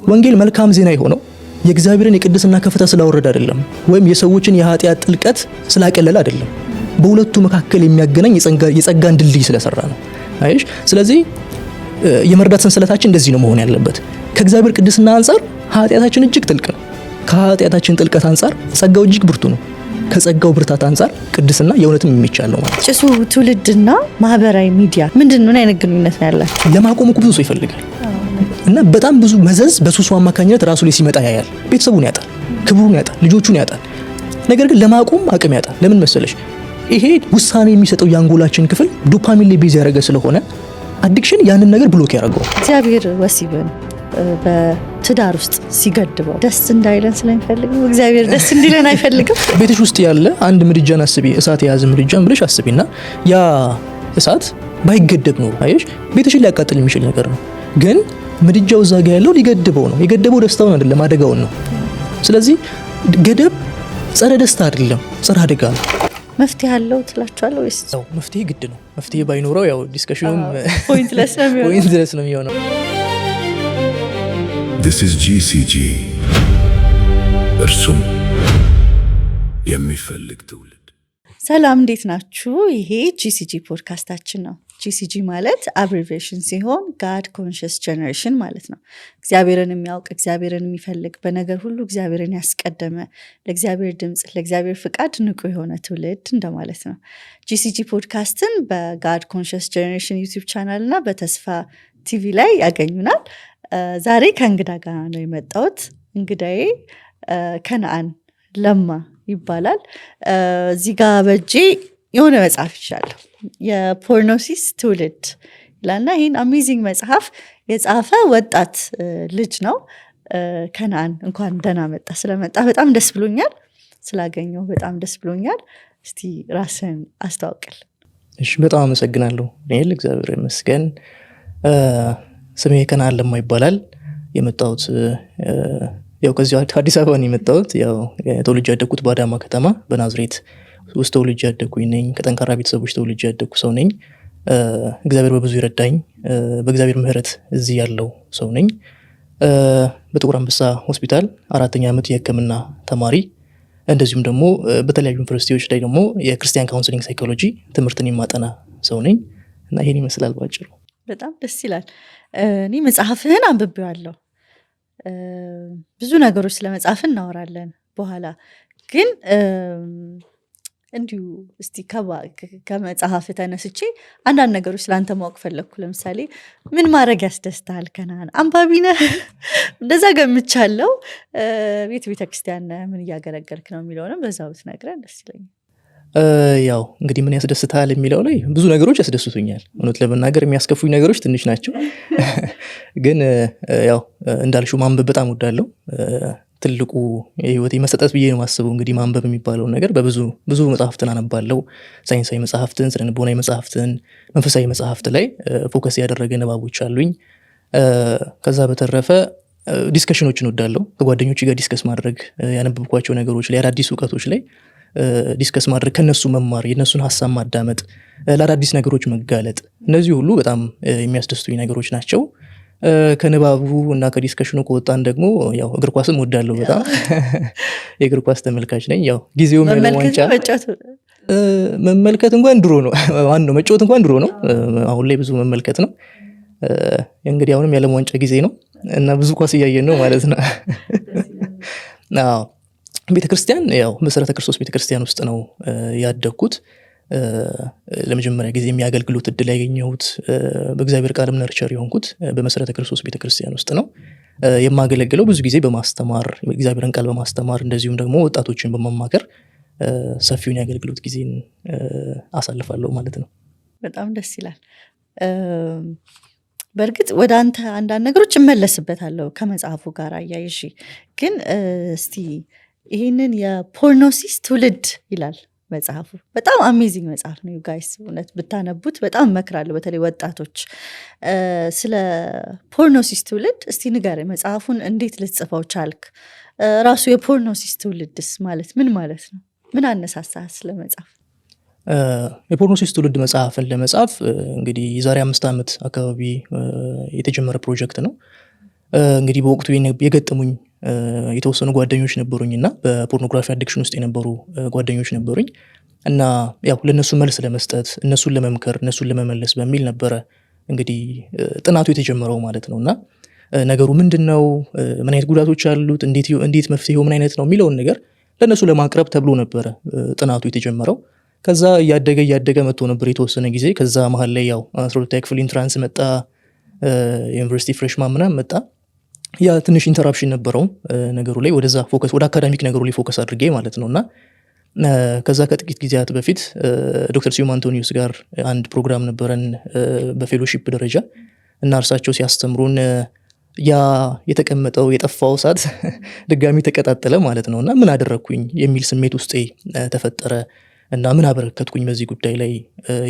ወንጌል መልካም ዜና የሆነው የእግዚአብሔርን የቅድስና ከፍታ ስላወረደ አይደለም፣ ወይም የሰዎችን የኃጢአት ጥልቀት ስላቀለለ አይደለም። በሁለቱ መካከል የሚያገናኝ የጸጋን ድልድይ ስለሰራ ነው። አይሽ ስለዚህ የመርዳት ሰንሰለታችን እንደዚህ ነው መሆን ያለበት። ከእግዚአብሔር ቅድስና አንፃር ኃጢአታችን እጅግ ጥልቅ ነው። ከኃጢአታችን ጥልቀት አንፃር ጸጋው እጅግ ብርቱ ነው። ከጸጋው ብርታት አንፃር ቅድስና የእውነትም የሚቻለው ማለት ነው። ጭሱ ትውልድና ማህበራዊ ሚዲያ ምን አይነት ግንኙነት ነው ያላቸው? ለማቆም እኮ ብዙ ሰው ይፈልጋል እና በጣም ብዙ መዘዝ በሱሱ አማካኝነት ራሱ ላይ ሲመጣ ያያል። ቤተሰቡን ያጣል፣ ክብሩን ያጣል፣ ልጆቹን ያጣል። ነገር ግን ለማቆም አቅም ያጣል። ለምን መሰለሽ? ይሄ ውሳኔ የሚሰጠው የአንጎላችን ክፍል ዶፓሚን ላይ ቤዝ ያደረገ ስለሆነ አዲክሽን ያንን ነገር ብሎክ ያደርገዋል። እግዚአብሔር ወሲብን በትዳር ውስጥ ሲገድበው ደስ እንዳይለን ስለሚፈልግ ነው። እግዚአብሔር ደስ እንዲለን አይፈልግም። ቤትሽ ውስጥ ያለ አንድ ምድጃን አስቢ፣ እሳት የያዘ ምድጃን ብለሽ አስቢና ያ እሳት ባይገደብ ነው አይሽ ቤትሽን ሊያቃጥል የሚችል ነገር ነው። ግን ምድጃው እዛ ጋር ያለው ሊገድበው ነው። የገደበው ደስታውን አይደለም አደጋውን ነው። ስለዚህ ገደብ ጸረ ደስታ አይደለም፣ ጸረ አደጋ ነው። መፍትሄ አለው ትላችኋል ወይስ? መፍትሄ ግድ ነው። መፍትሄ ባይኖረው ያው ዲስከሽኑም ፖይንትለስ ነው የሚሆነው። This is GCG እርሱም የሚፈልግ ትውልድ። ሰላም እንዴት ናችሁ? ይሄ GCG ፖድካስታችን ነው። GCG ማለት አብሪቬሽን ሲሆን ጋድ ኮንሽስ ጀነሬሽን ማለት ነው። እግዚአብሔርን የሚያውቅ እግዚአብሔርን የሚፈልግ በነገር ሁሉ እግዚአብሔርን ያስቀደመ ለእግዚአብሔር ድምፅ ለእግዚአብሔር ፍቃድ ንቁ የሆነ ትውልድ እንደማለት ነው። GCG ፖድካስትን በጋድ ኮንሽስ ጀነሬሽን ዩቲዩብ ቻናል እና በተስፋ ቲቪ ላይ ያገኙናል። ዛሬ ከእንግዳ ጋር ነው የመጣሁት። እንግዳዬ ከነአን ለማ ይባላል። እዚህ ጋር በእጄ የሆነ መጽሐፍ ይሻለሁ የፖርኖሲስ ትውልድ ይላልና ይህን አሜዚንግ መጽሐፍ የጻፈ ወጣት ልጅ ነው። ከነአን እንኳን ደህና መጣ። ስለመጣ በጣም ደስ ብሎኛል። ስላገኘው በጣም ደስ ብሎኛል። እስቲ ራስን አስተዋውቅል። እሺ፣ በጣም አመሰግናለሁ። ኔል እግዚአብሔር ይመስገን። ስሜ ከነአን ለማ ይባላል። የመጣሁት ያው ከዚህ አዲስ አበባ ነው የመጣሁት። ያው ተወልጄ ያደግኩት በአዳማ ከተማ በናዝሬት ውስጥ ተወልጄ ያደግኩኝ ነኝ። ከጠንካራ ቤተሰቦች ተወልጄ ያደግኩ ሰው ነኝ። እግዚአብሔር በብዙ ይረዳኝ፣ በእግዚአብሔር ምሕረት እዚህ ያለው ሰው ነኝ። በጥቁር አንበሳ ሆስፒታል 4ኛ ዓመት የሕክምና ተማሪ፣ እንደዚሁም ደግሞ በተለያዩ ዩኒቨርሲቲዎች ላይ ደግሞ የክርስቲያን ካውንስሊንግ ሳይኮሎጂ ትምህርትን የማጠና ሰው ነኝ እና ይሄን ይመስላል ባጭሩ። በጣም ደስ ይላል። እኔ መጽሐፍህን አንብቤዋለሁ። ብዙ ነገሮች ስለ መጽሐፍ እናወራለን በኋላ። ግን እንዲሁ እስቲ ከመጽሐፍ ተነስቼ አንዳንድ ነገሮች ስለአንተ ማወቅ ፈለግኩ። ለምሳሌ ምን ማድረግ ያስደስታል? ከነአን አንባቢ ነህ? እንደዛ ገምቻለሁ። ቤተክርስቲያን ምን እያገለገልክ ነው የሚለውንም በዛው ብትነግረን ደስ ይለኛል። ያው እንግዲህ ምን ያስደስታል የሚለው ላይ ብዙ ነገሮች ያስደስቱኛል። እውነት ለመናገር የሚያስከፉኝ ነገሮች ትንሽ ናቸው። ግን ያው እንዳልሽው ማንበብ በጣም ወዳለው ትልቁ የህይወቴ መሰጠት ብዬ ነው የማስበው። እንግዲህ ማንበብ የሚባለው ነገር ብዙ መጽሐፍትን አነባለሁ። ሳይንሳዊ መጽሐፍትን፣ ስነልቦናዊ መጽሐፍትን፣ መንፈሳዊ መጽሐፍት ላይ ፎከስ ያደረገ ንባቦች አሉኝ። ከዛ በተረፈ ዲስከሽኖችን ወዳለው ከጓደኞች ጋር ዲስከስ ማድረግ፣ ያነበብኳቸው ነገሮች ላይ አዳዲስ እውቀቶች ላይ ዲስከስ ማድረግ፣ ከነሱ መማር፣ የነሱን ሀሳብ ማዳመጥ፣ ለአዳዲስ ነገሮች መጋለጥ፣ እነዚህ ሁሉ በጣም የሚያስደስቱኝ ነገሮች ናቸው። ከንባቡ እና ከዲስከሽኑ ከወጣን ደግሞ ያው እግር ኳስም ወዳለሁ በጣም የእግር ኳስ ተመልካች ነኝ። ያው ጊዜውም ያለ ዋንጫ መመልከት እንኳን ድሮ ነው፣ ዋናው መጫወት እንኳን ድሮ ነው። አሁን ላይ ብዙ መመልከት ነው። እንግዲህ አሁንም ያለ ዋንጫ ጊዜ ነው እና ብዙ ኳስ እያየን ነው ማለት ነው። ቤተክርስቲያን ያው መሰረተ ክርስቶስ ቤተክርስቲያን ውስጥ ነው ያደግኩት። ለመጀመሪያ ጊዜ የሚያገልግሉት እድል ያገኘሁት በእግዚአብሔር ቃልም ነርቸር የሆንኩት በመሰረተ ክርስቶስ ቤተክርስቲያን ውስጥ ነው። የማገለግለው ብዙ ጊዜ በማስተማር እግዚአብሔርን ቃል በማስተማር እንደዚሁም ደግሞ ወጣቶችን በመማከር ሰፊውን የአገልግሎት ጊዜን አሳልፋለሁ ማለት ነው። በጣም ደስ ይላል። በእርግጥ ወደ አንተ አንዳንድ ነገሮች እመለስበታለሁ ከመጽሐፉ ጋር አያይዤ። ግን እስቲ ይህንን የፖርኖሲስ ትውልድ ይላል መጽሐፉ። በጣም አሜዚንግ መጽሐፍ ነው ጋይስ፣ እውነት ብታነቡት በጣም እመክራለሁ። በተለይ ወጣቶች ስለ ፖርኖሲስ ትውልድ እስቲ ንገረኝ። መጽሐፉን እንዴት ልትጽፈው ቻልክ? ራሱ የፖርኖሲስ ትውልድስ ማለት ምን ማለት ነው? ምን አነሳሳህ ስለ መጽሐፍ? የፖርኖሲስ ትውልድ መጽሐፍን ለመጻፍ እንግዲህ የዛሬ 5 ዓመት አካባቢ የተጀመረ ፕሮጀክት ነው። እንግዲህ በወቅቱ የገጠሙኝ የተወሰኑ ጓደኞች ነበሩኝና በፖርኖግራፊ አዲክሽን ውስጥ የነበሩ ጓደኞች ነበሩኝ እና ያው ለነሱ መልስ ለመስጠት እነሱን ለመምከር እነሱን ለመመለስ በሚል ነበረ እንግዲህ ጥናቱ የተጀመረው ማለት ነውና ነገሩ ምንድነው ምን አይነት ጉዳቶች አሉት እንዴት መፍትሄው ምን አይነት ነው የሚለውን ነገር ለነሱ ለማቅረብ ተብሎ ነበረ ጥናቱ የተጀመረው። ከዛ እያደገ መጥቶ ነበር የተወሰነ ጊዜ። ከዛ መሀል ላይ ያው 12ኛ ክፍል ኢንትራንስ መጣ፣ ዩኒቨርሲቲ ፍሬሽማን ምናምን መጣ። ያ ትንሽ ኢንተራፕሽን ነበረው ነገሩ ላይ ወደ አካዳሚክ ነገሩ ላይ ፎከስ አድርጌ ማለት ነውና ከዛ ከጥቂት ጊዜያት በፊት ዶክተር ሲዩም አንቶኒዮስ ጋር አንድ ፕሮግራም ነበረን በፌሎሺፕ ደረጃ እና እርሳቸው ሲያስተምሩን ያ የተቀመጠው የጠፋው ሰዓት ድጋሚ ተቀጣጠለ ማለት ነውና ምን አደረኩኝ የሚል ስሜት ውስጤ ተፈጠረ እና ምን አበረከትኩኝ በዚህ ጉዳይ ላይ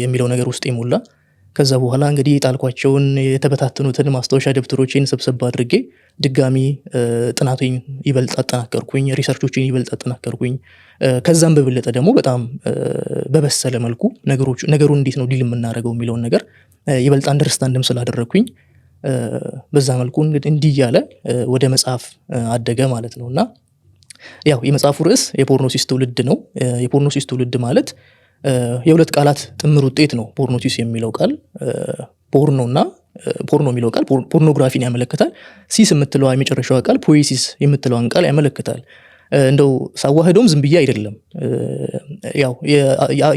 የሚለው ነገር ውስጤ ሞላ። ከዛ በኋላ እንግዲህ ጣልኳቸውን የተበታተኑትን ማስታወሻ ደብተሮቼን ሰብሰብ አድርጌ ድጋሚ ጥናቴን ይበልጥ አጠናከርኩኝ፣ ሪሰርቾችን ይበልጥ አጠናከርኩኝ። ከዛም በበለጠ ደግሞ በጣም በበሰለ መልኩ ነገሩን እንዴት ነው ዲል የምናደርገው የሚለውን ነገር ይበልጥ አንደርስታንድም ስላደረግኩኝ በዛ መልኩ እንዲህ ያለ ወደ መጽሐፍ አደገ ማለት ነውና ያው የመጽሐፉ ርዕስ የፖርኖሲስ ትውልድ ነው። የፖርኖሲስ ትውልድ ማለት የሁለት ቃላት ጥምር ውጤት ነው። ፖርኖሲስ የሚለው ቃል ፖርኖና ፖርኖ የሚለው ቃል ፖርኖግራፊን ያመለክታል። ሲስ የምትለዋ የመጨረሻዋ ቃል ፖይሲስ የምትለዋን ቃል ያመለክታል። እንደው ሳዋህዶም ዝም ብዬ አይደለም፣ ያው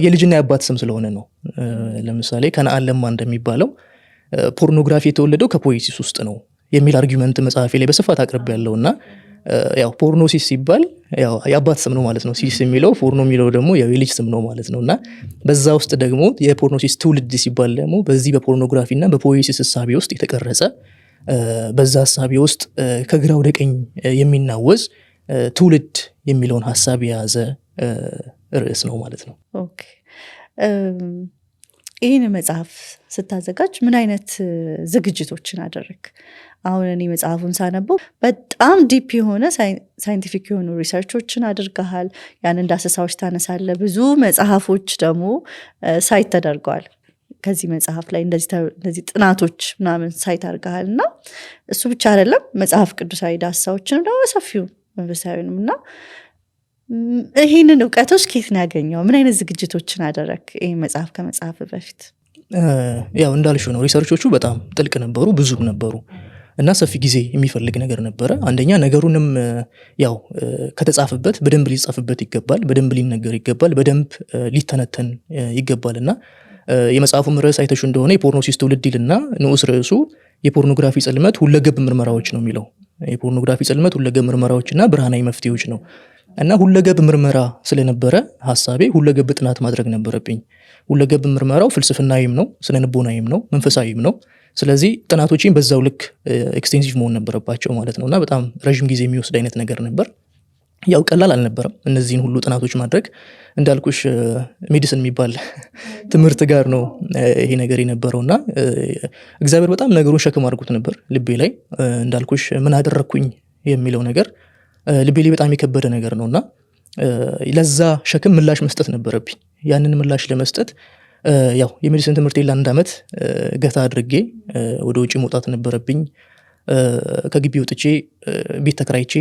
የልጅና የአባት ስም ስለሆነ ነው። ለምሳሌ ከነአን ለማ እንደሚባለው ፖርኖግራፊ የተወለደው ከፖይሲስ ውስጥ ነው የሚል አርጊመንት መጽሐፌ ላይ በስፋት አቅርብ ያለውና ያው ፖርኖሲስ ሲባል ያው የአባት ስም ነው ማለት ነው። ሲስ የሚለው ፖርኖ የሚለው ደግሞ ያው የልጅ ስም ነው ማለት ነውና በዛ ውስጥ ደግሞ የፖርኖሲስ ትውልድ ሲባል ደግሞ በዚህ በፖርኖግራፊና በፖይሲስ ሐሳቤ ውስጥ የተቀረጸ በዛ ሐሳቤ ውስጥ ከግራ ወደ ቀኝ የሚናወዝ ትውልድ የሚለውን ሐሳብ የያዘ ርዕስ ነው ማለት ነው። ኦኬ ይህን መጽሐፍ ስታዘጋጅ ምን አይነት ዝግጅቶችን አደረግ? አሁን እኔ መጽሐፉን ሳነበው በጣም ዲፕ የሆነ ሳይንቲፊክ የሆኑ ሪሰርቾችን አድርገሃል። ያንን ዳሰሳዎች ታነሳለ። ብዙ መጽሐፎች ደግሞ ሳይት ተደርገዋል ከዚህ መጽሐፍ ላይ እንደዚህ ጥናቶች ምናምን ሳይት አድርገሃል እና እሱ ብቻ አይደለም መጽሐፍ ቅዱሳዊ ዳሰሳዎችን ደግሞ ሰፊው መንፈሳዊንም እና ይህንን እውቀቶች ከየት ነው ያገኘው? ምን አይነት ዝግጅቶችን አደረግ ይህ መጽሐፍ ከመጽሐፍ በፊት? ያው እንዳልሽው ነው ሪሰርቾቹ በጣም ጥልቅ ነበሩ፣ ብዙም ነበሩ እና ሰፊ ጊዜ የሚፈልግ ነገር ነበረ። አንደኛ ነገሩንም ያው ከተጻፈበት በደንብ ሊጻፍበት ይገባል፣ በደንብ ሊነገር ይገባል፣ በደንብ ሊተነተን ይገባል እና የመጽሐፉም ርዕስ አይተሹ እንደሆነ የፖርኖሲስ ትውልድ ይልና ንዑስ ርዕሱ የፖርኖግራፊ ጽልመት ሁለገብ ምርመራዎች ነው የሚለው። የፖርኖግራፊ ጽልመት ሁለገብ ምርመራዎችና ብርሃናዊ መፍትሄዎች ነው እና ሁለገብ ምርመራ ስለነበረ ሐሳቤ ሁለገብ ጥናት ማድረግ ነበረብኝ። ሁለገብ ምርመራው ፍልስፍናዊም ነው፣ ስነልቦናዊም ነው፣ መንፈሳዊም ነው። ስለዚህ ጥናቶችን በዛው ልክ ኤክስቴንሲቭ መሆን ነበረባቸው ማለት ነውና በጣም ረጅም ጊዜ የሚወስድ አይነት ነገር ነበር። ያው ቀላል አልነበረም እነዚህን ሁሉ ጥናቶች ማድረግ። እንዳልኩሽ ሜዲሲን የሚባል ትምህርት ጋር ነው ይሄ ነገር የነበረውና እግዚአብሔር በጣም ነገሩን ሸክም አድርጎት ነበር ልቤ ላይ። እንዳልኩሽ ምን አደረኩኝ የሚለው ነገር ልቤ ላይ በጣም የከበደ ነገር ነውና ለዛ ሸክም ምላሽ መስጠት ነበረብኝ። ያንን ምላሽ ለመስጠት ያው የሜዲሲን ትምህርት ለአንድ ዓመት ገታ አድርጌ ወደ ውጭ መውጣት ነበረብኝ። ከግቢ ወጥቼ ቤት ተከራይቼ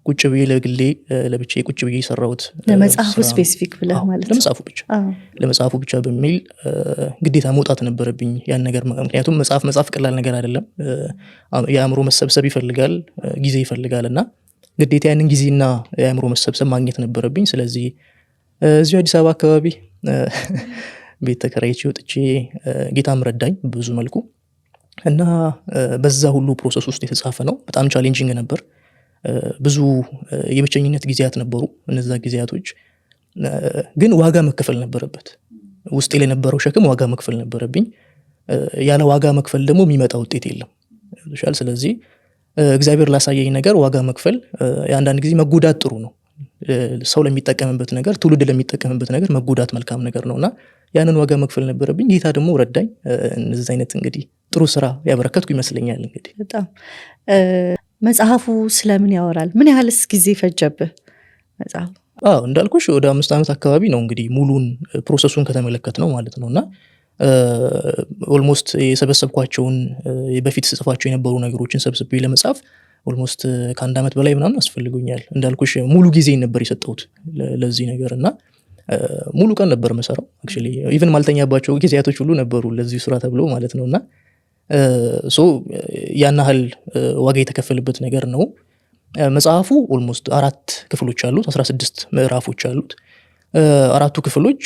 ቁጭ ብዬ ለግሌ ለብቻ ቁጭ ብዬ ሰራሁት። ለመጽሐፉ ስፔሲፊክ ብለህ ማለት ነው? ለመጽሐፉ ብቻ በሚል ግዴታ መውጣት ነበረብኝ ያን ነገር። ምክንያቱም መጽሐፍ ቀላል ነገር አይደለም። የአእምሮ መሰብሰብ ይፈልጋል፣ ጊዜ ይፈልጋል እና ግዴታ ያንን ጊዜና የአእምሮ መሰብሰብ ማግኘት ነበረብኝ። ስለዚህ እዚሁ አዲስ አበባ አካባቢ ቤት ተከራይቼ ወጥቼ ጌታም ረዳኝ ብዙ መልኩ እና በዛ ሁሉ ፕሮሰስ ውስጥ የተጻፈ ነው። በጣም ቻሌንጂንግ ነበር። ብዙ የብቸኝነት ጊዜያት ነበሩ። እነዛ ጊዜያቶች ግን ዋጋ መከፈል ነበረበት። ውስጤ ላይ የነበረው ሸክም ዋጋ መክፈል ነበረብኝ። ያለ ዋጋ መክፈል ደግሞ የሚመጣ ውጤት የለም። ስለዚህ እግዚአብሔር ላሳየኝ ነገር ዋጋ መክፈል፣ የአንዳንድ ጊዜ መጎዳት ጥሩ ነው። ሰው ለሚጠቀምበት ነገር፣ ትውልድ ለሚጠቀምበት ነገር መጎዳት መልካም ነገር ነውና ያንን ዋጋ መክፈል ነበረብኝ። ጌታ ደግሞ ረዳኝ። እነዚህ አይነት እንግዲህ ጥሩ ስራ ያበረከትኩ ይመስለኛል። እንግዲህ በጣም መጽሐፉ ስለምን ያወራል? ምን ያህልስ ጊዜ ፈጀብህ መጽሐፉ? እንዳልኩሽ ወደ 5 ዓመት አካባቢ ነው እንግዲህ ሙሉን ፕሮሰሱን ከተመለከት ነው ማለት ነውና ኦልሞስት የሰበሰብኳቸውን በፊት ስጽፋቸው የነበሩ ነገሮችን ሰብስቤ ለመጻፍ ኦልሞስት ከአንድ ዓመት በላይ ምናምን አስፈልጎኛል። እንዳልኩሽ ሙሉ ጊዜ ነበር የሰጠሁት ለዚህ ነገር እና ሙሉ ቀን ነበር መሰራው። አክቹዋሊ ኢቭን ማልተኛባቸው ጊዜያቶች ሁሉ ነበሩ ለዚህ ስራ ተብሎ ማለት ነውና ያን ያህል ዋጋ የተከፈለበት ነገር ነው። መጽሐፉ ኦልሞስት 4 ክፍሎች አሉት፣ 16 ምዕራፎች አሉት። 4ቱ ክፍሎች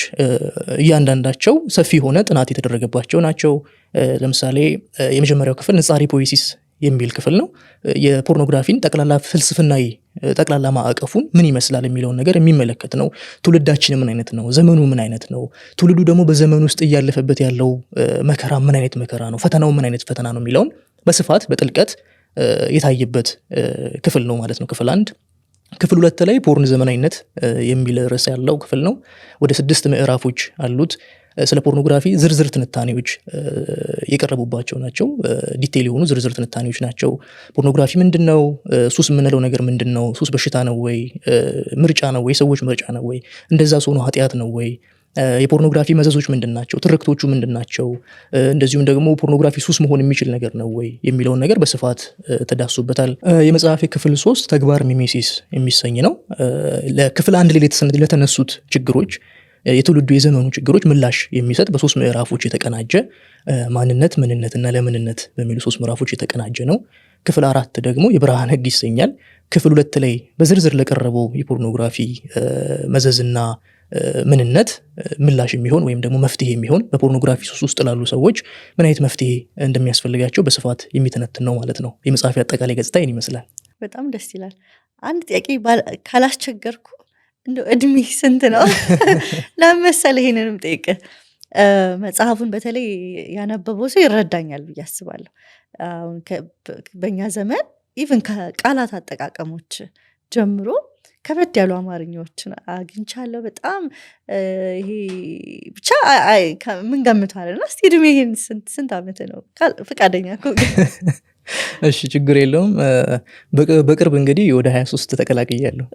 እያንዳንዳቸው ሰፊ ሆነ ጥናት የተደረገባቸው ናቸው። ለምሳሌ የመጀመሪያው ክፍል ንጻሬ ፖኤሲስ የሚል ክፍል ነው። የፖርኖግራፊን ጠቅላላ ፍልስፍናዊ ጠቅላላ ማዕቀፉን ምን ይመስላል የሚለውን ነገር የሚመለከት ነው። ትውልዳችን ምን አይነት ነው፣ ዘመኑ ምን አይነት ነው፣ ትውልዱ ደግሞ በዘመኑ ውስጥ እያለፈበት ያለው መከራ ምን አይነት መከራ ነው፣ ፈተናው ምን አይነት ፈተና ነው የሚለውን በስፋት በጥልቀት የታየበት ክፍል ነው ማለት ነው ክፍል 1። ክፍል 2 ላይ ፖርን ዘመናዊነት የሚል ርዕስ ያለው ክፍል ነው። ወደ 6 ምዕራፎች አሉት። ስለ ፖርኖግራፊ ዝርዝር ትንታኔዎች የቀረቡባቸው ናቸው። ዲቴይል የሆኑ ዝርዝር ትንታኔዎች ናቸው። ፖርኖግራፊ ምንድነው? ሱስ የምንለው ነገር ምንድነው? ሱስ በሽታ ነው ወይ? ምርጫ ነው ወይ? ሰዎች ምርጫ ነው ወይ? እንደዛ ሆኖ ኃጢአት ነው ወይ? የፖርኖግራፊ መዘዞች ምንድናቸው? ትርክቶቹ ምንድናቸው? እንደዚሁም ደግሞ ፖርኖግራፊ ሱስ መሆን የሚችል ነገር ነው ወይ የሚለውን ነገር በስፋት ተዳስሶበታል። የመጽሐፌ ክፍል 3 ተግባር ሚሜሲስ የሚሰኝ ነው። ለክፍል 1 ላይ ለተነሱት ችግሮች የትውልዱ የዘመኑ ችግሮች ምላሽ የሚሰጥ በ3 ምዕራፎች የተቀናጀ ማንነት፣ ምንነትና ለምንነት በሚሉ 3 ምዕራፎች የተቀናጀ ነው። ክፍል 4 ደግሞ የብርሃን ሕግ ይሰኛል። ክፍል 2 ላይ በዝርዝር ለቀረበው የፖርኖግራፊ መዘዝና ምንነት ምላሽ የሚሆን ወይም ደግሞ መፍትሄ የሚሆን በፖርኖግራፊ ሱስ ውስጥ ላሉ ሰዎች ምን አይነት መፍትሄ እንደሚያስፈልጋቸው በስፋት የሚተነትን ነው ማለት ነው። የመጽሐፍ አጠቃላይ ገጽታ ይህን ይመስላል። በጣም ደስ ይላል። አንድ ጥያቄ ካላስቸገርኩ እንደው እድሜ ስንት ነው? ለመሰለ ይሄንንም ጠይቅ። መጽሐፉን በተለይ ያነበበው ሰው ይረዳኛል ብዬ አስባለሁ። አሁን በእኛ ዘመን ኢቭን ከቃላት አጠቃቀሞች ጀምሮ ከበድ ያሉ አማርኛዎችን አግኝቻለሁ። በጣም ይሄ ብቻ ምን ገምቷልና እስቲ እድሜ ይሄን ስንት ዓመት ነው? ፈቃደኛ ከሆነ እሺ ችግር የለውም። በቅርብ እንግዲህ ወደ 23 ተቀላቅያለሁ።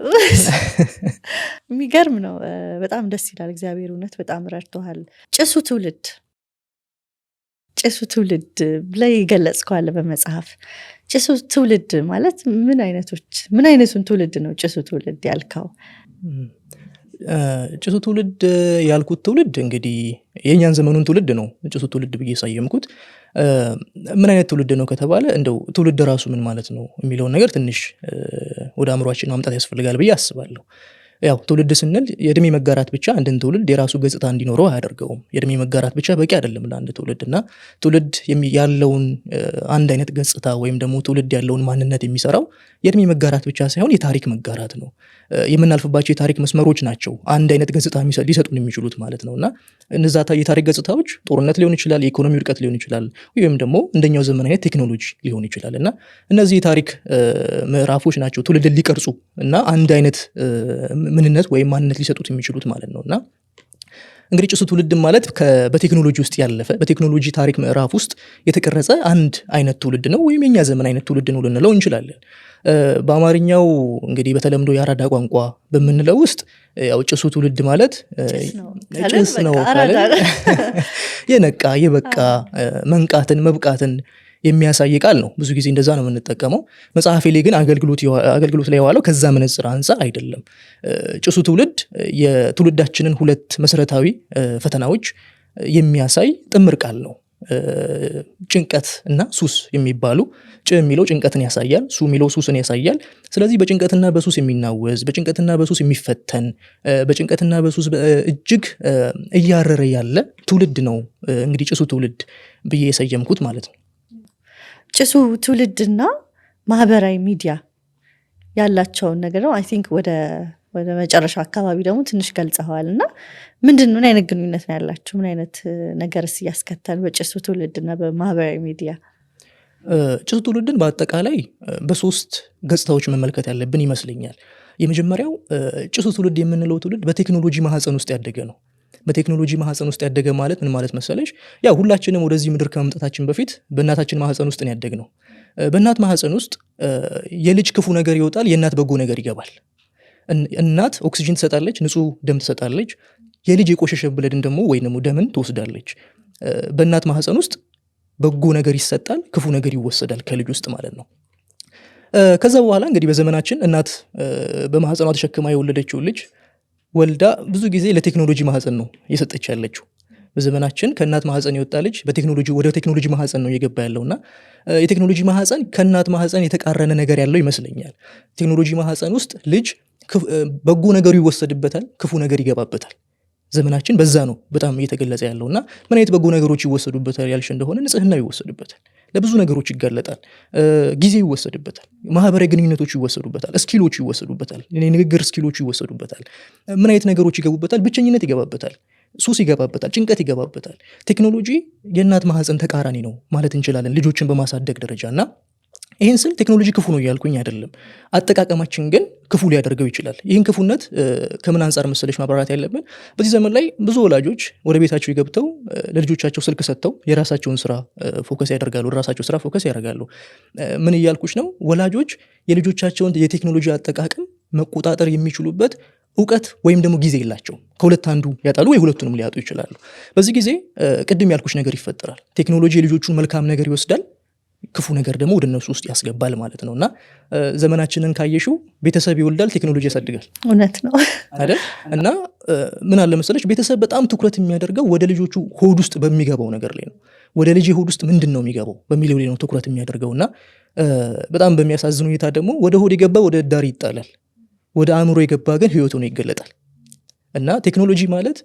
የሚገርም ነው። በጣም ደስ ይላል። እግዚአብሔር እውነት በጣም ረድቶሃል። ጭሱ ትውልድ ብለህ ይገለጽከዋል በመጽሐፍ። ጭሱ ትውልድ ማለት ምን አይነቱን ትውልድ ነው ጭሱ ትውልድ ያልከው? ጭሱ ትውልድ ያልኩት ትውልድ እንግዲህ የኛን ዘመኑን ትውልድ ነው ጭሱ ትውልድ ብዬ ሳየምኩት። ምን አይነት ትውልድ ነው ከተባለ እንደው ትውልድ ራሱ ምን ማለት ነው የሚለውን ነገር ትንሽ ወደ አእምሯችን ማምጣት ያስፈልጋል ብዬ አስባለሁ። ያው ትውልድ ስንል የእድሜ መጋራት ብቻ አንድን ትውልድ የራሱ ገጽታ እንዲኖረው አያደርገውም። የእድሜ መጋራት ብቻ በቂ አይደለም ለአንድ ትውልድ እና ትውልድ ያለውን አንድ አይነት ገጽታ ወይም ደግሞ ትውልድ ያለውን ማንነት የሚሰራው የእድሜ መጋራት ብቻ ሳይሆን የታሪክ መጋራት ነው። የምናልፍባቸው የታሪክ መስመሮች ናቸው አንድ አይነት ገጽታ ሊሰጡን የሚችሉት ማለት ነው። እና እነዛ የታሪክ ገጽታዎች ጦርነት ሊሆን ይችላል፣ የኢኮኖሚ ውድቀት ሊሆን ይችላል፣ ወይም ደግሞ እንደኛው ዘመን አይነት ቴክኖሎጂ ሊሆን ይችላል። እና እነዚህ የታሪክ ምዕራፎች ናቸው ትውልድን ሊቀርጹ እና አንድ አይነት ምንነት ወይም ማንነት ሊሰጡት የሚችሉት ማለት ነው። እና እንግዲህ ጭሱ ትውልድ ማለት በቴክኖሎጂ ውስጥ ያለፈ በቴክኖሎጂ ታሪክ ምዕራፍ ውስጥ የተቀረጸ አንድ አይነት ትውልድ ነው፣ ወይም የኛ ዘመን አይነት ትውልድ ነው ልንለው እንችላለን። በአማርኛው እንግዲህ በተለምዶ የአራዳ ቋንቋ በምንለው ውስጥ ያው ጭሱ ትውልድ ማለት ጭስ ነው ካለ የነቃ የበቃ መንቃትን መብቃትን የሚያሳይ ቃል ነው። ብዙ ጊዜ እንደዛ ነው የምንጠቀመው። መጽሐፌ ላይ ግን አገልግሎት ላይ የዋለው ከዛ መነጽር አንፃር አይደለም። ጭሱ ትውልድ የትውልዳችንን 2 መሰረታዊ ፈተናዎች የሚያሳይ ጥምር ቃል ነው። ጭንቀት እና ሱስ የሚባሉ ጭ የሚለው ጭንቀትን ያሳያል፣ ሱ የሚለው ሱስን ያሳያል። ስለዚህ በጭንቀትና በሱስ የሚናወዝ በጭንቀትና በሱስ የሚፈተን በጭንቀትና በሱስ እጅግ እያረረ ያለ ትውልድ ነው እንግዲህ ጭሱ ትውልድ ብዬ የሰየምኩት ማለት ነው። ጭሱ ትውልድና ማህበራዊ ሚዲያ ያላቸውን ነገር ነው አይ ቲንክ ወደ መጨረሻው አካባቢ ደግሞ ትንሽ ገልጸዋል። እና ምን አይነት ግንኙነት ነው ያላቸው? ምን አይነት ነገርስ እያስከተል በጭሱ ትውልድና በማህበራዊ ሚዲያ? ጭሱ ትውልድን በአጠቃላይ በ3 ገጽታዎች መመልከት ያለብን ይመስለኛል። የመጀመሪያው ጭሱ ትውልድ የምንለው ትውልድ በቴክኖሎጂ ማህፀን ውስጥ ያደገ ነው። በቴክኖሎጂ ማህፀን ውስጥ ያደገ ማለት ምን ማለት መሰለሽ? ያው ሁላችንም ወደዚህ ምድር ከመምጣታችን በፊት በእናታችን ማህፀን ውስጥ ያደግ ነው። በእናት ማህፀን ውስጥ የልጅ ክፉ ነገር ይወጣል፣ የእናት በጎ ነገር ይገባል። እናት ኦክሲጅን ትሰጣለች፣ ንጹህ ደም ትሰጣለች። የልጅ የቆሸሸ ብለድን ደግሞ ወይ ደግሞ ደምን ትወስዳለች። በእናት ማህፀን ውስጥ በጎ ነገር ይሰጣል፣ ክፉ ነገር ይወሰዳል ከልጅ ውስጥ ማለት ነው። ከዛ በኋላ እንግዲህ በዘመናችን እናት በማህፀኗ ተሸክማ የወለደችው ልጅ ወልዳ ብዙ ጊዜ ለቴክኖሎጂ ማህፀን ነው እየሰጠች ያለችው። በዘመናችን ከእናት ማህፀን የወጣ ልጅ ወደ ቴክኖሎጂ ማህፀን ነው እየገባ ያለውና የቴክኖሎጂ ማህፀን ከእናት ማህፀን የተቃረነ ነገር ያለው ይመስለኛል። ቴክኖሎጂ ማህፀን ውስጥ ልጅ በጎ ነገሩ ይወሰድበታል፣ ክፉ ነገር ይገባበታል። ዘመናችን በዛ ነው በጣም እየተገለጸ ያለውና ምን አይነት በጎ ነገሮች ይወሰዱበታል ያልሽ እንደሆነ ንጽህናው ይወሰድበታል፣ ለብዙ ነገሮች ይጋለጣል፣ ጊዜ ይወሰድበታል፣ ማህበራዊ ግንኙነቶች ይወሰዱበታል፣ ስኪሎች ይወሰዱበታል፣ የንግግር ስኪሎች ይወሰዱበታል። ምን አይነት ነገሮች ይገቡበታል? ብቸኝነት ይገባበታል፣ ሱስ ይገባበታል፣ ጭንቀት ይገባበታል። ቴክኖሎጂ የእናት ማህፀን ተቃራኒ ነው ማለት እንችላለን ልጆችን በማሳደግ ደረጃና ይህን ስል ቴክኖሎጂ ክፉ ነው እያልኩኝ አይደለም። አጠቃቀማችን ግን ክፉ ሊያደርገው ይችላል። ይህን ክፉነት ከምን አንጻር መሰለሽ ማብራራት ያለብን? በዚህ ዘመን ላይ ብዙ ወላጆች ወደ ቤታቸው ይገብተው ለልጆቻቸው ስልክ ሰጥተው የራሳቸውን ስራ ፎከስ ያደርጋሉ፣ ራሳቸው ስራ ፎከስ ያደርጋሉ። ምን እያልኩሽ ነው? ወላጆች የልጆቻቸውን የቴክኖሎጂ አጠቃቀም መቆጣጠር የሚችሉበት እውቀት ወይም ደግሞ ጊዜ የላቸውም። ከሁለት አንዱ ያጣሉ ወይ ሁለቱንም ሊያጡ ይችላሉ። በዚህ ጊዜ ቅድም ያልኩሽ ነገር ይፈጠራል። ቴክኖሎጂ የልጆቹን መልካም ነገር ይወስዳል፣ ክፉ ነገር ደግሞ ወደ እነሱ ውስጥ ያስገባል ማለት ነው። እና ዘመናችንን ካየሽው ቤተሰብ ይወልዳል፣ ቴክኖሎጂ ያሳድጋል። እውነት ነው አይደል? እና ምን አለ መሰለሽ ቤተሰብ በጣም ትኩረት የሚያደርገው ወደ ልጆቹ ሆድ ውስጥ በሚገባው ነገር ላይ ነው። ወደ ልጅ ሆድ ውስጥ ምንድን ነው የሚገባው በሚለው ላይ ነው ትኩረት የሚያደርገው። እና በጣም በሚያሳዝን ሁኔታ ደግሞ ወደ ሆድ የገባ ወደ ዳር ይጣላል፣ ወደ አእምሮ የገባ ግን ህይወቱ ነው ይገለጣል። እና ቴክኖሎጂ ማለት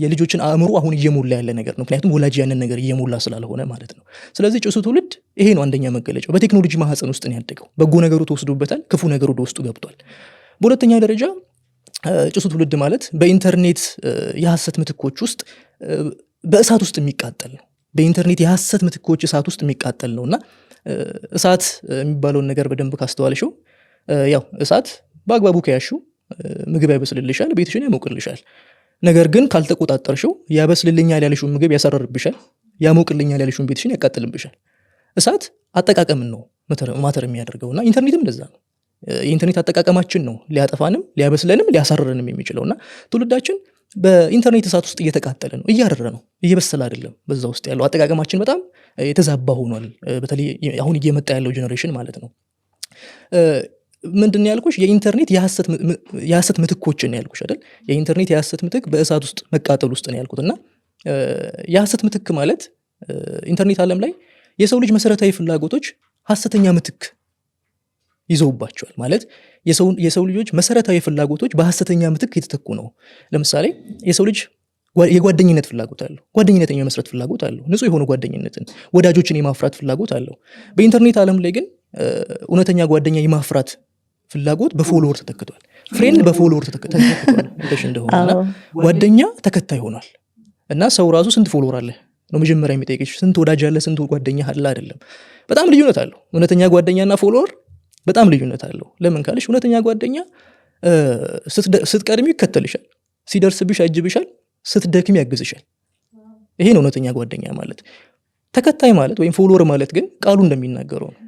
የልጆችን አእምሮ አሁን እየሞላ ያለ ነገር ነው። ምክንያቱም ወላጅ ያንን ነገር እየሞላ ስላልሆነ ማለት ነው። ስለዚህ ጭሱ ትውልድ ይሄ ነው አንደኛ መገለጫው። በቴክኖሎጂ ማህፀን ውስጥ ነው ያደገው። በጎ ነገሩ ተወስዶበታል፣ ክፉ ነገሩ ወደ ውስጡ ገብቷል። በሁለተኛ ደረጃ ጭሱ ትውልድ ማለት በኢንተርኔት የሐሰት ምትኮች ውስጥ በእሳት ውስጥ የሚቃጠል ነው። በኢንተርኔት የሐሰት ምትኮች እሳት ውስጥ የሚቃጠል ነውና እሳት የሚባለውን ነገር በደንብ ካስተዋልሽው ያው እሳት በአግባቡ ከያሽው ምግብ ያበስልልሻል፣ ቤትሽን ያሞቅልሻል። ነገር ግን ካልተቆጣጠርሽው ያበስልልኛል ያልሽውን ምግብ ያሳረርብሻል፣ ያሞቅልኛል ያልሽውን ቤትሽን ያቃጥልብሻል። እሳት አጠቃቀምን ነው ማተር የሚያደርገውና ኢንተርኔትም እንደዛ ነው። የኢንተርኔት አጠቃቀማችን ነው ሊያጠፋንም ሊያበስለንም ሊያሳረርንም የሚችለውና ትውልዳችን በኢንተርኔት እሳት ውስጥ እየተቃጠለ ነው፣ እያረረ ነው፣ እየበሰለ አይደለም። በዛ ውስጥ ያለው አጠቃቀማችን በጣም የተዛባ ሆኗል። በተለይ አሁን እየመጣ ያለው ጀኔሬሽን ማለት ነው። ምንድን ያልኩሽ የኢንተርኔት የሐሰት ምትኮችን ያልኩሽ አይደል? የኢንተርኔት የሐሰት ምትክ በእሳት ውስጥ መቃጠል ውስጥ ነው ያልኩት። እና የሐሰት ምትክ ማለት ኢንተርኔት ዓለም ላይ የሰው ልጅ መሰረታዊ ፍላጎቶች ሐሰተኛ ምትክ ይዘውባቸዋል። ማለት የሰው ልጆች መሰረታዊ ፍላጎቶች በሐሰተኛ ምትክ የተተኩ ነው። ለምሳሌ የሰው ልጅ የጓደኝነት ፍላጎት አለው፣ ጓደኝነትን የመስረት ፍላጎት አለው፣ ንጹህ የሆኑ ጓደኝነትን ወዳጆችን የማፍራት ፍላጎት አለው። በኢንተርኔት ዓለም ላይ ግን እውነተኛ ጓደኛ የማፍራት ፍላጎት በፎሎወር ተተክቷል። ፍሬንድ በፎሎወር ተተክቷል እንደሆነና ጓደኛ ተከታይ ሆኗል። እና ሰው ራሱ ስንት ፎሎወር አለ ነው መጀመሪያ የሚጠይቅሽ። ስንት ወዳጅ አለ፣ ስንት ጓደኛ አለ አይደለም። በጣም ልዩነት አለው። እውነተኛ ጓደኛና ፎሎወር በጣም ልዩነት አለው። ለምን ካልሽ እውነተኛ ጓደኛ ስትቀድሚ ይከተልሻል፣ ሲደርስብሽ ያጅብሻል፣ ስትደክሚ ያግዝሻል። ይሄ ነው እውነተኛ ጓደኛ ማለት። ተከታይ ማለት ወይም ፎሎወር ማለት ግን ቃሉ እንደሚናገረው ነው።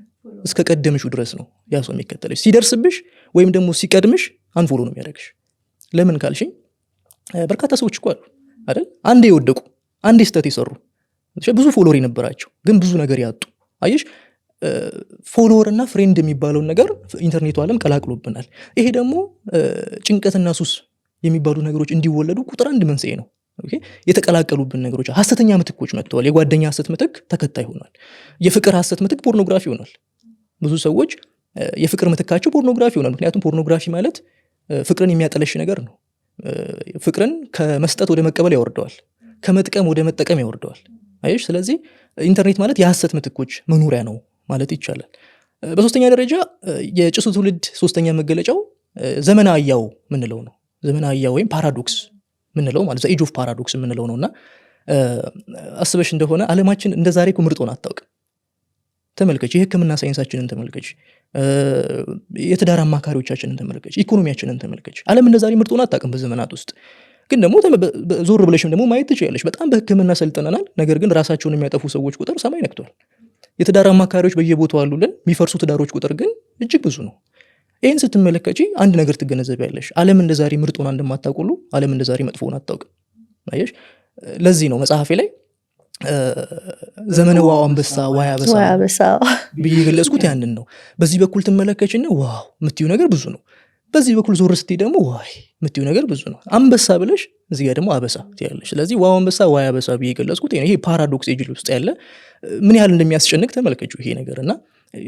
እስከ ቀደምሽው ድረስ ነው ያ ሰው የሚከተልሽ። ሲደርስብሽ ወይም ደግሞ ሲቀድምሽ አንፎሎ ነው የሚያደርግሽ። ለምን ካልሽኝ በርካታ ሰዎች እኮ አሉ አይደል? አንዴ የወደቁ አንዴ ስተት የሰሩ ብዙ ፎሎወር የነበራቸው ግን ብዙ ነገር ያጡ። አየሽ፣ ፎሎወር እና ፍሬንድ የሚባለውን ነገር ኢንተርኔቱ ዓለም ቀላቅሎብናል። ይሄ ደግሞ ጭንቀትና ሱስ የሚባሉ ነገሮች እንዲወለዱ ቁጥር አንድ መንስኤ ነው። የተቀላቀሉብን ነገሮች ሐሰተኛ ምትኮች መጥተዋል። የጓደኛ ሐሰት ምትክ ተከታይ ሆኗል። የፍቅር ሐሰት ምትክ ፖርኖግራፊ ሆኗል። ብዙ ሰዎች የፍቅር ምትካቸው ፖርኖግራፊ ሆኗል። ምክንያቱም ፖርኖግራፊ ማለት ፍቅርን የሚያጠለሽ ነገር ነው። ፍቅርን ከመስጠት ወደ መቀበል ያወርደዋል፣ ከመጥቀም ወደ መጠቀም ያወርደዋል። አየሽ፣ ስለዚህ ኢንተርኔት ማለት የሐሰት ምትኮች መኖሪያ ነው ማለት ይቻላል። በሶስተኛ ደረጃ የጭሱ ትውልድ ሶስተኛ መገለጫው ዘመናዊያው ምንለው ነው። ዘመናዊያው ወይም ፓራዶክስ ምንለው ማለት ዘ ኤጅ ኦፍ ፓራዶክስ ምንለው ነውና አስበሽ እንደሆነ ዓለማችን እንደ ዛሬ እኮ ምርጥ ሆና አታውቅም። ተመልከች፣ የሕክምና ሳይንሳችንን ተመልከች፣ የትዳር አማካሪዎቻችንን ተመልከች፣ ኢኮኖሚያችንን ተመልከች። ዓለም እንደ ዛሬ ምርጥ ሆና አታውቅም በዘመናት ውስጥ። ግን ደግሞ ዞር ብለሽም ደግሞ ማየት ትችያለሽ። በጣም በሕክምና ሰልጥነናል። ነገር ግን ራሳቸውን የሚያጠፉ ሰዎች ቁጥር ሰማይ ነክቷል። የትዳር አማካሪዎች በየቦታው አሉልን። የሚፈርሱ ትዳሮች ቁጥር ግን እጅግ ብዙ ነው። ይህን ስትመለከቺ አንድ ነገር ትገነዘቢያለሽ። ዓለም እንደ ዛሬ ምርጥ ሆና እንደማታውቅ ሁሉ ዓለም እንደ ዛሬ መጥፎ ሆና አታውቅም። አየሽ፣ ለዚህ ነው መጽሐፌ ላይ ዘመነ ዋው አንበሳ ዋይ አበሳ ብዬ ገለጽኩት ያንን ነው። በዚህ በኩል ትመለከችና ዋው የምትዩ ነገር ብዙ ነው። በዚህ በኩል ዞር ስትይ ደግሞ ዋይ የምትዩ ነገር ብዙ ነው። አንበሳ ብለሽ እዚህ ጋር ደግሞ አበሳ ትያለሽ። ስለዚህ ዋው አንበሳ ዋይ አበሳ ብዬ ገለጽኩት። ይሄ ፓራዶክስ ኤጅል ውስጥ ያለ ምን ያህል እንደሚያስጨንቅ ተመልከችው ይሄ ነገር። እና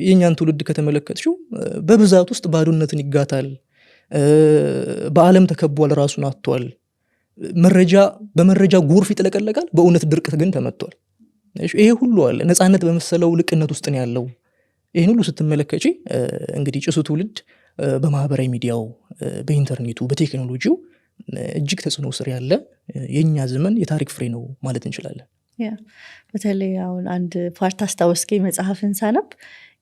የኛን ትውልድ ከተመለከትሽው በብዛት ውስጥ ባዶነትን ይጋታል። በዓለም ተከቧል፣ ራሱን አጥቷል። በመረጃ ጎርፍ ይጥለቀለቃል፣ በእውነት ድርቅት ግን ተመቷል። ይሄ ሁሉ አለ። ነፃነት በመሰለው ልቅነት ውስጥ ነው ያለው። ይህን ሁሉ ስትመለከቺ እንግዲህ ጭሱ ትውልድ በማህበራዊ ሚዲያው፣ በኢንተርኔቱ፣ በቴክኖሎጂው እጅግ ተጽዕኖ ስር ያለ የኛ ዘመን የታሪክ ፍሬ ነው ማለት እንችላለን። በተለይ አሁን አንድ ፓርት አስታወስከኝ መጽሐፍን ሳነብ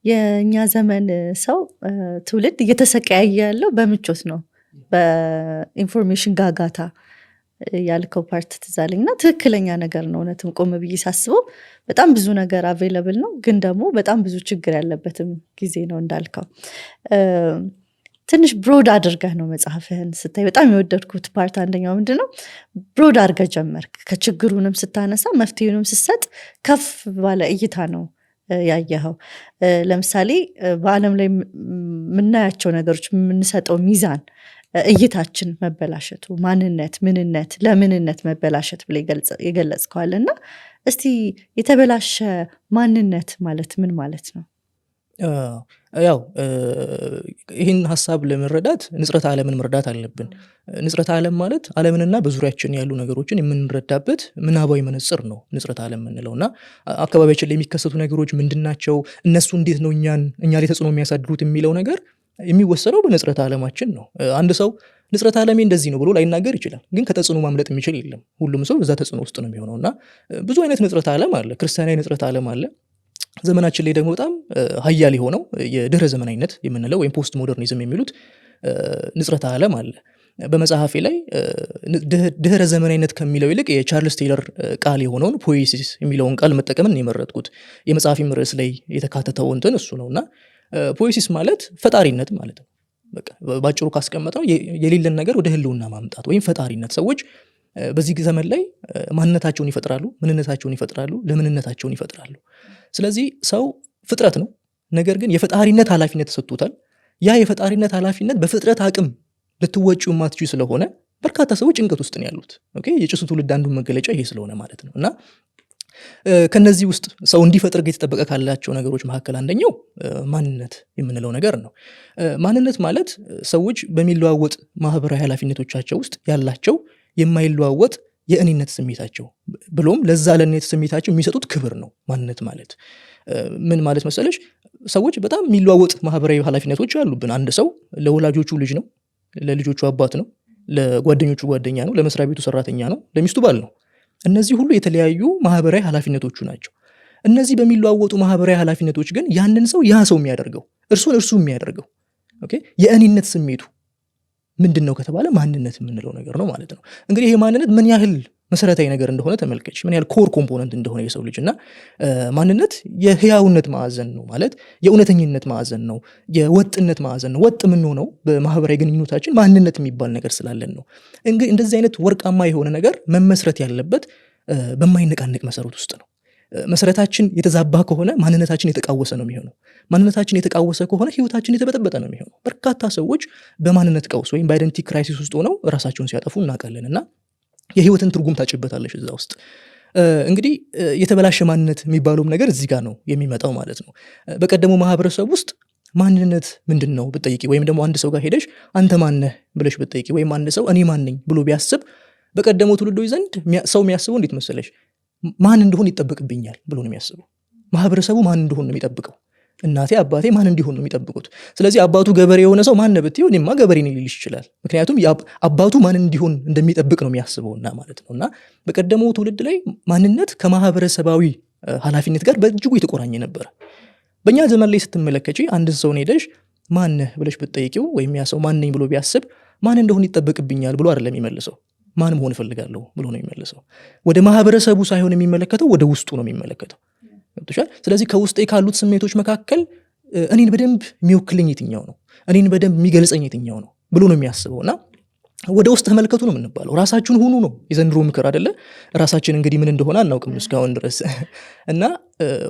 የኛ ዘመን ሰው ትውልድ እየተሰቃየ ያለው በምቾት ነው፣ በኢንፎርሜሽን ጋጋታ ያልከው ፓርት ትዛለኝ እና ትክክለኛ ነገር ነው። እውነትም ቆም ብዬ ሳስበው በጣም ብዙ ነገር አቬለብል ነው፣ ግን ደግሞ በጣም ብዙ ችግር ያለበትም ጊዜ ነው እንዳልከው። ትንሽ ብሮድ አድርገህ ነው መጽሐፍህን ስታይ በጣም የወደድኩት ፓርት አንደኛው ምንድነው ብሮድ አድርገህ ጀመርክ። ከችግሩንም ስታነሳ መፍትሄውንም ስትሰጥ ከፍ ባለ እይታ ነው ያየኸው። ለምሳሌ በዓለም ላይ የምናያቸው ነገሮች የምንሰጠው ሚዛን፣ እይታችን መበላሸቱ፣ ምንነት ለምንነት መበላሸት ብለ የገለጽከዋል። እና እስቲ የተበላሸ ማንነት ማለት ምን ማለት ነው? ያው ይህን ሀሳብ ለመረዳት ንጽረተ ዓለምን መረዳት አለብን። ንጽረተ ዓለም ማለት ዓለምንና በዙሪያችን ያሉ ነገሮችን የምንረዳበት ምናባዊ መነጽር ነው ንጽረተ ዓለም የምንለው። እና አካባቢያችን ላይ የሚከሰቱ ነገሮች ምንድናቸው፣ እነሱ እንዴት ነው እኛ ላይ ተጽዕኖ የሚያሳድሩት የሚለው ነገር የሚወሰነው በንጽረተ ዓለማችን ነው። አንድ ሰው ንጽረተ ዓለሜ እንደዚህ ነው ብሎ ላይናገር ይችላል፣ ግን ከተጽዕኖ ማምለጥ የሚችል የለም። ሁሉም ሰው በዛ ተጽዕኖ ውስጥ ነው የሚሆነው። እና ብዙ አይነት ንጽረተ ዓለም አለ። ክርስቲያናዊ ንጽረተ ዓለም አለ። ዘመናችን ላይ ደግሞ በጣም ሀያል የሆነው የድህረ ዘመናዊነት የምንለው ወይም ፖስት ሞደርኒዝም የሚሉት ንጽረተ ዓለም አለ። በመጽሐፌ ላይ ድህረ ዘመናዊነት ከሚለው ይልቅ የቻርልስ ቴይለር ቃል የሆነውን ፖኤሲስ የሚለውን ቃል መጠቀምን የመረጥኩት። የመጽሐፊም ርዕስ ላይ የተካተተው እንትን እሱ ነው። እና ፖኤሲስ ማለት ፈጣሪነት ማለት ነው። በቃ ባጭሩ ካስቀመጠው የሌለን ነገር ወደ ህልውና ማምጣት ወይም ፈጣሪነት። ሰዎች በዚህ ዘመን ላይ ማንነታቸውን ይፈጥራሉ፣ ምንነታቸውን ይፈጥራሉ፣ ለምንነታቸውን ይፈጥራሉ። ስለዚህ ሰው ፍጥረት ነው፣ ነገር ግን የፈጣሪነት ኃላፊነት ተሰጥቶታል። ያ የፈጣሪነት ኃላፊነት በፍጥረት አቅም ልትወጪው የማትችሉ ስለሆነ በርካታ ሰዎች ጭንቀት ውስጥ ነው ያሉት። ኦኬ፣ የጭሱ ትውልድ አንዱ መገለጫ ይሄ ስለሆነ ማለት ነው። እና ከነዚህ ውስጥ ሰው እንዲፈጥር የተጠበቀ ካላቸው ነገሮች መካከል አንደኛው ማንነት የምንለው ነገር ነው። ማንነት ማለት ሰዎች በሚለዋወጥ ማህበራዊ ኃላፊነቶቻቸው ውስጥ ያላቸው የማይለዋወጥ የእኔነት ስሜታቸው ብሎም ለዛ ለእኔነት ስሜታቸው የሚሰጡት ክብር ነው ማንነት ማለት። ምን ማለት መሰለሽ፣ ሰዎች በጣም የሚለዋወጥ ማህበራዊ ኃላፊነቶች አሉብን። አንድ ሰው ለወላጆቹ ልጅ ነው፣ ለልጆቹ አባት ነው፣ ለጓደኞቹ ጓደኛ ነው፣ ለመስሪያ ቤቱ ሰራተኛ ነው፣ ለሚስቱ ባል ነው። እነዚህ ሁሉ የተለያዩ ማህበራዊ ኃላፊነቶቹ ናቸው። እነዚህ በሚለዋወጡ ማህበራዊ ኃላፊነቶች ግን ያንን ሰው ያ ሰው የሚያደርገው እርሱ የሚያደርገው ኦኬ የእኔነት ስሜቱ ምንድነው ከተባለ ማንነት የምንለው ነገር ነው ማለት ነው። እንግዲህ ይሄ ማንነት ምን ያህል መሰረታዊ ነገር እንደሆነ ተመልከች፣ ምን ያህል ኮር ኮምፖነንት እንደሆነ የሰው ልጅ። እና ማንነት የህያውነት ማዕዘን ነው ማለት የእውነተኝነት ማዕዘን ነው፣ የወጥነት ማዕዘን ነው። ወጥ የምንሆነው በማህበራዊ ግንኙነታችን ማንነት የሚባል ነገር ስላለን ነው። እንግዲህ እንደዚህ አይነት ወርቃማ የሆነ ነገር መመስረት ያለበት በማይነቃነቅ መሰረት ውስጥ ነው። መሰረታችን የተዛባ ከሆነ ማንነታችን የተቃወሰ ነው የሚሆነው። ማንነታችን የተቃወሰ ከሆነ ህይወታችን የተበጠበጠ ነው የሚሆነው። በርካታ ሰዎች በማንነት ቀውስ ወይም በአይደንቲቲ ክራይሲስ ውስጥ ሆነው ራሳቸውን ሲያጠፉ እናውቃለን። እና የህይወትን ትርጉም ታጭበታለሽ እዛ ውስጥ። እንግዲህ የተበላሸ ማንነት የሚባለውም ነገር እዚህ ጋር ነው የሚመጣው ማለት ነው። በቀደሙ ማህበረሰብ ውስጥ ማንነት ምንድን ነው ብትጠይቂ፣ ወይም ደግሞ አንድ ሰው ጋር ሄደሽ አንተ ማነህ ብለሽ ብትጠይቂ፣ ወይም አንድ ሰው እኔ ማን ነኝ ብሎ ቢያስብ በቀደሙ ትውልዶች ዘንድ ሰው የሚያስበው እንዴት መሰለሽ? ማን እንደሆን ይጠበቅብኛል ብሎ ነው የሚያስበው። ማህበረሰቡ ማን እንደሆን ነው የሚጠብቀው። እናቴ አባቴ ማን እንዲሆን ነው የሚጠብቁት። ስለዚህ አባቱ ገበሬ የሆነ ሰው ማን ብትይው እኔማ ገበሬ ነኝ ሊልሽ ይችላል። ምክንያቱም አባቱ ማን እንዲሆን እንደሚጠብቅ ነው የሚያስበውና ማለት ነው። እና በቀደመው ትውልድ ላይ ማንነት ከማህበረሰባዊ ኃላፊነት ጋር በእጅጉ የተቆራኘ ነበር። በእኛ ዘመን ላይ ስትመለከቺ አንድ ሰው ሄደሽ ማነህ ብለሽ ብትጠይቂው ወይም ያ ሰው ማን ነኝ ብሎ ቢያስብ ማን እንደሆን ይጠበቅብኛል ብሎ አይደለም የሚመልሰው፣ ማን መሆን እፈልጋለሁ ብሎ ነው የሚመልሰው። ወደ ማህበረሰቡ ሳይሆን የሚመለከተው ወደ ውስጡ ነው የሚመለከተው። ስለዚህ ከውስጤ ካሉት ስሜቶች መካከል እኔን በደንብ የሚወክልኝ የትኛው ነው፣ እኔን በደንብ የሚገልጸኝ የትኛው ነው ብሎ ነው የሚያስበው። እና ወደ ውስጥ ተመልከቱ ነው የምንባለው። ራሳችሁን ሁኑ ነው የዘንድሮ ምክር አይደለ? ራሳችን እንግዲህ ምን እንደሆነ አናውቅም እስካሁን ድረስ እና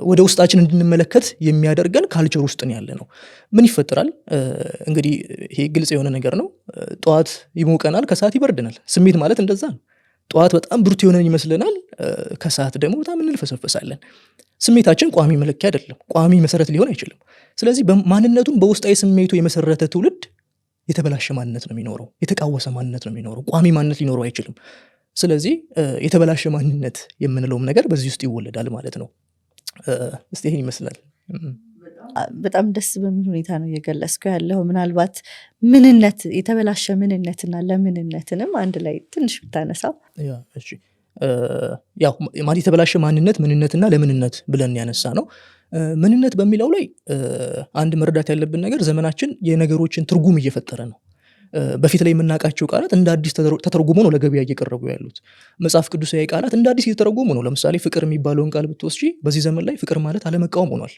ወደ ውስጣችን እንድንመለከት የሚያደርገን ካልቸር ውስጥ ያለ ነው። ምን ይፈጠራል እንግዲህ ይሄ ግልጽ የሆነ ነገር ነው። ጠዋት ይሞቀናል፣ ከሰዓት ይበርድናል። ስሜት ማለት እንደዛ ነው። ጠዋት በጣም ብርቱ የሆነን ይመስለናል፣ ከሰዓት ደግሞ በጣም እንልፈሰፈሳለን። ስሜታችን ቋሚ መለኪያ አይደለም፣ ቋሚ መሰረት ሊሆን አይችልም። ስለዚህ ማንነቱን በውስጣዊ ስሜቱ የመሰረተ ትውልድ የተበላሸ ማንነት ነው የሚኖረው፣ የተቃወሰ ማንነት ነው የሚኖረው፣ ቋሚ ማንነት ሊኖረው አይችልም። ስለዚህ የተበላሸ ማንነት የምንለውም ነገር በዚህ ውስጥ ይወለዳል ማለት ነው። እስቲ ይሄን ይመስላል። በጣም ደስ በሚል ሁኔታ ነው እየገለጽከው ያለው። ምናልባት ምንነት የተበላሸ ምንነትና ለምንነትንም አንድ ላይ ትንሽ ብታነሳው። እሺ ያው ማለት የተበላሸ ማንነት ምንነትና ለምንነት ብለን ያነሳ ነው። ምንነት በሚለው ላይ አንድ መረዳት ያለብን ነገር ዘመናችን የነገሮችን ትርጉም እየፈጠረ ነው። በፊት ላይ የምናውቃቸው ቃላት እንደ አዲስ ተተርጉሞ ነው ለገበያ እየቀረቡ ያሉት። መጽሐፍ ቅዱሳዊ ቃላት እንደ አዲስ እየተረጎሙ ነው። ለምሳሌ ፍቅር የሚባለውን ቃል ብትወስጂ በዚህ ዘመን ላይ ፍቅር ማለት አለመቃወም ሆኗል።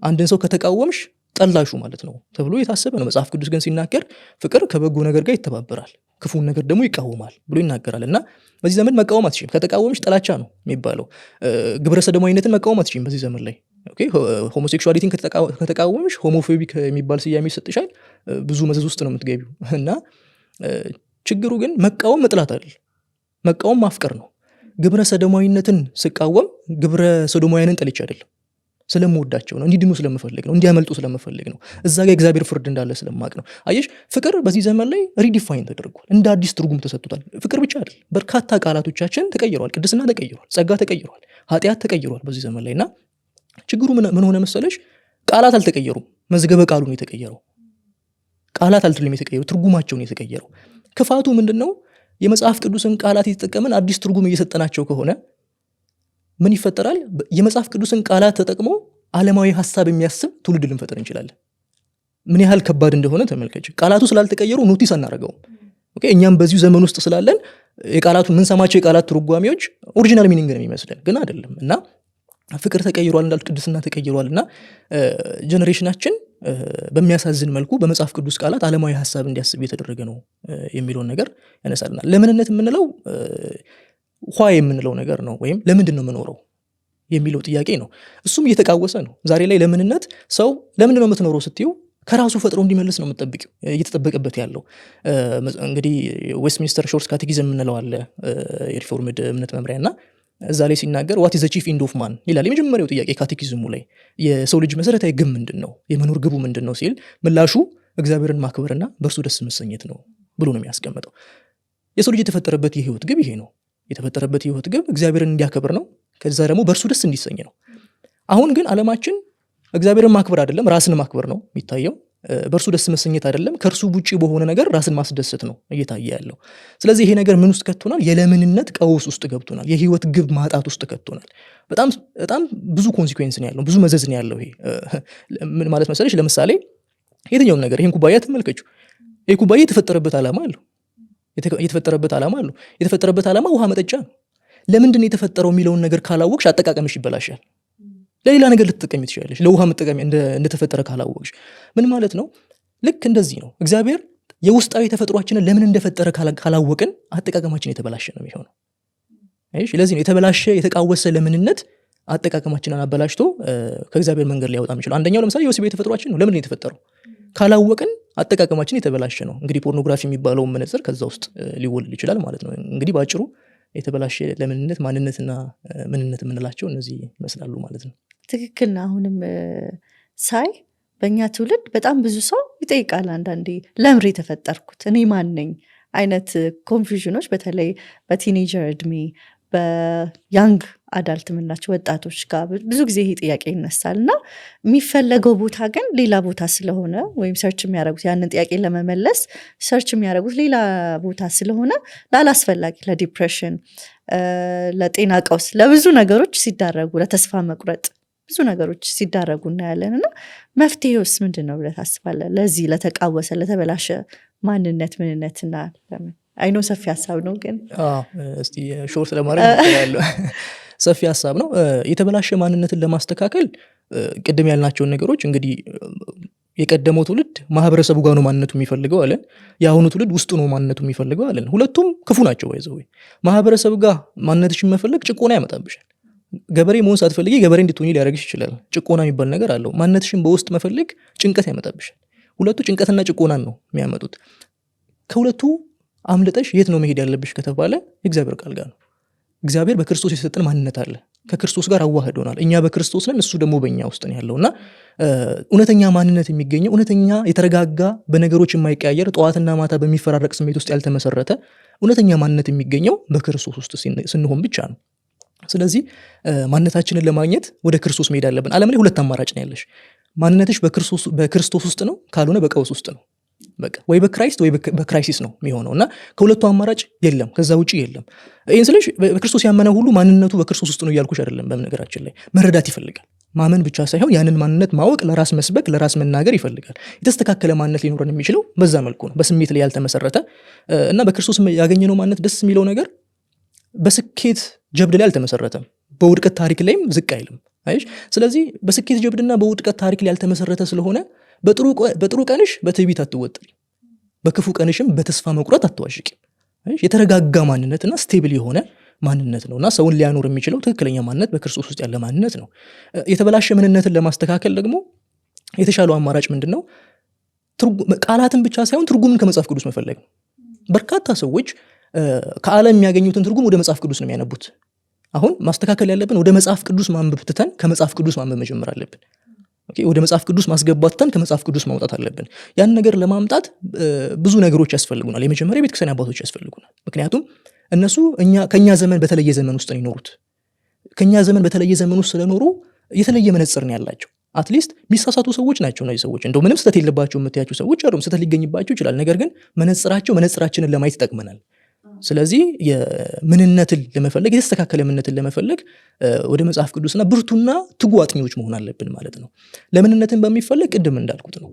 አንድን ሰው ከተቃወምሽ ጠላሹ ማለት ነው ተብሎ የታሰበ ነው። መጽሐፍ ቅዱስ ግን ሲናገር ፍቅር ከበጎ ነገር ጋር ይተባበራል፣ ክፉን ነገር ደግሞ ይቃወማል ብሎ ይናገራል። እና በዚህ ዘመን መቃወም አትችይም። ከተቃወምሽ ጠላቻ ነው የሚባለው። ግብረ ሰዶማዊነትን መቃወም አትችይም በዚህ ዘመን ላይ። ሆሞሴክሹዋሊቲን ከተቃወምሽ ሆሞፎቢክ የሚባል ስያሜ ይሰጥሻል። ብዙ መዘዝ ውስጥ ነው የምትገቢው። እና ችግሩ ግን መቃወም መጥላት አይደል፣ መቃወም ማፍቀር ነው። ግብረ ሰዶማዊነትን ስቃወም ግብረ ሰዶማውያንን ጠልቼ አይደለም፣ ስለምወዳቸው ነው፣ እንዲድኑ ስለምፈልግ ነው፣ እንዲያመልጡ ስለምፈልግ ነው፣ እዛ ጋር እግዚአብሔር ፍርድ እንዳለ ስለማቅ ነው። አየሽ ፍቅር በዚህ ዘመን ላይ ሪዲፋይን ተደርጓል፣ እንደ አዲስ ትርጉም ተሰጥቷል። ፍቅር ብቻ አይደል፣ በርካታ ቃላቶቻችን ተቀይረዋል። ቅድስና ተቀይሯል፣ ጸጋ ተቀይሯል፣ ኃጢአት ተቀይሯል በዚህ ዘመን ላይ። እና ችግሩ ምን ሆነ መሰለሽ? ቃላት አልተቀየሩም፣ መዝገበ ቃሉ ነው የተቀየረው። ቃላት አልተለም የተቀየሩ፣ ትርጉማቸው ነው የተቀየረው። ክፋቱ ምንድነው? የመጽሐፍ ቅዱስን ቃላት የተጠቀመን አዲስ ትርጉም እየሰጠናቸው ከሆነ ምን ይፈጠራል? የመጽሐፍ ቅዱስን ቃላት ተጠቅሞ ዓለማዊ ሐሳብ የሚያስብ ትውልድ ልንፈጥር እንችላለን። ምን ያህል ከባድ እንደሆነ ተመልከች። ቃላቱ ስላልተቀየሩ ኖቲስ አናረገውም። ኦኬ፣ እኛም በዚሁ ዘመን ውስጥ ስላለን የቃላቱ ምን ሰማቸው የቃላት ትርጓሜዎች ኦሪጂናል ሚኒንግ ነው የሚመስለን፣ ግን አይደለም። እና ፍቅር ተቀይሯል እንዳልኩት፣ ቅድስና ተቀይሯል። እና ጀነሬሽናችን በሚያሳዝን መልኩ በመጽሐፍ ቅዱስ ቃላት ዓለማዊ ሐሳብ እንዲያስብ እየተደረገ ነው የሚለውን ነገር ያነሳልናል። ለምንነት የምንለው ኋ የምንለው ነገር ነው፣ ወይም ለምንድን ነው የምኖረው የሚለው ጥያቄ ነው። እሱም እየተቃወሰ ነው ዛሬ ላይ። ለምንነት ሰው ለምንድን ነው የምትኖረው ስትዩ ከራሱ ፈጥሮ እንዲመልስ ነው እየተጠበቀበት ያለው። እንግዲህ ዌስትሚኒስተር ሾርት ካቴኪዝም የምንለው አለ፣ የሪፎርምድ እምነት መምሪያ፣ እና እዛ ላይ ሲናገር ዋት ኢዝ ዘ ቺፍ ኢንድ ኦፍ ማን ይላል። የመጀመሪያው ጥያቄ ካቴኪዝሙ ላይ የሰው ልጅ መሰረታዊ ግብ ምንድን ነው፣ የመኖር ግቡ ምንድን ነው ሲል ምላሹ እግዚአብሔርን ማክበርና በእርሱ ደስ መሰኘት ነው ብሎ ነው የሚያስቀምጠው። የሰው ልጅ የተፈጠረበት የህይወት ግብ ይሄ ነው። የተፈጠረበት የህይወት ግብ እግዚአብሔርን እንዲያከብር ነው፣ ከዛ ደግሞ በእርሱ ደስ እንዲሰኝ ነው። አሁን ግን ዓለማችን እግዚአብሔርን ማክበር አይደለም ራስን ማክበር ነው የሚታየው። በእርሱ ደስ መሰኘት አይደለም ከእርሱ ውጪ በሆነ ነገር ራስን ማስደሰት ነው እየታየ ያለው። ስለዚህ ይሄ ነገር ምን ውስጥ ከቶናል? የለምንነት ቀውስ ውስጥ ገብቶናል። የህይወት ግብ ማጣት ውስጥ ከቶናል። በጣም ብዙ ኮንሲኩዌንስ ነው ያለው፣ ብዙ መዘዝ ነው ያለው። ይሄ ምን ማለት መሰለሽ? ለምሳሌ የትኛውም ነገር ይሄን ኩባያ ተመልከቹ። ይሄ ኩባያ የተፈጠረበት ዓላማ አለው። የተፈጠረበት ዓላማ ውሃ መጠጫ ነው። ለምንድን ነው የተፈጠረው የሚለውን ነገር ካላወቅሽ አጠቃቀምሽ ይበላሻል። ለሌላ ነገር ልትጠቀሚ ትችላለሽ፣ ለውሃ መጠቀም እንደተፈጠረ ካላወቅሽ። ምን ማለት ነው? ልክ እንደዚህ ነው። እግዚአብሔር የውስጣዊ ተፈጥሯችንን ለምን እንደፈጠረ ካላወቅን አጠቃቀማችን የተበላሸ ነው የሚሆነው። እሺ፣ ለዚህ ነው የተበላሸ የተቃወሰ ለምንነት አጠቃቀማችንን አበላሽቶ ከእግዚአብሔር መንገድ ሊያወጣ የሚችለው። አንደኛው ለምሳሌ የወሲብ ተፈጥሯችን ነው። ለምን ነው የተፈጠረው ካላወቅን አጠቃቀማችን የተበላሸ ነው። እንግዲህ ፖርኖግራፊ የሚባለው መነጽር ከዛ ውስጥ ሊወልድ ይችላል ማለት ነው። እንግዲህ ባጭሩ የተበላሸ ለምንነት ማንነትና ምንነት የምንላቸው እነዚህ ይመስላሉ ማለት ነው። ትክክል ነው። አሁንም ሳይ በእኛ ትውልድ በጣም ብዙ ሰው ይጠይቃል አንዳንዴ ለምሬ የተፈጠርኩት እኔ ማን ነኝ አይነት ኮንፊውዥኖች፣ በተለይ በቲኔጀር እድሜ በያንግ አዳልት የምንላቸው ወጣቶች ጋር ብዙ ጊዜ ይሄ ጥያቄ ይነሳል። እና የሚፈለገው ቦታ ግን ሌላ ቦታ ስለሆነ ወይም ሰርች የሚያደርጉት ያንን ጥያቄ ለመመለስ ሰርች የሚያደርጉት ሌላ ቦታ ስለሆነ ላላስፈላጊ ለዲፕሬሽን፣ ለጤና ቀውስ፣ ለብዙ ነገሮች ሲዳረጉ፣ ለተስፋ መቁረጥ ብዙ ነገሮች ሲዳረጉ እናያለን። እና መፍትሄውስ ምንድን ነው ብለህ ታስባለህ? ለዚህ ለተቃወሰ ለተበላሸ ማንነት ምንነትና ለምን አይኖ ሰፊ ሀሳብ ነው፣ ግን እስቲ ሾርት ለማድረግ ያለው ሰፊ ሀሳብ ነው። የተበላሸ ማንነትን ለማስተካከል ቅድም ያልናቸውን ነገሮች እንግዲህ የቀደመው ትውልድ ማህበረሰቡ ጋር ነው ማንነቱ የሚፈልገው አለን። የአሁኑ ትውልድ ውስጡ ነው ማንነቱ የሚፈልገው አለን። ሁለቱም ክፉ ናቸው። ይዘው ማህበረሰብ ጋር ማንነትሽን መፈለግ ጭቆና ያመጣብሻል። ገበሬ መሆን ሳትፈልጊ ገበሬ እንድትሆኚ ሊያደርግሽ ይችላል። ጭቆና የሚባል ነገር አለው። ማንነትሽን በውስጥ መፈለግ ጭንቀት ያመጣብሻል። ሁለቱ ጭንቀትና ጭቆናን ነው የሚያመጡት። ከሁለቱ አምልጠሽ የት ነው መሄድ ያለብሽ ከተባለ እግዚአብሔር ቃል ጋር ነው። እግዚአብሔር በክርስቶስ የሰጠን ማንነት አለ። ከክርስቶስ ጋር አዋህዶናል። እኛ በክርስቶስ ነን፣ እሱ ደግሞ በእኛ ውስጥ ነው ያለውና እውነተኛ ማንነት የሚገኘው እውነተኛ የተረጋጋ በነገሮች የማይቀያየር ጠዋትና ማታ በሚፈራረቅ ስሜት ውስጥ ያልተመሰረተ እውነተኛ ማንነት የሚገኘው በክርስቶስ ውስጥ ስንሆን ብቻ ነው። ስለዚህ ማንነታችንን ለማግኘት ወደ ክርስቶስ መሄድ አለብን። ዓለም ላይ ሁለት አማራጭ ነው ያለሽ። ማንነትሽ በክርስቶስ ውስጥ ነው፣ ካልሆነ በቀውስ ውስጥ ነው። በቃ ወይ በክራይስት ወይ በክራይሲስ ነው የሚሆነው እና ከሁለቱ አማራጭ የለም፣ ከዛ ውጪ የለም። ይህን ስልሽ በክርስቶስ ያመነ ሁሉ ማንነቱ በክርስቶስ ውስጥ ነው እያልኩሽ አይደለም። በነገራችን ላይ መረዳት ይፈልጋል። ማመን ብቻ ሳይሆን ያንን ማንነት ማወቅ፣ ለራስ መስበክ፣ ለራስ መናገር ይፈልጋል። የተስተካከለ ማንነት ሊኖረን የሚችለው በዛ መልኩ ነው፣ በስሜት ላይ ያልተመሰረተ እና በክርስቶስ ያገኘነው ማንነት ደስ የሚለው ነገር በስኬት ጀብድ ላይ አልተመሰረተም፣ በውድቀት ታሪክ ላይም ዝቅ አይልም። አይሽ ስለዚህ በስኬት ጀብድና በውድቀት ታሪክ ላይ ያልተመሰረተ ስለሆነ በጥሩ ቀንሽ በትዕቢት አትወጥሪ፣ በክፉ ቀንሽም በተስፋ መቁረጥ አትዋሽቂ። የተረጋጋ ማንነትና ስቴብል የሆነ ማንነት ነውና ሰውን ሊያኖር የሚችለው ትክክለኛ ማንነት በክርስቶስ ውስጥ ያለ ማንነት ነው። የተበላሸ ማንነትን ለማስተካከል ደግሞ የተሻለው አማራጭ ምንድነው? ቃላትን ብቻ ሳይሆን ትርጉምን ከመጽሐፍ ቅዱስ መፈለግ ነው። በርካታ ሰዎች ከዓለም የሚያገኙትን ትርጉም ወደ መጽሐፍ ቅዱስ ነው የሚያነቡት። አሁን ማስተካከል ያለብን ወደ መጽሐፍ ቅዱስ ማንበብ ትተን ከመጽሐፍ ቅዱስ ማንበብ መጀመር አለብን። ወደ መጽሐፍ ቅዱስ ማስገባት ትተን ከመጽሐፍ ቅዱስ ማውጣት አለብን። ያን ነገር ለማምጣት ብዙ ነገሮች ያስፈልጉናል። የመጀመሪያ የቤተክርስቲያን አባቶች ያስፈልጉናል። ምክንያቱም እነሱ ከኛ ዘመን በተለየ ዘመን ውስጥ ነው ይኖሩት። ከኛ ዘመን በተለየ ዘመን ውስጥ ስለኖሩ የተለየ መነጽር ነው ያላቸው። አትሊስት የሚሳሳቱ ሰዎች ናቸው እነዚህ ሰዎች። እንደው ምንም ስህተት የለባቸው የምትያቸው ሰዎች አይደሉም። ስህተት ሊገኝባቸው ይችላል። ነገር ግን መነጽራችንን ለማየት ይጠቅመናል። ስለዚህ የምንነትን ለመፈለግ የተስተካከለ ምንነትን ለመፈለግ ወደ መጽሐፍ ቅዱስና ብርቱና ትጉ አጥኚዎች መሆን አለብን ማለት ነው። ለምንነትን በሚፈለግ ቅድም እንዳልኩት ነው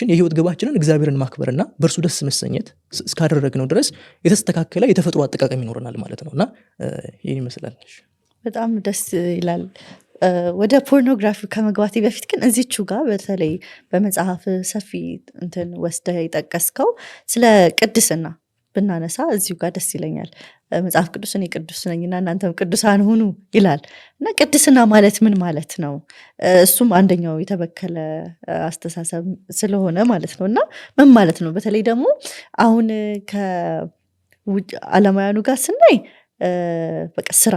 የህይወት ግባችንን እግዚአብሔርን ማክበርና በእርሱ ደስ መሰኘት እስካደረግነው ድረስ የተስተካከለ የተፈጥሮ አጠቃቀም ይኖረናል ማለት ነውና ይህን ይመስላል። በጣም ደስ ይላል። ወደ ፖርኖግራፊ ከመግባቴ በፊት ግን እዚቹ ጋር በተለይ በመጽሐፍ ሰፊ እንትን ወስደህ የጠቀስከው ስለ ቅድስና ብናነሳ እዚሁ ጋር ደስ ይለኛል። መጽሐፍ ቅዱስ እኔ ቅዱስ ነኝና እናንተም ቅዱሳን ሁኑ ይላል እና ቅድስና ማለት ምን ማለት ነው? እሱም አንደኛው የተበከለ አስተሳሰብ ስለሆነ ማለት ነው። እና ምን ማለት ነው? በተለይ ደግሞ አሁን ከዓለማውያኑ ጋር ስናይ በቃ ስራ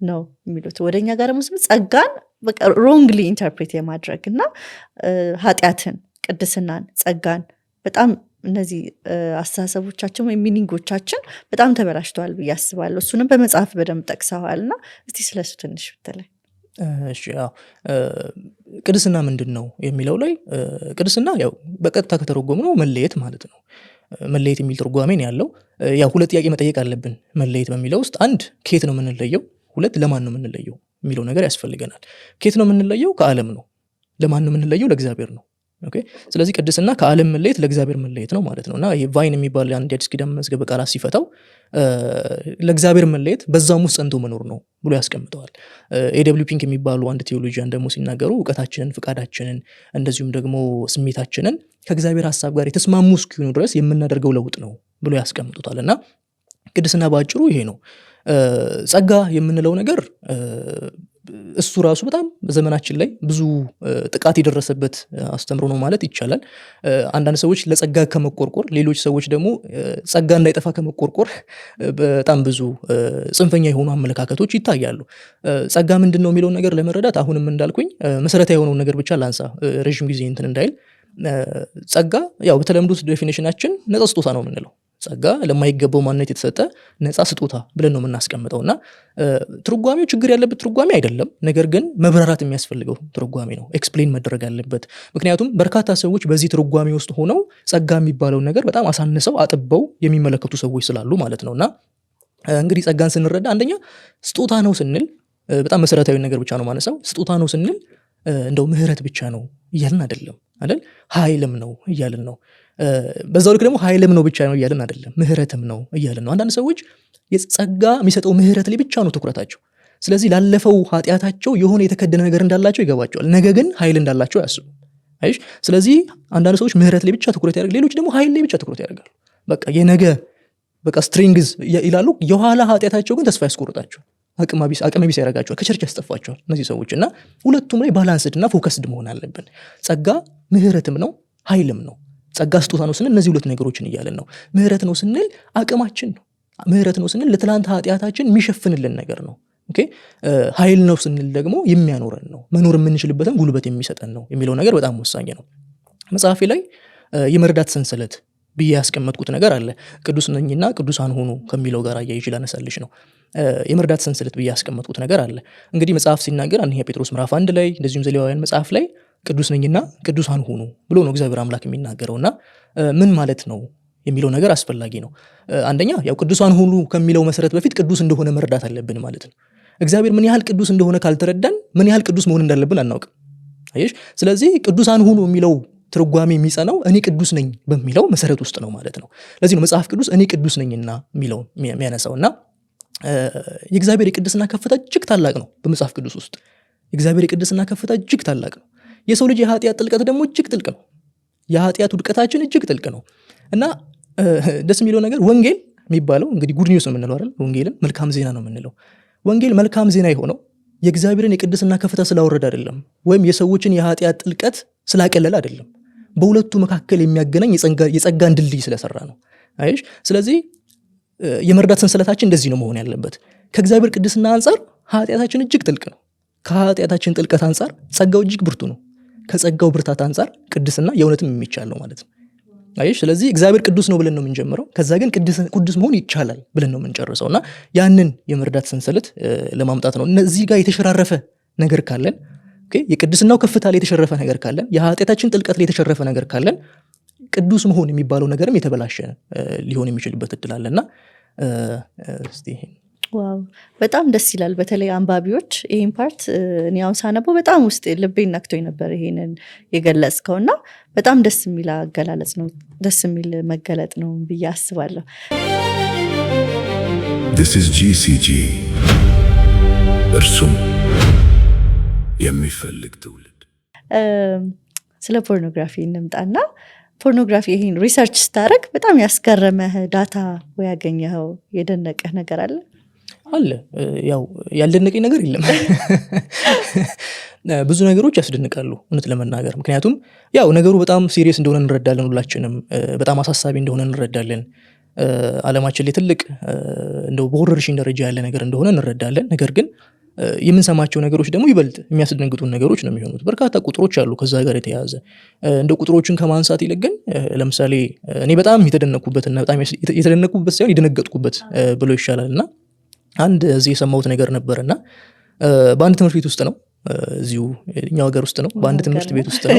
ነው የሚሉት። ወደኛ ጋር ደግሞ ጸጋን በቃ ሮንግሊ ኢንተርፕሬት የማድረግ እና ኃጢአትን፣ ቅድስናን፣ ጸጋን በጣም እነዚህ አስተሳሰቦቻችን ወይም ሚኒንጎቻችን በጣም ተበላሽተዋል ብዬ አስባለሁ። እሱንም በመጽሐፍ በደንብ ጠቅሰዋል እና እስቲ ስለሱ ትንሽ ብትለኝ። እሺ ቅድስና ምንድን ነው የሚለው ላይ ቅድስና ያው በቀጥታ ከተረጎምነው መለየት ማለት ነው። መለየት የሚል ትርጓሜ ነው ያለው። ያው ሁለት ጥያቄ መጠየቅ አለብን መለየት በሚለው ውስጥ። አንድ ከየት ነው የምንለየው? ሁለት ለማን ነው የምንለየው የሚለው ነገር ያስፈልገናል። ከየት ነው የምንለየው? ከዓለም ነው። ለማን ነው የምንለየው? ለእግዚአብሔር ነው። ኦኬ ስለዚህ ቅድስና ከዓለም መለየት ለእግዚአብሔር መለየት ነው ማለት ነውና ይሄ ቫይን የሚባል አንድ የአዲስ ኪዳን መዝገበ ቃላት ሲፈታው ለእግዚአብሔር መለየት በዛም ውስጥ ጸንቶ መኖር ነው ብሎ ያስቀምጠዋል። ኤደብሊው ፒንክ የሚባሉ አንድ ቴዎሎጂያን ደግሞ ሲናገሩ እውቀታችንን፣ ፍቃዳችንን እንደዚሁም ደግሞ ስሜታችንን ከእግዚአብሔር ሐሳብ ጋር የተስማሙ እስኪሆኑ ድረስ የምናደርገው ለውጥ ነው ብሎ ያስቀምጡታልና ቅድስና ባጭሩ ይሄ ነው። ጸጋ የምንለው ነገር እሱ ራሱ በጣም በዘመናችን ላይ ብዙ ጥቃት የደረሰበት አስተምሮ ነው ማለት ይቻላል። አንዳንድ ሰዎች ለጸጋ ከመቆርቆር፣ ሌሎች ሰዎች ደግሞ ጸጋ እንዳይጠፋ ከመቆርቆር በጣም ብዙ ጽንፈኛ የሆኑ አመለካከቶች ይታያሉ። ጸጋ ምንድን ነው የሚለውን ነገር ለመረዳት አሁንም እንዳልኩኝ መሰረታዊ የሆነውን ነገር ብቻ ላንሳ፣ ረዥም ጊዜ እንትን እንዳይል። ጸጋ ያው በተለምዶ ዴፊኒሽናችን ነፃ ስጦታ ነው የምንለው። ጸጋ ለማይገባው ማንነት የተሰጠ ነፃ ስጦታ ብለን ነው የምናስቀምጠው እና ትርጓሜው ችግር ያለበት ትርጓሜ አይደለም። ነገር ግን መብራራት የሚያስፈልገው ትርጓሜ ነው፣ ኤክስፕሌን መደረግ አለበት። ምክንያቱም በርካታ ሰዎች በዚህ ትርጓሜ ውስጥ ሆነው ጸጋ የሚባለውን ነገር በጣም አሳንሰው አጥበው የሚመለከቱ ሰዎች ስላሉ ማለት ነው። እና እንግዲህ ጸጋን ስንረዳ አንደኛ ስጦታ ነው ስንል በጣም መሰረታዊ ነገር ብቻ ነው ማነሳው። ስጦታ ነው ስንል እንደው ምህረት ብቻ ነው እያልን አይደለም አይደል? ኃይልም ነው እያልን ነው። በዛው ልክ ደግሞ ኃይልም ነው ብቻ ነው እያልን አይደለም፣ ምህረትም ነው እያልን ነው። አንዳንድ ሰዎች የጸጋ የሚሰጠው ምህረት ላይ ብቻ ነው ትኩረታቸው። ስለዚህ ላለፈው ኃጢአታቸው የሆነ የተከደነ ነገር እንዳላቸው ይገባቸዋል። ነገ ግን ኃይል እንዳላቸው ያስቡ። አይሽ ስለዚህ አንዳንድ ሰዎች ምህረት ላይ ብቻ ትኩረት ያደርጋሉ፣ ሌሎች ደግሞ ኃይል ላይ ብቻ ትኩረት ያደርጋሉ። በቃ የነገ በቃ ስትሪንግዝ ይላሉ። የኋላ ኃጢአታቸው ግን ተስፋ ያስቆርጣቸው፣ አቅመ ቢስ ያደርጋቸዋል፣ ከቸርች ያስጠፋቸዋል እነዚህ ሰዎች። እና ሁለቱም ላይ ባላንስድ እና ፎከስድ መሆን አለብን። ጸጋ ምህረትም ነው ኃይልም ነው። ጸጋ ስጦታ ነው ስንል እነዚህ ሁለት ነገሮችን እያለን ነው። ምህረት ነው ስንል አቅማችን ነው። ምህረት ነው ስንል ለትላንት ኃጢአታችን የሚሸፍንልን ነገር ነው። ኦኬ ኃይል ነው ስንል ደግሞ የሚያኖረን ነው፣ መኖር የምንችልበትን ጉልበት የሚሰጠን ነው የሚለው ነገር በጣም ወሳኝ ነው። መጽሐፌ ላይ የመርዳት ሰንሰለት ብዬ ያስቀመጥኩት ነገር አለ። ቅዱስ ነኝና ቅዱሳን ሆኑ ከሚለው ጋር አያይዤ ላነሳልሽ ነው። የመርዳት ሰንሰለት ብዬ ያስቀመጥኩት ነገር አለ። እንግዲህ መጽሐፍ ሲናገር አንደኛ ጴጥሮስ ምዕራፍ 1 ላይ እንደዚሁም ዘሌዋውያን መጽሐፍ ላይ ቅዱስ ነኝና ቅዱሳን ሆኑ ብሎ ነው እግዚአብሔር አምላክ የሚናገረውና ምን ማለት ነው የሚለው ነገር አስፈላጊ ነው። አንደኛ ያው ቅዱሳን ሁሉ ከሚለው መሰረት በፊት ቅዱስ እንደሆነ መረዳት አለብን ማለት ነው። እግዚአብሔር ምን ያህል ቅዱስ እንደሆነ ካልተረዳን ምን ያህል ቅዱስ መሆን እንዳለብን አናውቅም። አየሽ፣ ስለዚህ ቅዱሳን ሁሉ የሚለው ትርጓሜ የሚጸናው እኔ ቅዱስ ነኝ በሚለው መሰረት ውስጥ ነው ማለት ነው። ለዚህ ነው መጽሐፍ ቅዱስ እኔ ቅዱስ ነኝና የሚለው የሚያነሳውና የእግዚአብሔር የቅድስና ከፍታ እጅግ ታላቅ ነው። በመጽሐፍ ቅዱስ ውስጥ የእግዚአብሔር የቅድስና ከፍታ እጅግ ታላቅ ነው። የሰው ልጅ የኃጢአት ጥልቀት ደግሞ እጅግ ጥልቅ ነው። የኃጢአት ውድቀታችን እጅግ ጥልቅ ነው እና ደስ የሚለው ነገር ወንጌል የሚባለው እንግዲህ ጉድ ኒውስ ነው የምንለው አይደል? ወንጌልን መልካም ዜና ነው የምንለው። ወንጌል መልካም ዜና የሆነው የእግዚአብሔርን የቅድስና ከፍታ ስላወረድ አይደለም፣ ወይም የሰዎችን የኃጢአት ጥልቀት ስላቀለለ አይደለም። በሁለቱ መካከል የሚያገናኝ የጸጋን ድልድይ ስለሰራ ነው። አይሽ ስለዚህ የመርዳት ሰንሰለታችን እንደዚህ ነው መሆን ያለበት። ከእግዚአብሔር ቅድስና አንጻር ኃጢአታችን እጅግ ጥልቅ ነው። ከኃጢአታችን ጥልቀት አንጻር ጸጋው እጅግ ብርቱ ነው። ከጸጋው ብርታት አንጻር ቅድስና የእውነትም የሚቻል ነው ማለት ነው። አይሽ ስለዚህ እግዚአብሔር ቅዱስ ነው ብለን ነው የምንጀምረው፣ ከዛ ግን ቅዱስ መሆን ይቻላል ብለን ነው የምንጨርሰው። እና ያንን የመርዳት ሰንሰለት ለማምጣት ነው። እነዚህ ጋር የተሸራረፈ ነገር ካለን፣ የቅድስናው ከፍታ ላይ የተሸረፈ ነገር ካለን፣ የኃጢአታችን ጥልቀት ላይ የተሸረፈ ነገር ካለን ቅዱስ መሆን የሚባለው ነገርም የተበላሸ ሊሆን የሚችልበት እድል አለና ዋው በጣም ደስ ይላል። በተለይ አንባቢዎች ይህን ፓርት እኔ አሁን ሳነበው በጣም ውስጥ ልቤን ነክቶኝ ነበር ይሄንን የገለጽከው እና በጣም ደስ የሚል አገላለጽ ነው፣ ደስ የሚል መገለጥ ነው ብዬ አስባለሁ። This is GCG እርሱም የሚፈልግ ትውልድ። ስለ ፖርኖግራፊ እንምጣና ፖርኖግራፊ ይሄን ሪሰርች ስታደርግ በጣም ያስገረመህ ዳታ ወይ ያገኘኸው የደነቀህ ነገር አለ? አለ። ያው ያልደነቀኝ ነገር የለም። ብዙ ነገሮች ያስደንቃሉ እውነት ለመናገር። ምክንያቱም ያው ነገሩ በጣም ሲሪየስ እንደሆነ እንረዳለን፣ ሁላችንም በጣም አሳሳቢ እንደሆነ እንረዳለን። ዓለማችን ላይ ትልቅ እንደው በወረርሽኝ ደረጃ ያለ ነገር እንደሆነ እንረዳለን። ነገር ግን የምንሰማቸው ነገሮች ደግሞ ይበልጥ የሚያስደንግጡን ነገሮች ነው የሚሆኑት። በርካታ ቁጥሮች አሉ ከዛ ጋር የተያያዘ። እንደ ቁጥሮችን ከማንሳት ይልቅ ግን ለምሳሌ እኔ በጣም የተደነቅኩበትና በጣም የተደነቅኩበት ሳይሆን የደነገጥኩበት ብሎ ይሻላል እና አንድ እዚህ የሰማሁት ነገር ነበርና በአንድ ትምህርት ቤት ውስጥ ነው፣ እዚሁ እኛው ሀገር ውስጥ ነው። በአንድ ትምህርት ቤት ውስጥ ነው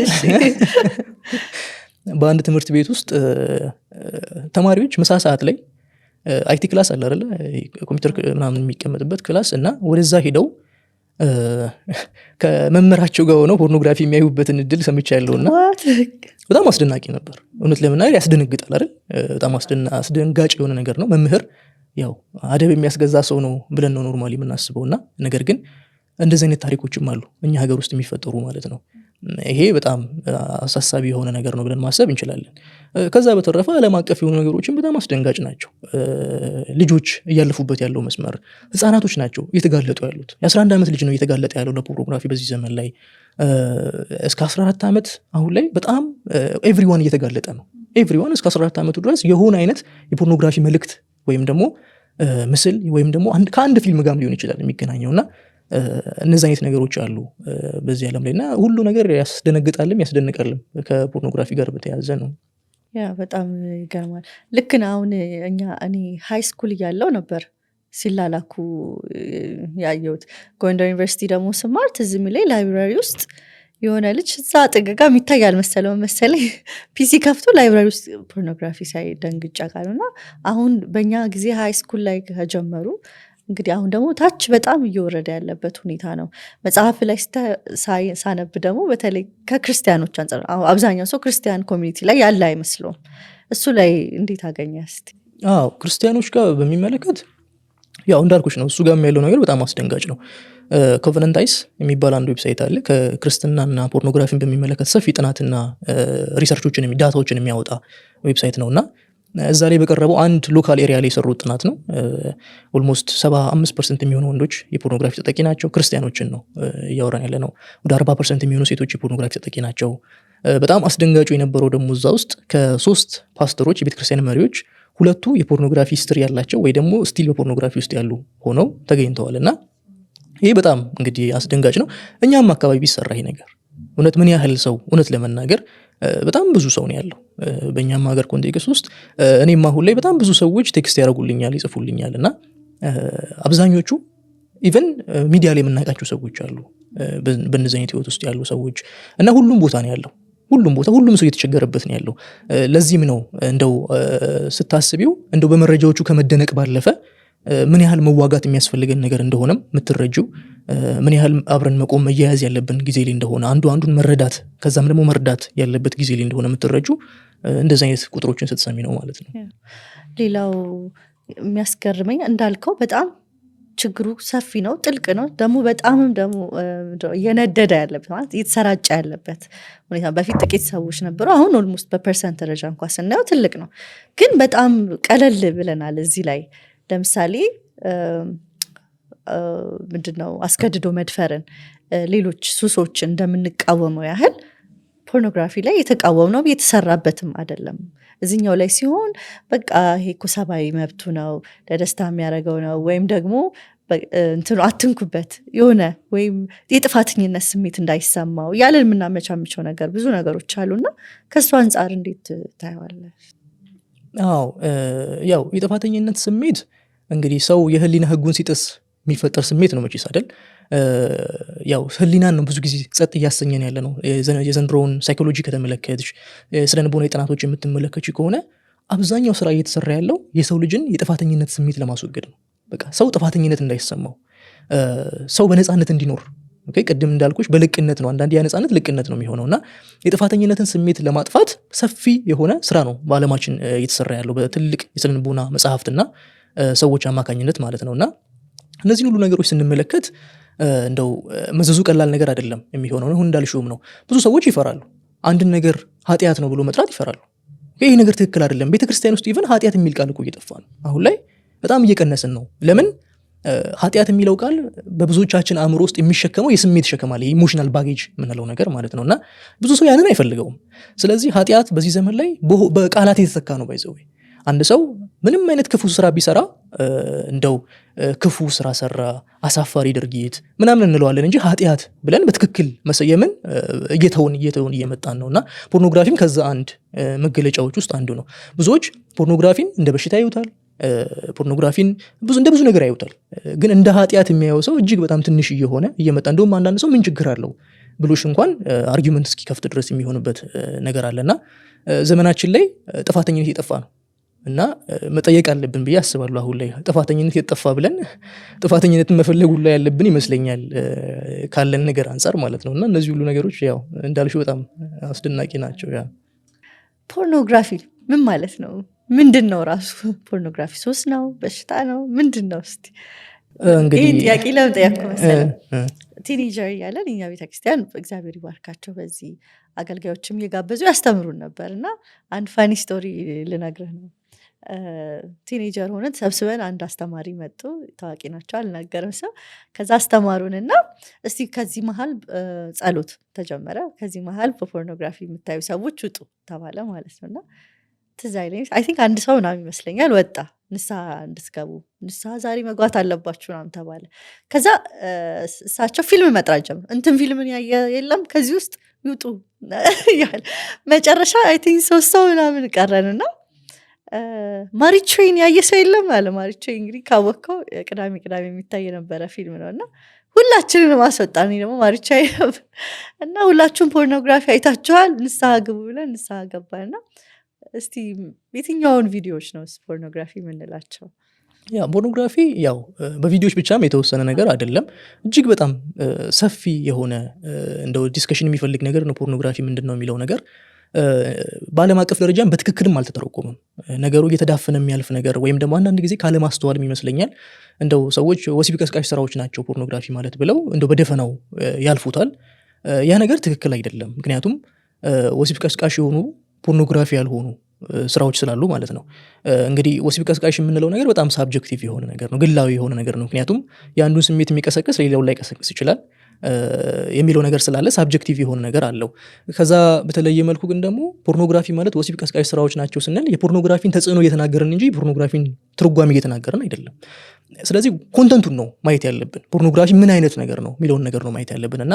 በአንድ ትምህርት ቤት ውስጥ ተማሪዎች ምሳ ሰዓት ላይ አይቲ ክላስ አለ አይደለ? ኮምፒውተር ምናምን የሚቀመጥበት ክላስ እና ወደዛ ሄደው ከመምህራቸው ጋር ሆነው ፖርኖግራፊ የሚያዩበትን እድል ሰምቻለሁና በጣም አስደናቂ ነበር። እውነት ለመናገር ያስደነግጣል አይደል? በጣም አስደንጋጭ የሆነ ነገር ነው። መምህር ያው አደብ የሚያስገዛ ሰው ነው ብለን ነው ኖርማሊ የምናስበውና ነገር ግን እንደዚህ አይነት ታሪኮችም አሉ እኛ ሀገር ውስጥ የሚፈጠሩ ማለት ነው። ይሄ በጣም አሳሳቢ የሆነ ነገር ነው ብለን ማሰብ እንችላለን። ከዛ በተረፈ ዓለም አቀፍ የሆኑ ነገሮችን በጣም አስደንጋጭ ናቸው። ልጆች እያለፉበት ያለው መስመር፣ ህፃናቶች ናቸው እየተጋለጡ ያሉት። የ11 ዓመት ልጅ ነው እየተጋለጠ ያለው ለፖርኖግራፊ በዚህ ዘመን ላይ። እስከ 14 ዓመት አሁን ላይ በጣም ኤቭሪዋን እየተጋለጠ ነው። ኤቭሪዋን እስከ 14 ዓመቱ ድረስ የሆነ አይነት የፖርኖግራፊ መልእክት ወይም ደግሞ ምስል ወይም ደግሞ ከአንድ ፊልም ጋር ሊሆን ይችላል የሚገናኘውና እነዚህ አይነት ነገሮች አሉ በዚህ ዓለም ላይ እና ሁሉ ነገር ያስደነግጣልም ያስደንቃልም ከፖርኖግራፊ ጋር በተያያዘ ነው። ያ በጣም ይገርማል። ልክ ነው። አሁን እኔ ሃይ ስኩል እያለው ነበር ሲላላኩ ያየሁት። ጎንደር ዩኒቨርሲቲ ደግሞ ስማር ትዝ የሚለኝ ላይብራሪ ውስጥ የሆነ ልጅ እዛ ጥግጋ የሚታይ አልመሰለውም መሰለኝ ፒሲ ከፍቶ ላይብራሪ ውስጥ ፖርኖግራፊ ሳይ ደንግጫ ቃሉና አሁን በእኛ ጊዜ ሃይ ስኩል ላይ ከጀመሩ እንግዲህ አሁን ደግሞ ታች በጣም እየወረደ ያለበት ሁኔታ ነው። መጽሐፍ ላይ ሳነብ ደግሞ በተለይ ከክርስቲያኖች አንጻር አብዛኛው ሰው ክርስቲያን ኮሚኒቲ ላይ ያለ አይመስለውም። እሱ ላይ እንዴት አገኘ እስቲ? ክርስቲያኖች ጋር በሚመለከት ያው እንዳልኩሽ ነው፣ እሱ ጋር ያለው ነገር በጣም አስደንጋጭ ነው። ኮቨነንት አይስ የሚባል አንድ ዌብሳይት አለ። ከክርስትናና ፖርኖግራፊን በሚመለከት ሰፊ ጥናትና ሪሰርቾችን ዳታዎችን የሚያወጣ ዌብሳይት ነውና እዛ ላይ በቀረበው አንድ ሎካል ኤሪያ ላይ የሰሩት ጥናት ነው። ኦልሞስት 75% የሚሆኑ ወንዶች የፖርኖግራፊ ተጠቂ ናቸው። ክርስቲያኖችን ነው እያወራን ያለ ነው። ወደ 40% የሚሆኑ ሴቶች የፖርኖግራፊ ተጠቂ ናቸው። በጣም አስደንጋጩ የነበረው ደግሞ እዛ ውስጥ ከ3 ፓስተሮች የቤተክርስቲያን መሪዎች 2 የፖርኖግራፊ ሂስትሪ ያላቸው ወይ ደግሞ ስቲል በፖርኖግራፊ ውስጥ ያሉ ሆነው ተገኝተዋልና ይሄ በጣም እንግዲህ አስደንጋጭ ነው። እኛም አካባቢ ቢሰራ ይሄ ነገር እውነት ምን ያህል ሰው እውነት ለመናገር በጣም ብዙ ሰው ነው ያለው በእኛም ሀገር ኮንቴክስት ውስጥ። እኔም አሁን ላይ በጣም ብዙ ሰዎች ቴክስት ያደርጉልኛል፣ ይጽፉልኛል እና አብዛኞቹ ኢቨን ሚዲያ ላይ የምናውቃቸው ሰዎች አሉ በእነዚህ አይነት ህይወት ውስጥ ያሉ ሰዎች እና ሁሉም ቦታ ነው ያለው። ሁሉም ቦታ ሁሉም ሰው የተቸገረበት ነው ያለው። ለዚህም ነው እንደው ስታስቢው እንደው በመረጃዎቹ ከመደነቅ ባለፈ ምን ያህል መዋጋት የሚያስፈልገን ነገር እንደሆነም የምትረጂው፣ ምን ያህል አብረን መቆም መያያዝ ያለብን ጊዜ ላይ እንደሆነ አንዱን መረዳት ከዛም ደግሞ መርዳት ያለበት ጊዜ ላይ እንደሆነ የምትረጂው እንደዚህ አይነት ቁጥሮችን ስትሰሚ ነው ማለት ነው። ሌላው የሚያስገርመኝ እንዳልከው በጣም ችግሩ ሰፊ ነው፣ ጥልቅ ነው። ደግሞ በጣምም ደግሞ እየነደደ ያለበት ማለት እየተሰራጨ ያለበት ሁኔታ። በፊት ጥቂት ሰዎች ነበሩ፣ አሁን ኦልሞስት በፐርሰንት ደረጃ እንኳ ስናየው ትልቅ ነው። ግን በጣም ቀለል ብለናል እዚህ ላይ። ለምሳሌ ምንድነው አስገድዶ መድፈርን፣ ሌሎች ሱሶች እንደምንቃወመው ያህል ፖርኖግራፊ ላይ የተቃወም ነው የተሰራበትም አይደለም። እዚህኛው ላይ ሲሆን በቃ ይሄ እኮ ሰብአዊ መብቱ ነው ለደስታ የሚያደርገው ነው ወይም ደግሞ እንትኑ አትንኩበት የሆነ ወይም የጥፋተኝነት ስሜት እንዳይሰማው ያለን የምናመቻምቸው ነገር ብዙ ነገሮች አሉና ከሱ አንጻር እንዴት ታየዋለህ? ያው የጥፋተኝነት ስሜት እንግዲህ ሰው የህሊና ህጉን ሲጥስ የሚፈጠር ስሜት ነው መቼስ አይደል? ያው ህሊናን ነው ብዙ ጊዜ ጸጥ እያሰኘን ያለ ነው። የዘንድሮውን ሳይኮሎጂ ከተመለከትሽ ስለ ልቦናዊ ጥናቶች የምትመለከች ከሆነ አብዛኛው ስራ እየተሰራ ያለው የሰው ልጅን የጥፋተኝነት ስሜት ለማስወገድ ነው። በቃ ሰው ጥፋተኝነት እንዳይሰማው፣ ሰው በነፃነት እንዲኖር። ቅድም እንዳልኩሽ በልቅነት ነው አንዳንድ ያነፃነት ልቅነት ነው የሚሆነውና የጥፋተኝነትን ስሜት ለማጥፋት ሰፊ የሆነ ስራ ነው በአለማችን እየተሰራ ያለው በትልቅ የስነ ልቦና መጽሐፍትና ሰዎች አማካኝነት ማለት ነውና እነዚህን ሁሉ ነገሮች ስንመለከት እንደው መዘዙ ቀላል ነገር አይደለም የሚሆነው። አሁን እንዳልሽውም ነው ብዙ ሰዎች ይፈራሉ። አንድን ነገር ኃጢአት ነው ብሎ መጥራት ይፈራሉ። ይሄ ነገር ትክክል አይደለም። ቤተክርስቲያን ውስጥ ኢቭን ኃጢአት የሚል ቃል እኮ እየጠፋ ነው። አሁን ላይ በጣም እየቀነስን ነው። ለምን? ኃጢአት የሚለው ቃል በብዙዎቻችን አእምሮ ውስጥ የሚሸከመው የስሜት ሸከማል፣ ኢሞሽናል ባጌጅ የምንለው ነገር ማለት ነውና ብዙ ሰው ያንን አይፈልገውም። ስለዚህ ኃጢአት በዚህ ዘመን ላይ በቃላት የተተካ ነው። ባይዘው አንድ ሰው ምንም አይነት ክፉ ስራ ቢሰራ እንደው ክፉ ስራ ሰራ፣ አሳፋሪ ድርጊት ምናምን እንለዋለን እንጂ ኃጢአት ብለን በትክክል መሰየምን እየተውን እየመጣን ነውና ፖርኖግራፊም ከዛ አንድ መገለጫዎች ውስጥ አንዱ ነው። ብዙዎች ፖርኖግራፊን እንደ በሽታ ያዩታል። ፖርኖግራፊን እንደ ብዙ ነገር ያዩታል። ግን እንደ ኃጢአት የሚያየው ሰው እጅግ በጣም ትንሽ እየሆነ እየመጣ እንደውም አንዳንድ ሰው ምን ችግር አለው ብሎሽ እንኳን አርጊውመንት እስኪከፍት ድረስ የሚሆንበት ነገር አለና ዘመናችን ላይ ጥፋተኝነት እየጠፋ ነው እና መጠየቅ አለብን ብዬ አስባለሁ። አሁን ላይ ጥፋተኝነት የጠፋ ብለን ጥፋተኝነትን መፈለግ ሁሉ ያለብን ይመስለኛል ካለን ነገር አንጻር ማለት ነውና እነዚህ ሁሉ ነገሮች ያው እንዳልሽው በጣም አስደናቂ ናቸው። ያ ፖርኖግራፊ ምን ማለት ነው? ምንድነው ራሱ ፖርኖግራፊ? ሱስ ነው? በሽታ ነው? ምንድነው? እስቲ እንግዲህ ጥያቄ ለምጠያኩ መሰለኝ ቲኔጀር እያለን እኛ ቤተክርስቲያን እግዚአብሔር ይባርካቸው በዚህ አገልጋዮችም እየጋበዙ ያስተምሩን ነበር እና አንድ ፋኒ ስቶሪ ልነግርህ ነው። ቲኔጀር ሆነን ተሰብስበን አንድ አስተማሪ መጡ። ታዋቂ ናቸው አልናገርም ሰው። ከዛ አስተማሩን እና እስቲ ከዚህ መሀል ጸሎት ተጀመረ። ከዚህ መሀል በፖርኖግራፊ የምታዩ ሰዎች ውጡ ተባለ ማለት ነው እና ትዝ አይለኝ አይ ቲንክ አንድ ሰው ምናምን ይመስለኛል ወጣ። ንስሐ እንድትገቡ ንስሐ ዛሬ መግባት አለባችሁ ምናምን ተባለ። ከዛ እሳቸው ፊልም መጥራት ጀመሩ። እንትን ፊልምን ያየ የለም ከዚህ ውስጥ ይውጡ ያለ መጨረሻ አይ ቲንክ 3 ሰው ምናምን ቀረንና ማሪትሬን ያየ ሰው የለም አለ። ማሪትሬን እንግዲህ ካወቅከው ቅዳሜ የሚታይ የነበረ ፊልም ነው እና ሁላችንን ማስወጣን ደግሞ ማሪትሬን እና ሁላችሁም ፖርኖግራፊ አይታችኋል ንስሐ ግቡ ብለን ንስሐ ገባንና እስቲ የትኛውን ቪዲዮዎች ነው ፖርኖግራፊ የምንላቸው? ያ ፖርኖግራፊ ያው በቪዲዮዎች ብቻም የተወሰነ ነገር አይደለም። እጅግ በጣም ሰፊ የሆነ እንደው ዲስከሽን የሚፈልግ ነገር ነው ፖርኖግራፊ ምንድነው የሚለው ነገር። በዓለም አቀፍ ደረጃም በትክክልም አልተተረጎመም። ነገሩ እየተዳፈነ የሚያልፍ ነገር ወይም ደግሞ አንዳንድ ጊዜ ካለማስተዋልም ይመስለኛል እንደው ሰዎች ወሲብ ቀስቃሽ ስራዎች ናቸው ፖርኖግራፊ ማለት ብለው እንደው በደፈናው ያልፉታል። ያ ነገር ትክክል አይደለም። ምክንያቱም ወሲብ ቀስቃሽ የሆኑ ፖርኖግራፊ ያልሆኑ ስራዎች ስላሉ ማለት ነው። እንግዲህ ወሲብ ቀስቃሽ የምንለው ነገር በጣም ሳብጀክቲቭ የሆነ ነገር ነው፣ ግላዊ የሆነ ነገር ነው። ምክንያቱም የአንዱን ስሜት የሚቀሰቅስ ሌላውን ላይ ቀሰቅስ ይችላል የሚለው ነገር ስላለ ሳብጀክቲቭ የሆነ ነገር አለው። ከዛ በተለየ መልኩ ግን ደግሞ ፖርኖግራፊ ማለት ወሲብ ቀስቃሽ ስራዎች ናቸው ስንል የፖርኖግራፊን ተጽዕኖ እየተናገርን እንጂ ፖርኖግራፊን ትርጓሜ እየተናገርን አይደለም። ስለዚህ ኮንተንቱን ነው ማየት ያለብን። ፖርኖግራፊ ምን አይነት ነገር ነው የሚለውን ነገር ነው ማየት ያለብን እና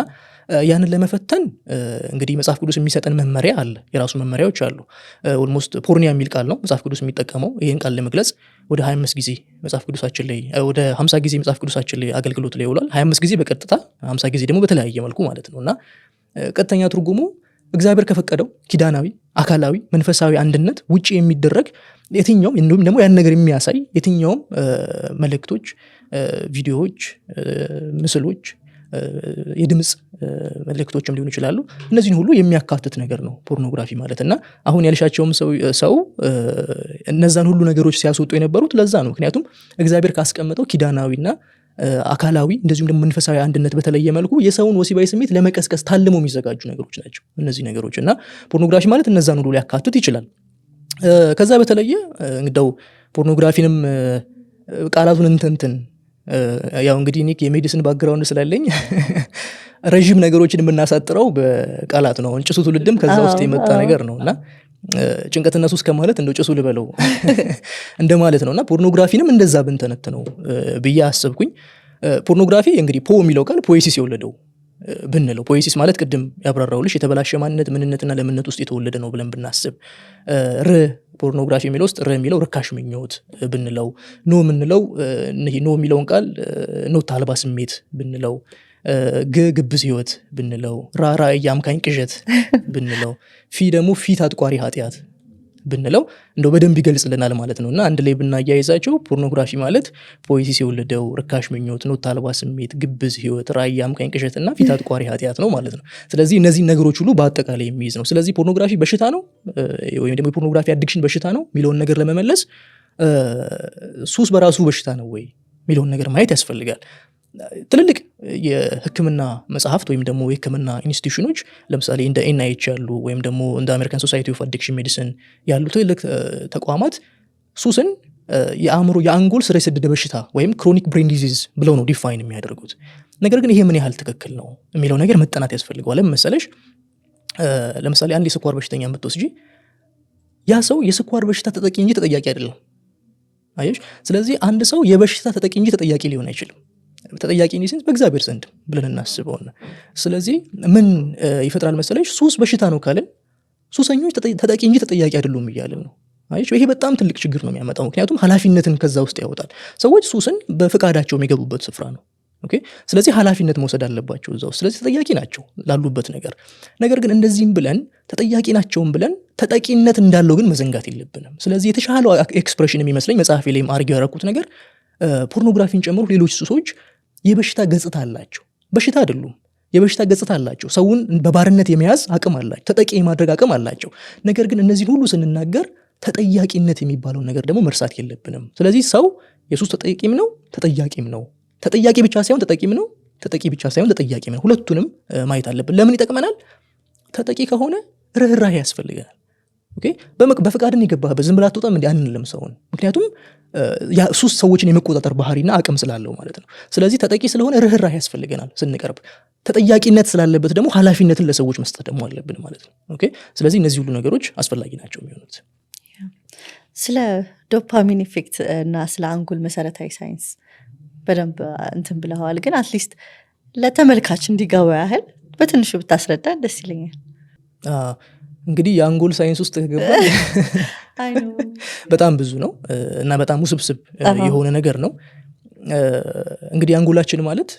ያንን ለመፈተን እንግዲህ መጽሐፍ ቅዱስ የሚሰጠን መመሪያ አለ፣ የራሱ መመሪያዎች አሉ። ኦልሞስት ፖርኒያ የሚል ቃል ነው መጽሐፍ ቅዱስ የሚጠቀመው። ይህን ቃል ለመግለጽ ወደ 25 ጊዜ መጽሐፍ ቅዱሳችን ላይ ወደ 50 ጊዜ መጽሐፍ ቅዱሳችን ላይ አገልግሎት ላይ ይውላል። 25 ጊዜ በቀጥታ 50 ጊዜ ደግሞ በተለያየ መልኩ ማለት ነው እና ቀጥተኛ ትርጉሙ እግዚአብሔር ከፈቀደው ኪዳናዊ፣ አካላዊ፣ መንፈሳዊ አንድነት ውጪ የሚደረግ የትኛውም እንዲሁም ደግሞ ያን ነገር የሚያሳይ የትኛውም መልእክቶች፣ ቪዲዮዎች፣ ምስሎች፣ የድምጽ መልእክቶችም ሊሆኑ ይችላሉ። እነዚህን ሁሉ የሚያካትት ነገር ነው ፖርኖግራፊ ማለት እና አሁን ያልሻቸውም ሰው እነዛን ሁሉ ነገሮች ሲያስወጡ የነበሩት ለዛ ነው። ምክንያቱም እግዚአብሔር ካስቀመጠው ኪዳናዊና አካላዊ እንደዚሁም ደግሞ መንፈሳዊ አንድነት በተለየ መልኩ የሰውን ወሲባዊ ስሜት ለመቀስቀስ ታልሞ የሚዘጋጁ ነገሮች ናቸው እነዚህ ነገሮች እና ፖርኖግራፊ ማለት እነዛን ሁሉ ሊያካትት ይችላል። ከዛ በተለየ እንግዲህ ፖርኖግራፊንም ቃላቱን እንትን ያው እንግዲህ እኔ የሜዲሲን ባክግራውንድ ስላለኝ ረጅም ነገሮችን የምናሳጥረው በቃላት ነው። ጭሱ ትውልድም ከዛ ውስጥ የመጣ ነገር ነው እና ጭንቀትና ሱስ ከማለት እንደው ጭሱ ልበለው እንደማለት ነውና ፖርኖግራፊንም እንደዛ ብንተነት ነው ብዬ አሰብኩኝ። ፖርኖግራፊ እንግዲህ ፖ የሚለው ቃል ፖኤሲስ የወለደው ብንለው፣ ፖኤሲስ ማለት ቅድም ያብራራውልሽ የተበላሸ ማንነት ምንነትና ለምንነት ውስጥ የተወለደ ነው ብለን ብናስብ፣ ፖርኖግራፊ የሚለው ውስጥ የሚለው ርካሽ ምኞት ብንለው፣ ኖ የምንለው ኖ የሚለውን ቃል ኖት አልባ ስሜት ብንለው፣ ግብዝ ህይወት ብንለው፣ ራራ የአምካኝ ቅዠት ብንለው፣ ፊ ደግሞ ፊት አጥቋሪ ኃጢአት ብንለው እንደው በደንብ ይገልጽልናል ማለት ነው እና አንድ ላይ ብናያይዛቸው ፖርኖግራፊ ማለት ፖኤሲስ የወለደው ርካሽ ምኞት፣ ኖት አልባ ስሜት፣ ግብዝ ህይወት፣ ራያ አምካኝ ቅዠት እና ፊት አጥቋሪ ኃጢአት ነው ማለት ነው። ስለዚህ እነዚህ ነገሮች ሁሉ በአጠቃላይ የሚይዝ ነው። ስለዚህ ፖርኖግራፊ በሽታ ነው ወይም ደግሞ የፖርኖግራፊ አዲክሽን በሽታ ነው የሚለውን ነገር ለመመለስ ሱስ በራሱ በሽታ ነው ወይ የሚለውን ነገር ማየት ያስፈልጋል። ትልልቅ የህክምና መጽሐፍት ወይም ደግሞ የህክምና ኢንስቲትዩሽኖች ለምሳሌ እንደ NIH ያሉ ወይም ደግሞ እንደ አሜሪካን ሶሳይቲ ኦፍ አዲክሽን ሜዲሲን ያሉ ትልልቅ ተቋማት ሱስን የአንጎል ስር የሰደደ በሽታ ወይም ክሮኒክ ብሬን ዲዚዝ ብለው ነው ዲፋይን የሚያደርጉት። ነገር ግን ይሄ ምን ያህል ትክክል ነው የሚለው ነገር መጠናት ያስፈልገዋል። ለምሳሌ ለምሳሌ አንድ የስኳር በሽተኛ የምትወስጂ ያ ሰው የስኳር በሽታ ተጠቂ እንጂ ተጠያቂ አይደለም። አየሽ? ስለዚህ አንድ ሰው የበሽታ ተጠቂ እንጂ ተጠያቂ ሊሆን አይችልም። ተጠያቂ ኔሴንስ በእግዚአብሔር ዘንድ ብለን እናስበውና ስለዚህ ምን ይፈጥራል መሰለሽ? ሱስ በሽታ ነው ካልን ሱሰኞች ተጠቂ እንጂ ተጠያቂ አይደሉም እያልን ነው። አይሽ? ይሄ በጣም ትልቅ ችግር ነው የሚያመጣው። ምክንያቱም ኃላፊነትን ከዛ ውስጥ ያወጣል። ሰዎች ሱስን በፍቃዳቸው የሚገቡበት ስፍራ ነው። ኦኬ፣ ስለዚህ ኃላፊነት መውሰድ አለባቸው እዛ ውስጥ። ስለዚህ ተጠያቂ ናቸው ላሉበት ነገር። ነገር ግን እንደዚህም ብለን ተጠያቂ ናቸውም ብለን ተጠቂነት እንዳለው ግን መዘንጋት የለብንም። ስለዚህ የተሻለው ኤክስፕሬሽን የሚመስለኝ መጽሐፌ ላይም አድርጌ ያደረኩት ነገር ፖርኖግራፊን ጨምሮ ሌሎች ሱሶች የበሽታ ገጽታ አላቸው። በሽታ አይደሉም፣ የበሽታ ገጽታ አላቸው። ሰውን በባርነት የመያዝ አቅም አላቸው፣ ተጠቂ የማድረግ አቅም አላቸው። ነገር ግን እነዚህ ሁሉ ስንናገር ተጠያቂነት የሚባለው ነገር ደግሞ መርሳት የለብንም። ስለዚህ ሰው የሱስ ተጠቂም ነው፣ ተጠያቂም ነው። ተጠያቂ ብቻ ሳይሆን ተጠቂም ነው፣ ተጠቂ ብቻ ሳይሆን ተጠያቂም ነው። ሁለቱንም ማየት አለብን። ለምን ይጠቅመናል? ተጠቂ ከሆነ ርህራሄ ያስፈልገናል። ኦኬ፣ በፍቃድን የገባህበት ዝም ብላ አትወጣም እንዲ አንልም ሰውን። ምክንያቱም ሱስ ሰዎችን የመቆጣጠር ባህሪና አቅም ስላለው ማለት ነው። ስለዚህ ተጠቂ ስለሆነ ርህራሄ ያስፈልገናል ስንቀርብ። ተጠያቂነት ስላለበት ደግሞ ኃላፊነትን ለሰዎች መስጠት ደግሞ አለብን ማለት ነው። ኦኬ፣ ስለዚህ እነዚህ ሁሉ ነገሮች አስፈላጊ ናቸው የሚሆኑት። ስለ ዶፓሚን ኢፌክት እና ስለ አንጎል መሰረታዊ ሳይንስ በደንብ እንትን ብለዋል። ግን አትሊስት ለተመልካች እንዲገባ ያህል በትንሹ ብታስረዳ ደስ ይለኛል። እንግዲህ የአንጎል ሳይንስ ውስጥ ገባ በጣም ብዙ ነው እና በጣም ውስብስብ የሆነ ነገር ነው። እንግዲህ አንጎላችን ማለት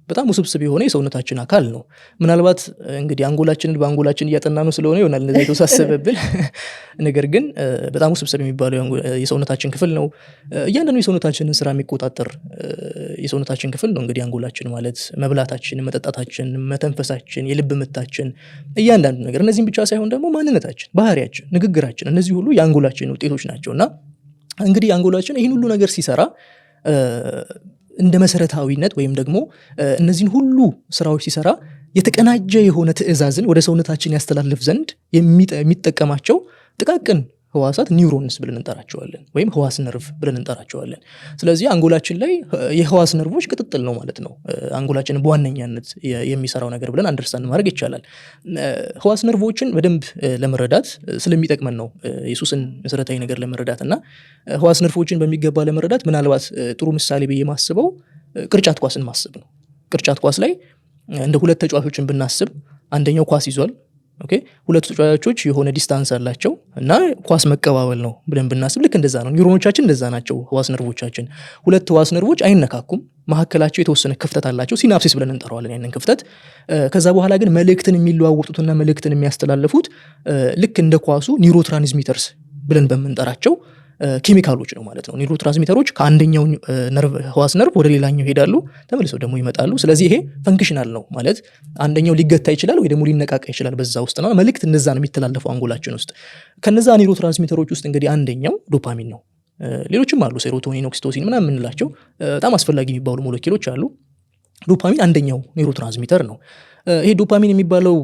በጣም ውስብስብ የሆነ የሰውነታችን አካል ነው። ምናልባት እንግዲህ አንጎላችንን በአንጎላችን እያጠናነው ስለሆነ ይሆናል እንደዛ የተወሳሰበብን ነገር ግን በጣም ውስብስብ የሚባለው የሰውነታችን ክፍል ነው። እያንዳንዱ የሰውነታችንን ስራ የሚቆጣጠር የሰውነታችን ክፍል ነው። እንግዲህ አንጎላችን ማለት መብላታችን፣ መጠጣታችን፣ መተንፈሳችን፣ የልብ ምታችን፣ እያንዳንዱ ነገር እነዚህም ብቻ ሳይሆን ደግሞ ማንነታችን፣ ባህሪያችን፣ ንግግራችን እነዚህ ሁሉ የአንጎላችን ውጤቶች ናቸውና እንግዲህ አንጎላችን ይህን ሁሉ ነገር ሲሰራ እንደ መሰረታዊነት ወይም ደግሞ እነዚህን ሁሉ ስራዎች ሲሰራ የተቀናጀ የሆነ ትዕዛዝን ወደ ሰውነታችን ያስተላልፍ ዘንድ የሚጠቀማቸው ጥቃቅን ህዋሳት ኒውሮንስ ብለን እንጠራቸዋለን ወይም ህዋስ ነርቭ ብለን እንጠራቸዋለን። ስለዚህ አንጎላችን ላይ የህዋስ ነርቮች ቅጥጥል ነው ማለት ነው። አንጎላችን በዋነኛነት የሚሰራው ነገር ብለን አንደርስታንድ ማድረግ ይቻላል። ህዋስ ነርቮችን በደንብ ለመረዳት ስለሚጠቅመን ነው የሱስን መሰረታዊ ነገር ለመረዳት እና ህዋስ ነርቮችን በሚገባ ለመረዳት ምናልባት ጥሩ ምሳሌ ብዬ ማስበው ቅርጫት ኳስን ማስብ ነው። ቅርጫት ኳስ ላይ እንደ ሁለት ተጫዋቾችን ብናስብ አንደኛው ኳስ ይዟል። ኦኬ ሁለቱ ተጫዋቾች የሆነ ዲስታንስ አላቸው እና ኳስ መቀባበል ነው ብለን ብናስብ ልክ እንደዛ ነው። ኒውሮኖቻችን እንደዛ ናቸው። ህዋስ ነርቮቻችን ሁለት ህዋስ ነርቮች አይነካኩም። መካከላቸው የተወሰነ ክፍተት አላቸው። ሲናፕሲስ ብለን እንጠራዋለን ያንን ክፍተት። ከዛ በኋላ ግን መልእክትን የሚለዋወጡትና መልእክትን የሚያስተላልፉት ልክ እንደ ኳሱ ኒውሮትራንስሚተርስ ብለን በምንጠራቸው ኬሚካሎች ነው ማለት ነው። ኒውሮትራንስሚተሮች ከአንደኛው ህዋስ ነርቭ ወደ ሌላኛው ሄዳሉ፣ ተመልሰው ደግሞ ይመጣሉ። ስለዚህ ይሄ ፈንክሽናል ነው ማለት አንደኛው ሊገታ ይችላል ወይ ደግሞ ሊነቃቃ ይችላል በዛ ውስጥ ነው። መልእክት እንደዛ ነው የሚተላለፈው አንጎላችን ውስጥ። ከነዛ ኒውሮትራንስሚተሮች ውስጥ እንግዲህ አንደኛው ዶፓሚን ነው። ሌሎችም አሉ፣ ሴሮቶኒን፣ ኦክሲቶሲን ምናምን የምንላቸው በጣም አስፈላጊ የሚባሉ ሞለኪውሎች አሉ። ዶፓሚን አንደኛው ኒውሮትራንስሚተር ነው። ይሄ ዶፓሚን የሚባለው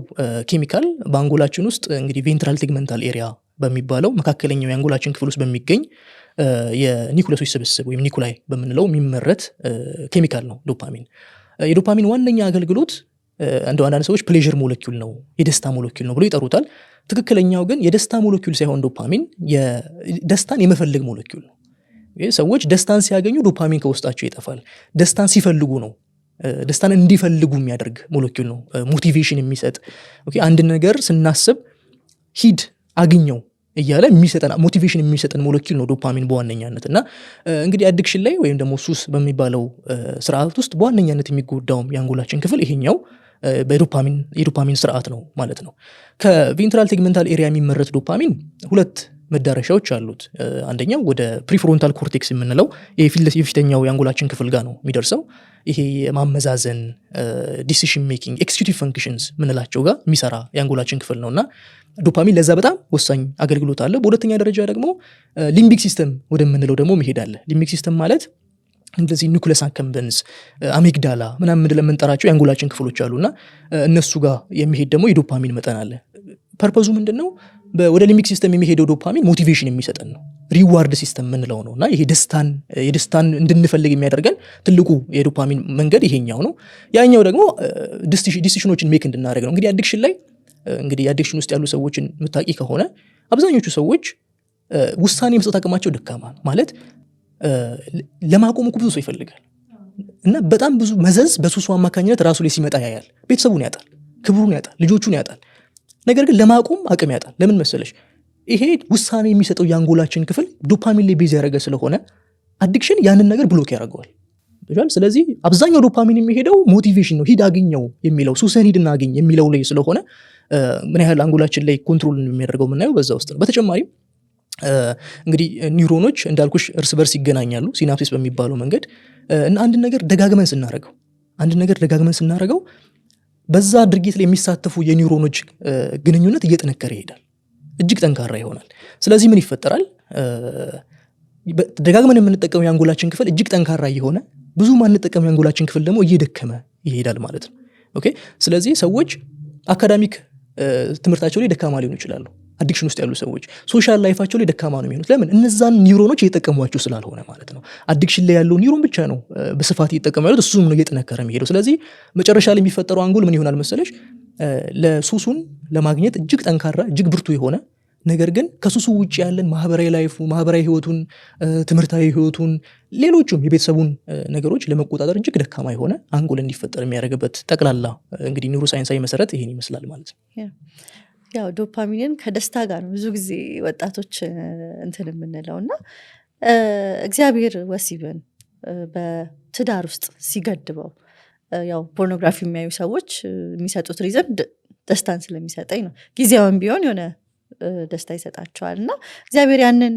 ኬሚካል በአንጎላችን ውስጥ እንግዲህ ቬንትራል ቴግመንታል ኤሪያ በሚባለው መካከለኛው የአንጎላችን ክፍል ውስጥ በሚገኝ የኒኩለሶች ስብስብ ወይም ኒኩላይ በምንለው የሚመረት ኬሚካል ነው ዶፓሚን። የዶፓሚን ዋነኛ አገልግሎት እንደ አንዳንድ ሰዎች ፕሌዥር ሞለኪውል ነው፣ የደስታ ሞለኪውል ነው ብሎ ይጠሩታል። ትክክለኛው ግን የደስታ ሞለኪውል ሳይሆን ዶፓሚን ደስታን የመፈለግ ሞለኪውል ነው። ሰዎች ደስታን ሲያገኙ ዶፓሚን ከውስጣቸው ይጠፋል። ደስታን ሲፈልጉ ነው ደስታን እንዲፈልጉ የሚያደርግ ሞለኪውል ነው። ሞቲቬሽን የሚሰጥ አንድ ነገር ስናስብ ሂድ አግኘው እያለ የሚሰጠን ሞቲቬሽን የሚሰጠን ሞለኪውል ነው ዶፓሚን በዋነኛነት። እና እንግዲህ አዲክሽን ላይ ወይም ደግሞ ሱስ በሚባለው ስርዓት ውስጥ በዋነኛነት የሚጎዳውም የአንጎላችን ክፍል ይሄኛው የዶፓሚን ስርዓት ነው ማለት ነው። ከቬንትራል ቴግመንታል ኤሪያ የሚመረት ዶፓሚን ሁለት መዳረሻዎች አሉት። አንደኛው ወደ ፕሪፍሮንታል ኮርቴክስ የምንለው የፊተኛው የአንጎላችን ክፍል ጋር ነው የሚደርሰው። ይሄ የማመዛዘን ዲሲሽን ሜኪንግ ኤክስኪዩቲቭ ፈንክሽንስ ምንላቸው ጋር የሚሰራ የአንጎላችን ክፍል ነው እና ዶፓሚን ለዛ በጣም ወሳኝ አገልግሎት አለ። በሁለተኛ ደረጃ ደግሞ ሊምቢክ ሲስተም ወደምንለው ደግሞ መሄድ አለ። ሊምቢክ ሲስተም ማለት እንደዚህ ኒኩለስ አከምበንስ፣ አሚግዳላ ምናምን ለምንጠራቸው የአንጎላችን ክፍሎች አሉና እነሱ ጋር የሚሄድ ደግሞ የዶፓሚን መጠን አለ። ፐርፐዙ ምንድነው? ወደ ሊምቢክ ሲስተም የሚሄደው ዶፓሚን ሞቲቬሽን የሚሰጠን ነው፣ ሪዋርድ ሲስተም ምንለው ነው እና ይሄ የደስታን እንድንፈልግ የሚያደርገን ትልቁ የዶፓሚን መንገድ ይሄኛው ነው። ያኛው ደግሞ ዲሲሽኖችን ሜክ እንድናደርግ ነው። እንግዲህ አዲክሽን ላይ እንግዲህ የአዲክሽን ውስጥ ያሉ ሰዎችን ምታቂ ከሆነ አብዛኞቹ ሰዎች ውሳኔ መስጠት አቅማቸው ደካማ ነው ማለት ለማቆም ብዙ ሰው ይፈልጋል እና በጣም ብዙ መዘዝ በሱሱ አማካኝነት ራሱ ላይ ሲመጣ ያያል። ቤተሰቡን ያጣል፣ ክብሩን ያጣል፣ ልጆቹን ያጣል። ነገር ግን ለማቆም አቅም ያጣል። ለምን መሰለሽ? ይሄ ውሳኔ የሚሰጠው የአንጎላችን ክፍል ዶፓሚን ላይ ቤዝ ያደረገ ስለሆነ አዲክሽን ያንን ነገር ብሎክ ያደርገዋል። ስለዚህ አብዛኛው ዶፓሚን የሚሄደው ሞቲቬሽን ነው፣ ሂድ አግኘው የሚለው ሱስን ሂድና አግኝ የሚለው ላይ ስለሆነ ምን ያህል አንጎላችን ላይ ኮንትሮል የሚያደርገው የምናየው በዛ ውስጥ ነው። በተጨማሪም እንግዲህ ኒውሮኖች እንዳልኩሽ እርስ በርስ ይገናኛሉ ሲናፕሲስ በሚባለው መንገድ እና አንድ ነገር ደጋግመን ስናረገው በዛ ድርጊት ላይ የሚሳተፉ የኒውሮኖች ግንኙነት እየጠነከረ ይሄዳል፣ እጅግ ጠንካራ ይሆናል። ስለዚህ ምን ይፈጠራል? ደጋግመን የምንጠቀመው የአንጎላችን ክፍል እጅግ ጠንካራ እየሆነ ብዙ ማንጠቀመው የአንጎላችን ክፍል ደግሞ እየደከመ ይሄዳል ማለት ነው። ኦኬ ስለዚህ ሰዎች አካዳሚክ ትምህርታቸው ላይ ደካማ ሊሆኑ ይችላሉ። አዲክሽን ውስጥ ያሉ ሰዎች ሶሻል ላይፋቸው ላይ ደካማ ነው የሚሆኑት። ለምን? እነዛን ኒውሮኖች እየተጠቀሟቸው ስላልሆነ ማለት ነው። አዲክሽን ላይ ያለው ኒውሮን ብቻ ነው በስፋት እየተጠቀሙ ያሉት፣ እሱም ነው እየጠነከረ የሚሄደው። ስለዚህ መጨረሻ ላይ የሚፈጠረው አንጎል ምን ይሆናል መሰለሽ? ለሱሱን ለማግኘት እጅግ ጠንካራ እጅግ ብርቱ የሆነ ነገር ግን ከሱሱ ውጭ ያለን ማህበራዊ ህይወቱን፣ ትምህርታዊ ህይወቱን፣ ሌሎቹም የቤተሰቡን ነገሮች ለመቆጣጠር እጅግ ደካማ የሆነ አንጎል እንዲፈጠር የሚያደርግበት ጠቅላላ እንግዲህ ኒውሮ ሳይንሳዊ መሰረት ይሄን ይመስላል ማለት ነው። ያው ዶፓሚንን ከደስታ ጋር ነው ብዙ ጊዜ ወጣቶች እንትን የምንለው እና እግዚአብሔር ወሲብን በትዳር ውስጥ ሲገድበው ያው ፖርኖግራፊ የሚያዩ ሰዎች የሚሰጡት ሪዝን ደስታን ስለሚሰጠኝ ነው። ጊዜያውን ቢሆን የሆነ ደስታ ይሰጣቸዋል እና እግዚአብሔር ያንን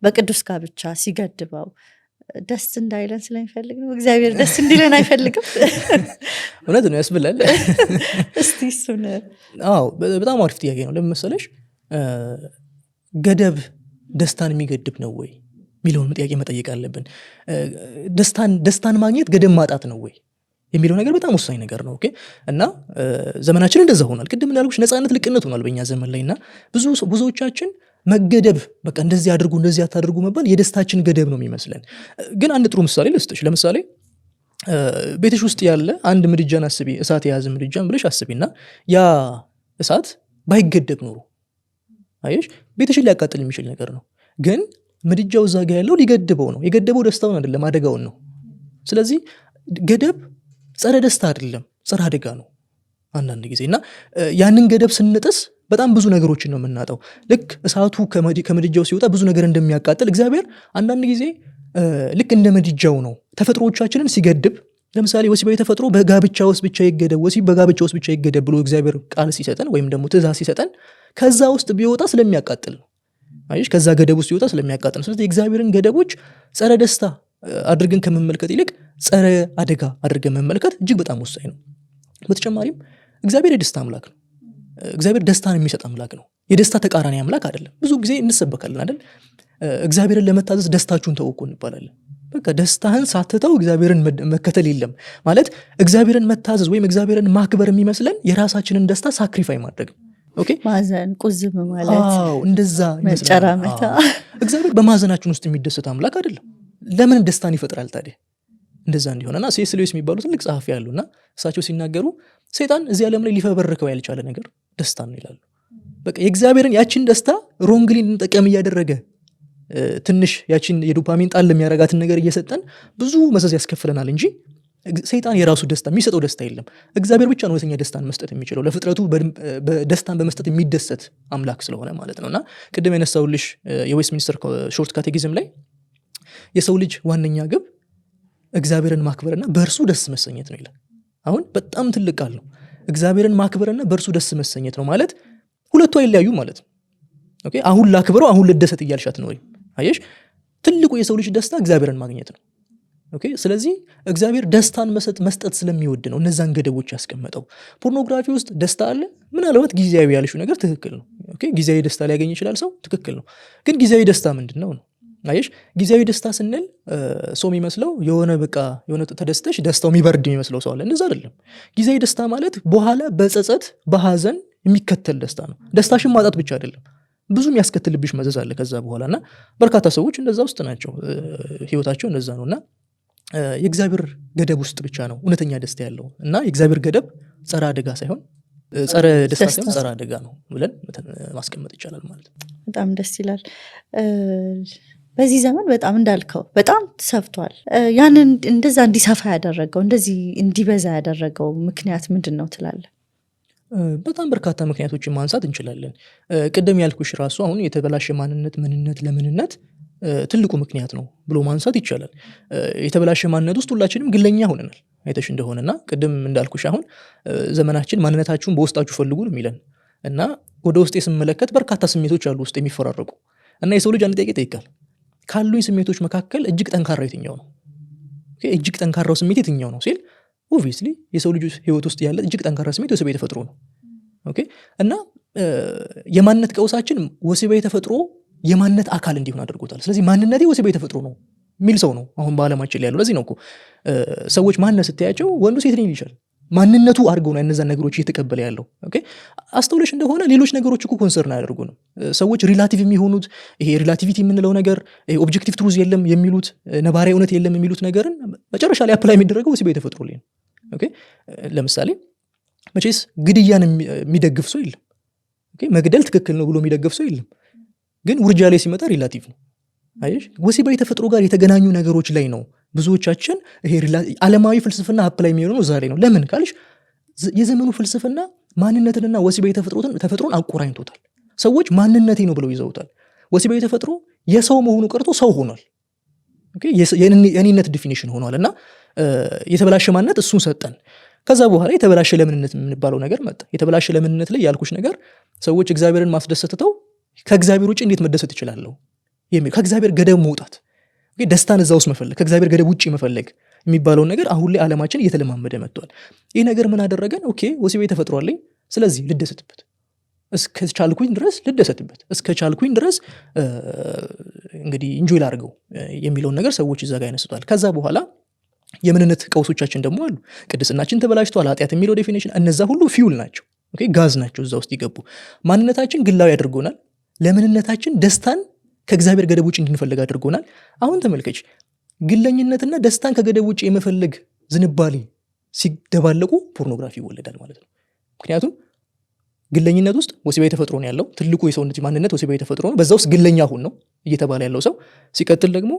በቅዱስ ጋብቻ ሲገድበው ደስ እንዳይለን ስለሚፈልግ ነው። እግዚአብሔር ደስ እንዲለን አይፈልግም። እውነት ነው ያስብላል። እስቲ እሱን በጣም አሪፍ ጥያቄ ነው። ለምን መሰለሽ ገደብ ደስታን የሚገድብ ነው ወይ የሚለውን ጥያቄ መጠየቅ አለብን። ደስታን ማግኘት ገደብ ማጣት ነው ወይ የሚለው ነገር በጣም ወሳኝ ነገር ነው። ኦኬ እና ዘመናችን እንደዛ ሆኗል። ቅድም እንዳልኩሽ ነፃነት ልቅነት ሆኗል በእኛ ዘመን ላይ እና ብዙዎቻችን መገደብ በቃ እንደዚህ አድርጉ እንደዚህ አታድርጉ መባል የደስታችን ገደብ ነው የሚመስለን። ግን አንድ ጥሩ ምሳሌ ልስጥሽ። ለምሳሌ ቤትሽ ውስጥ ያለ አንድ ምድጃን አስቢ፣ እሳት የያዘ ምድጃን ብለሽ አስቢና ያ እሳት ባይገደብ ኖሮ አየሽ ቤትሽን ሊያቃጥል የሚችል ነገር ነው። ግን ምድጃው እዛ ጋር ያለው ሊገድበው ነው። የገደበው ደስታውን አይደለም አደጋውን ነው። ስለዚህ ገደብ ጸረ ደስታ አይደለም ጸረ አደጋ ነው አንዳንድ ጊዜ እና ያንን ገደብ ስንጥስ በጣም ብዙ ነገሮችን ነው የምናጣው። ልክ እሳቱ ከምድጃው ሲወጣ ብዙ ነገር እንደሚያቃጥል እግዚአብሔር አንዳንድ ጊዜ ልክ እንደ ምድጃው ነው ተፈጥሮቻችንን ሲገድብ። ለምሳሌ ወሲባዊ ተፈጥሮ በጋብቻ ውስጥ ብቻ ይገደብ፣ ወሲብ በጋብቻ ውስጥ ብቻ ይገደብ ብሎ እግዚአብሔር ቃል ሲሰጠን ወይም ደግሞ ትእዛዝ ሲሰጠን ከዛ ውስጥ ቢወጣ ስለሚያቃጥል ነው። አይሽ ከዛ ገደብ ውስጥ ይወጣ ስለሚያቃጥል ነው። ስለዚህ እግዚአብሔርን ገደቦች ጸረ ደስታ አድርገን ከመመልከት ይልቅ ጸረ አደጋ አድርገን መመልከት እጅግ በጣም ወሳኝ ነው። በተጨማሪም እግዚአብሔር የደስታ አምላክ ነው። እግዚአብሔር ደስታን የሚሰጥ አምላክ ነው። የደስታ ተቃራኒ አምላክ አይደለም። ብዙ ጊዜ እንሰበካለን አይደል? እግዚአብሔርን ለመታዘዝ ደስታችሁን ተወቁ እንባላለን። በቃ ደስታህን ሳትተው እግዚአብሔርን መከተል የለም ማለት። እግዚአብሔርን መታዘዝ ወይም እግዚአብሔርን ማክበር የሚመስለን የራሳችንን ደስታ ሳክሪፋይ ማድረግ። ኦኬ ማዘን፣ ቁዝም ማለት እንደዛ መጨራመታ። እግዚአብሔር በማዘናችን ውስጥ የሚደሰት አምላክ አይደለም። ለምን ደስታን ይፈጥራል ታዲያ? እንደዛ እንዲሆነና ሴስ ሉዊስ የሚባሉ ትልቅ ጸሐፊ ያሉና እሳቸው ሲናገሩ ሰይጣን እዚህ ዓለም ላይ ሊፈበርከው ያልቻለ ነገር ደስታ ነው ይላሉ። በቃ የእግዚአብሔርን ያችን ደስታ ሮንግሊ እንጠቀም እያደረገ ትንሽ ያችን የዶፓሚን ጣል የሚያረጋትን ነገር እየሰጠን ብዙ መዘዝ ያስከፍለናል እንጂ ሰይጣን የራሱ ደስታ የሚሰጠው ደስታ የለም። እግዚአብሔር ብቻ ነው ወሰኛ ደስታን መስጠት የሚችለው ለፍጥረቱ ደስታን በመስጠት የሚደሰት አምላክ ስለሆነ ማለት ነውና ቅድም የነሳውልሽ የዌስትሚኒስተር ሾርት ካቴኪዝም ላይ የሰው ልጅ ዋነኛ ግብ እግዚአብሔርን ማክበርና በእርሱ ደስ መሰኘት ነው ይላል። አሁን በጣም ትልቅ ቃል ነው። እግዚአብሔርን ማክበርና በእርሱ ደስ መሰኘት ነው ማለት ሁለቱ አይለያዩ ማለት ነው። ኦኬ አሁን ላክብረው አሁን ልደሰት እያልሻት ነው። አየሽ ትልቁ የሰው ልጅ ደስታ እግዚአብሔርን ማግኘት ነው። ኦኬ ስለዚህ እግዚአብሔር ደስታን መስጠት ስለሚወድ ነው እነዛን ገደቦች ያስቀመጠው። ፖርኖግራፊ ውስጥ ደስታ አለ። ምናልባት ጊዜያዊ ያልሽው ነገር ትክክል ነው። ኦኬ ጊዜያዊ ደስታ ሊያገኝ ይችላል ሰው፣ ትክክል ነው። ግን ጊዜያዊ ደስታ ምንድነው ነው? አየሽ ጊዜያዊ ደስታ ስንል ሰው የሚመስለው የሆነ በቃ የሆነ ተደስተሽ ደስታው የሚበርድ የሚመስለው ሰው አለ። እንደዛ አይደለም። ጊዜያዊ ደስታ ማለት በኋላ በጸጸት በሐዘን የሚከተል ደስታ ነው። ደስታሽን ማጣት ብቻ አይደለም፣ ብዙ የሚያስከትልብሽ መዘዝ አለ ከዛ በኋላና በርካታ ሰዎች እንደዛ ውስጥ ናቸው። ህይወታቸው እንደዛ ነውና የእግዚአብሔር ገደብ ውስጥ ብቻ ነው እውነተኛ ደስታ ያለው እና የእግዚአብሔር ገደብ ጸረ አደጋ ሳይሆን ጸረ ደስታ ሳይሆን ጸረ አደጋ ነው ብለን ማስቀመጥ ይቻላል ማለት ነው። በጣም ደስ ይላል። በዚህ ዘመን በጣም እንዳልከው በጣም ሰፍቷል። ያንን እንደዛ እንዲሰፋ ያደረገው እንደዚህ እንዲበዛ ያደረገው ምክንያት ምንድን ነው ትላለህ? በጣም በርካታ ምክንያቶችን ማንሳት እንችላለን። ቅድም ያልኩሽ ራሱ አሁን የተበላሸ ምንነት ለምንነት ትልቁ ምክንያት ነው ብሎ ማንሳት ይቻላል። የተበላሸ ማንነት ውስጥ ሁላችንም ግለኛ ሆነናል አይተሽ እንደሆነና ቅድም እንዳልኩሽ አሁን ዘመናችን ማንነታችሁን በውስጣችሁ ፈልጉ ነው የሚለን እና ወደ ውስጥ ስመለከት በርካታ ስሜቶች አሉ ውስጥ የሚፈራረቁ እና የሰው ልጅ አንድ ጥያቄ ይጠይቃል። ካሉኝ ስሜቶች መካከል እጅግ ጠንካራው የትኛው ነው? እጅግ ጠንካራው ስሜት የትኛው ነው ሲል ኦብቪየስሊ የሰው ልጅ ህይወት ውስጥ ያለ እጅግ ጠንካራ ስሜት ወሲባዊ ተፈጥሮ ነው። ኦኬ እና የማንነት ቀውሳችን ወሲባዊ ተፈጥሮ የማንነት አካል እንዲሆን አድርጎታል። ስለዚህ ማንነቴ ወሲባዊ ተፈጥሮ ነው የሚል ሰው ነው አሁን በአለማችን ላይ ያለው። ለዚህ ነው እኮ ሰዎች ማንነት ስትያቸው ወንዱ ሴት ነኝ ይልሻል። ማንነቱ አድርገው ነው እነዛን ነገሮች እየተቀበለ ያለው። ኦኬ አስተውለሽ እንደሆነ ሌሎች ነገሮች እኮ ኮንሰርን አያደርጉንም። ሰዎች ሪላቲቭ የሚሆኑት ይሄ ሪላቲቪቲ የምንለው ነገር ኦብጀክቲቭ ትሩዝ የለም የሚሉት ነባራዊ እውነት የለም የሚሉት ነገርን መጨረሻ ላይ አፕላይ የሚደረገው ወሲባዊ ተፈጥሮ ላይ ነው። ኦኬ ለምሳሌ መቼስ ግድያን የሚደግፍ ሰው የለም። ኦኬ መግደል ትክክል ነው ብሎ የሚደግፍ ሰው የለም። ግን ውርጃ ላይ ሲመጣ ሪላቲቭ ነው። አየሽ ወሲባዊ ተፈጥሮ ጋር የተገናኙ ነገሮች ላይ ነው ብዙዎቻችን ይሄ ዓለማዊ ፍልስፍና አፕላይ የሚሆነው እዛ ላይ ነው። ለምን ካልሽ የዘመኑ ፍልስፍና ማንነትንና ወሲባዊ ተፈጥሮን አቆራኝቶታል። ሰዎች ማንነቴ ነው ብለው ይዘውታል። ወሲባዊ ተፈጥሮ የሰው መሆኑ ቀርቶ ሰው ሆኗል። ኦኬ የኔነት ዲፊኒሽን ሆኗልና የተበላሸ ማንነት እሱን ሰጠን። ከዛ በኋላ የተበላሸ ለምንነት የምንባለው ነገር መጣ። የተበላሸ ለምንነት ላይ ያልኩሽ ነገር ሰዎች እግዚአብሔርን ማስደሰትተው ከእግዚአብሔር ውጭ እንዴት መደሰት ይችላል የሚል ከእግዚአብሔር ገደብ መውጣት ደስታን እዛ ውስጥ መፈለግ ከእግዚአብሔር ገደብ ውጭ መፈለግ የሚባለው ነገር አሁን ላይ ዓለማችን እየተለማመደ መጥቷል። ይህ ነገር ምን አደረገን? ኦኬ ወሲቤ ተፈጥሯልኝ፣ ስለዚህ ልደሰትበት፣ እስከቻልኩኝ ድረስ ልደሰትበት፣ እስከቻልኩኝ ድረስ እንግዲህ ኢንጆይ ላድርገው የሚለውን ነገር ሰዎች እዛ ጋር ያነሱታል። ከዛ በኋላ የምንነት ቀውሶቻችን ደግሞ አሉ። ቅድስናችን ተበላሽቷል፣ ኃጢአት የሚለው ዴፊኒሽን፣ እነዛ ሁሉ ፊውል ናቸው፣ ጋዝ ናቸው እዛ ውስጥ ይገቡ። ማንነታችን ግላዊ አድርጎናል። ለምንነታችን ደስታን ከእግዚአብሔር ገደብ ውጭ እንድንፈልግ አድርጎናል። አሁን ተመልከች፣ ግለኝነትና ደስታን ከገደብ ውጭ የመፈለግ ዝንባሌ ሲደባለቁ ፖርኖግራፊ ይወለዳል ማለት ነው። ምክንያቱም ግለኝነት ውስጥ ወሲባዊ ተፈጥሮ ነው ያለው። ትልቁ የሰውነት ማንነት ወሲባዊ ተፈጥሮ ነው። በዛ ውስጥ ግለኛ ሁን ነው እየተባለ ያለው ሰው። ሲቀጥል ደግሞ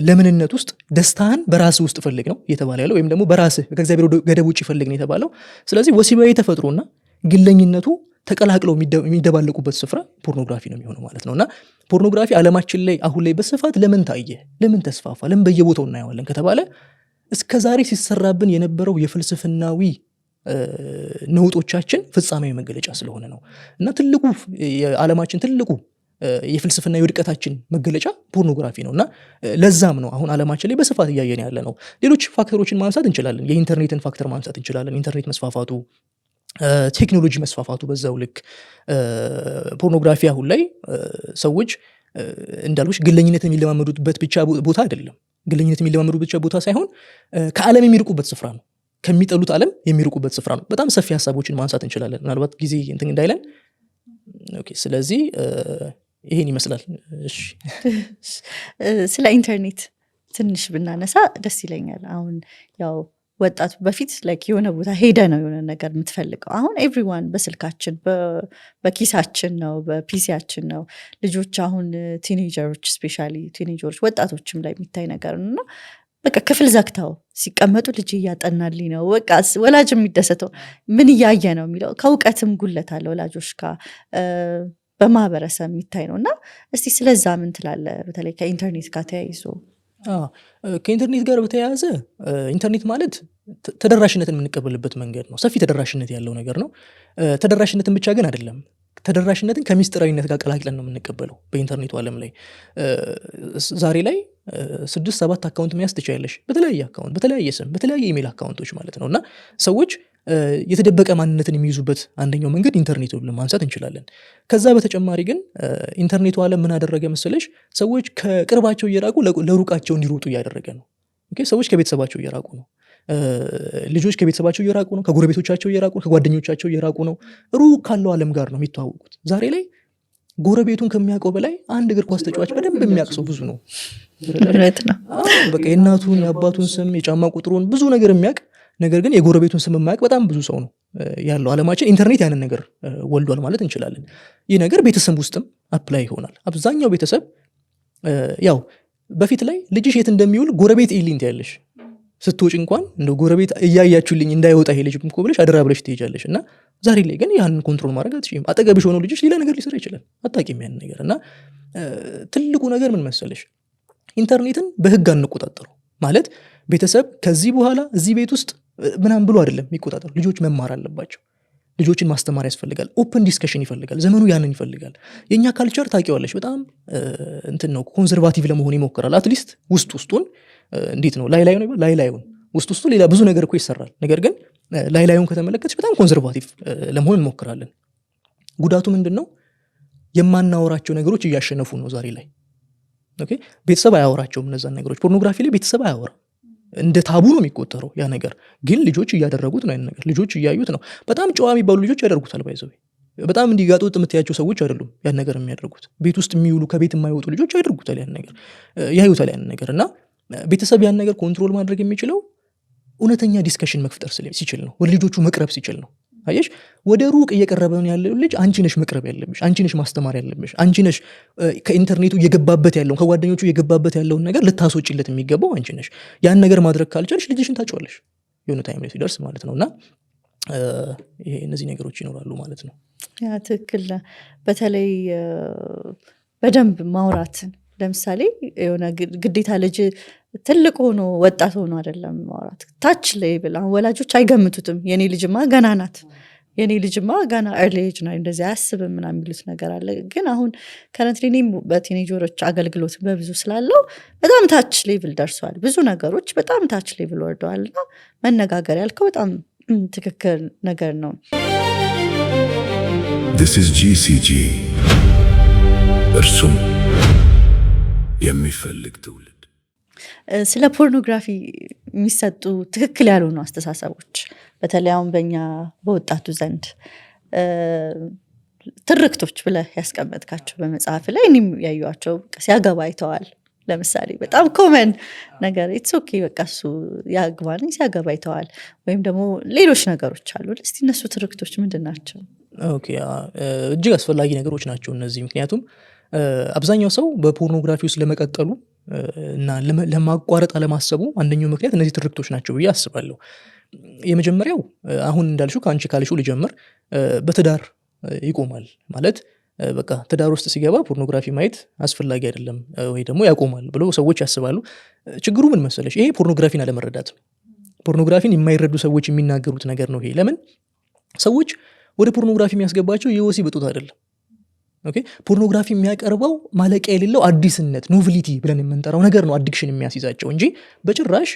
ለምንነት ውስጥ ደስታን በራስህ ውስጥ ፈልግ ነው እየተባለ ያለው፣ ወይም ደግሞ በራስህ ከእግዚአብሔር ገደብ ውጭ ፈልግ ነው የተባለው። ስለዚህ ወሲባዊ ተፈጥሮና ግለኝነቱ ተቀላቅለው የሚደባለቁበት ስፍራ ፖርኖግራፊ ነው የሚሆነው ማለት ነው። እና ፖርኖግራፊ ዓለማችን ላይ አሁን ላይ በስፋት ለምን ታየ፣ ለምን ተስፋፋ፣ ለምን በየቦታው እናየዋለን ከተባለ እስከዛሬ ሲሰራብን የነበረው የፍልስፍናዊ ነውጦቻችን ፍጻሜያዊ መገለጫ ስለሆነ ነው። እና ትልቁ የዓለማችን ትልቁ የፍልስፍና የውድቀታችን መገለጫ ፖርኖግራፊ ነው። እና ለዛም ነው አሁን ዓለማችን ላይ በስፋት እያየን ያለ ነው። ሌሎች ፋክተሮችን ማንሳት እንችላለን። የኢንተርኔትን ፋክተር ማንሳት እንችላለን። ኢንተርኔት መስፋፋቱ፣ ቴክኖሎጂ መስፋፋቱ፣ በዛው ልክ ፖርኖግራፊ አሁን ላይ ሰዎች እንዳልኩሽ ግለኝነት የሚለማመዱበት ብቻ ቦታ አይደለም። ግለኝነት የሚለማመዱበት ብቻ ቦታ ሳይሆን ከዓለም የሚርቁበት ስፍራ ነው። ከሚጠሉት ዓለም የሚርቁበት ስፍራ ነው። በጣም ሰፊ ሀሳቦችን ማንሳት እንችላለን፣ ምናልባት ጊዜ እንትን እንዳይለን። ኦኬ፣ ስለዚህ ይሄን ይመስላል። እሺ፣ ስለ ኢንተርኔት ትንሽ ብናነሳ ደስ ይለኛል። አሁን ያው ወጣቱ በፊት ላይክ የሆነ ቦታ ሄደ ነው የሆነ ነገር የምትፈልገው። አሁን ኤቭሪዋን በስልካችን በኪሳችን ነው፣ በፒሲያችን ነው። ልጆች አሁን ቲኔጀሮች፣ ስፔሻሊ ቲኔጀሮች ወጣቶችም ላይ የሚታይ ነገር ነው። በቃ ክፍል ዘግተው ሲቀመጡ ልጅ እያጠናልኝ ነው፣ በቃ ወላጅ የሚደሰተው ምን እያየ ነው የሚለው ከእውቀትም ጉለት አለ ወላጆች ጋር በማህበረሰብ የሚታይ ነው። እና እስቲ ስለዛ ምን ትላለ? በተለይ ከኢንተርኔት ጋር ተያይዞ። ከኢንተርኔት ጋር በተያያዘ ኢንተርኔት ማለት ተደራሽነትን የምንቀበልበት መንገድ ነው። ሰፊ ተደራሽነት ያለው ነገር ነው። ተደራሽነትን ብቻ ግን አይደለም፣ ተደራሽነትን ከሚስጥራዊነት ጋር ቀላቅለን ነው የምንቀበለው። በኢንተርኔቱ ዓለም ላይ ዛሬ ላይ 6-7 አካውንት መያዝ ትችያለሽ፣ በተለያየ አካውንት፣ በተለያየ ስም፣ በተለያየ ኢሜል አካውንቶች ማለት ነው። እና ሰዎች የተደበቀ ማንነትን የሚይዙበት አንደኛው መንገድ ኢንተርኔት ብለን ማንሳት እንችላለን። ከዛ በተጨማሪ ግን ኢንተርኔቱ ዓለም ምን አደረገ መሰለሽ? ሰዎች ከቅርባቸው እየራቁ ለሩቃቸው እንዲሮጡ እያደረገ ነው። ሰዎች ከቤተሰባቸው እየራቁ ነው። ልጆች ከቤተሰባቸው እየራቁ ነው። ከጎረቤቶቻቸው እየራቁ ነው። ከጓደኞቻቸው እየራቁ ነው። ሩቅ ካለው ዓለም ጋር ነው የሚተዋወቁት። ዛሬ ላይ ጎረቤቱን ከሚያውቀው በላይ አንድ እግር ኳስ ተጫዋች በደንብ የሚያውቅ ሰው ብዙ ነው። በቃ የእናቱን የአባቱን ስም የጫማ ቁጥሩን ብዙ ነገር የሚያውቅ፣ ነገር ግን የጎረቤቱን ስም የማያውቅ በጣም ብዙ ሰው ነው ያለው ዓለማችን። ኢንተርኔት ያንን ነገር ወልዷል ማለት እንችላለን። ይህ ነገር ቤተሰብ ውስጥም አፕላይ ይሆናል። አብዛኛው ቤተሰብ ያው በፊት ላይ ልጅሽ የት እንደሚውል ጎረቤት ኢሊንት ያለሽ ስትወጪ እንኳን እንደ ጎረቤት እያያችሁልኝ እንዳይወጣ ይሄ ልጅ እኮ ብለሽ አደራ ብለሽ ትሄጃለሽ። እና ዛሬ ላይ ግን ያንን ኮንትሮል ማድረግ አትችይም። አጠገብሽ ሆነው ልጅሽ ሌላ ነገር ሊሰራ ይችላል፣ አታውቂም ያንን ነገር። እና ትልቁ ነገር ምን መሰለሽ? ኢንተርኔትን በህግ አንቆጣጠረው ማለት ቤተሰብ ከዚህ በኋላ እዚህ ቤት ውስጥ ምናምን ብሎ አይደለም የሚቆጣጠሩ። ልጆች መማር አለባቸው። ልጆችን ማስተማር ያስፈልጋል። ኦፕን ዲስከሽን ይፈልጋል። ዘመኑ ያንን ይፈልጋል። የኛ ካልቸር ታውቂዋለሽ፣ በጣም እንትን ነው፣ ኮንሰርቫቲቭ ለመሆን ይሞክራል። አትሊስት ውስጡን እንዴት ነው ላይ ላዩን ውስጡ ሌላ ብዙ ነገር እኮ ይሰራል። ነገር ግን ላዩን ከተመለከተች በጣም ኮንሰርቫቲቭ ለመሆን እንሞክራለን። ጉዳቱ ምንድን ነው? የማናወራቸው ነገሮች እያሸነፉ ነው ዛሬ ላይ። ኦኬ፣ ቤተሰብ አያወራቸውም እነዛን ነገሮች። ፖርኖግራፊ ላይ ቤተሰብ አያወራም፣ እንደ ታቡ ነው የሚቆጠረው ያ ነገር። ግን ልጆች እያደረጉት ነው ያን ነገር፣ ልጆች እያዩት ነው። በጣም ጨዋ የሚባሉ ልጆች ያደርጉታል። ባይዘው በጣም እንዲጋጡ የምትያቸው ሰዎች አይደሉም ያን ነገር የሚያደርጉት። ቤት ውስጥ የሚውሉ ከቤት የማይወጡ ልጆች ያደርጉታል ያን ነገር፣ ያዩታል ያን ነገር። እና ቤተሰብ ያን ነገር ኮንትሮል ማድረግ የሚችለው እውነተኛ ዲስከሽን መፍጠር ሲችል ነው፣ ወደ ልጆቹ መቅረብ ሲችል ነው። አየሽ፣ ወደ ሩቅ እየቀረበን ያለው ልጅ አንቺ ነሽ መቅረብ ያለብሽ፣ አንቺ ነሽ ማስተማር ያለብሽ፣ አንቺ ነሽ ከኢንተርኔቱ እየገባበት ያለውን ከጓደኞቹ እየገባበት ያለውን ነገር ልታስወጪለት የሚገባው አንቺ ነሽ። ያን ነገር ማድረግ ካልቻልሽ ልጅሽን ታጫዋለሽ የሆነ ታይም ላይ ሲደርስ ማለት ነው። እና ይሄ እነዚህ ነገሮች ይኖራሉ ማለት ነው። ያ ትክክል። በተለይ በደንብ ማውራትን ለምሳሌ የሆነ ግዴታ ልጅ ትልቅ ሆኖ ወጣት ሆኖ አይደለም ማውራት ታች ሌቭል አሁን ወላጆች አይገምቱትም የኔ ልጅማ ገና ናት የኔ ልጅማ ገና ኤርሊ ኤጅ ነው እንደዚህ አያስብም ምናምን የሚሉት ነገር አለ ግን አሁን ከረንትሊ እኔም በቲኔጀሮች አገልግሎት በብዙ ስላለው በጣም ታች ሌቭል ደርሰዋል ብዙ ነገሮች በጣም ታች ሌቭል ወርደዋልና መነጋገር ያልከው በጣም ትክክል ነገር ነው This is GCG እርሱም የሚፈልግ ትውልድ ስለ ፖርኖግራፊ የሚሰጡ ትክክል ያልሆኑ አስተሳሰቦች በተለይ አሁን በእኛ በወጣቱ ዘንድ ትርክቶች ብለህ ያስቀመጥካቸው በመጽሐፍ ላይ እኔም ያዩዋቸው ሲያገባ አይተዋል ለምሳሌ በጣም ኮመን ነገር ኢትስ ኦኬ በቃ እሱ ያግባኝ ሲያገባ አይተዋል ወይም ደግሞ ሌሎች ነገሮች አሉ እስቲ እነሱ ትርክቶች ምንድን ናቸው ኦኬ እጅግ አስፈላጊ ነገሮች ናቸው እነዚህ ምክንያቱም አብዛኛው ሰው በፖርኖግራፊ ውስጥ ለመቀጠሉ እና ለማቋረጥ አለማሰቡ አንደኛው ምክንያት እነዚህ ትርክቶች ናቸው ብዬ አስባለሁ የመጀመሪያው አሁን እንዳልሽው ካንቺ ካልሽው ልጀምር በትዳር ይቆማል ማለት በቃ ትዳር ውስጥ ሲገባ ፖርኖግራፊ ማየት አስፈላጊ አይደለም ወይ ደግሞ ያቆማል ብሎ ሰዎች ያስባሉ ችግሩ ምን መሰለሽ ይሄ ፖርኖግራፊን አለመረዳት ፖርኖግራፊን የማይረዱ ሰዎች የሚናገሩት ነገር ነው ይሄ ለምን ሰዎች ወደ ፖርኖግራፊ የሚያስገባቸው የወሲብ እጦት አይደለም ኦኬ ፖርኖግራፊ የሚያቀርበው ማለቂያ የሌለው አዲስነት ኖቪሊቲ ብለን የምንጠራው ነገር ነው አዲክሽን የሚያስይዛቸው እንጂ በጭራሽ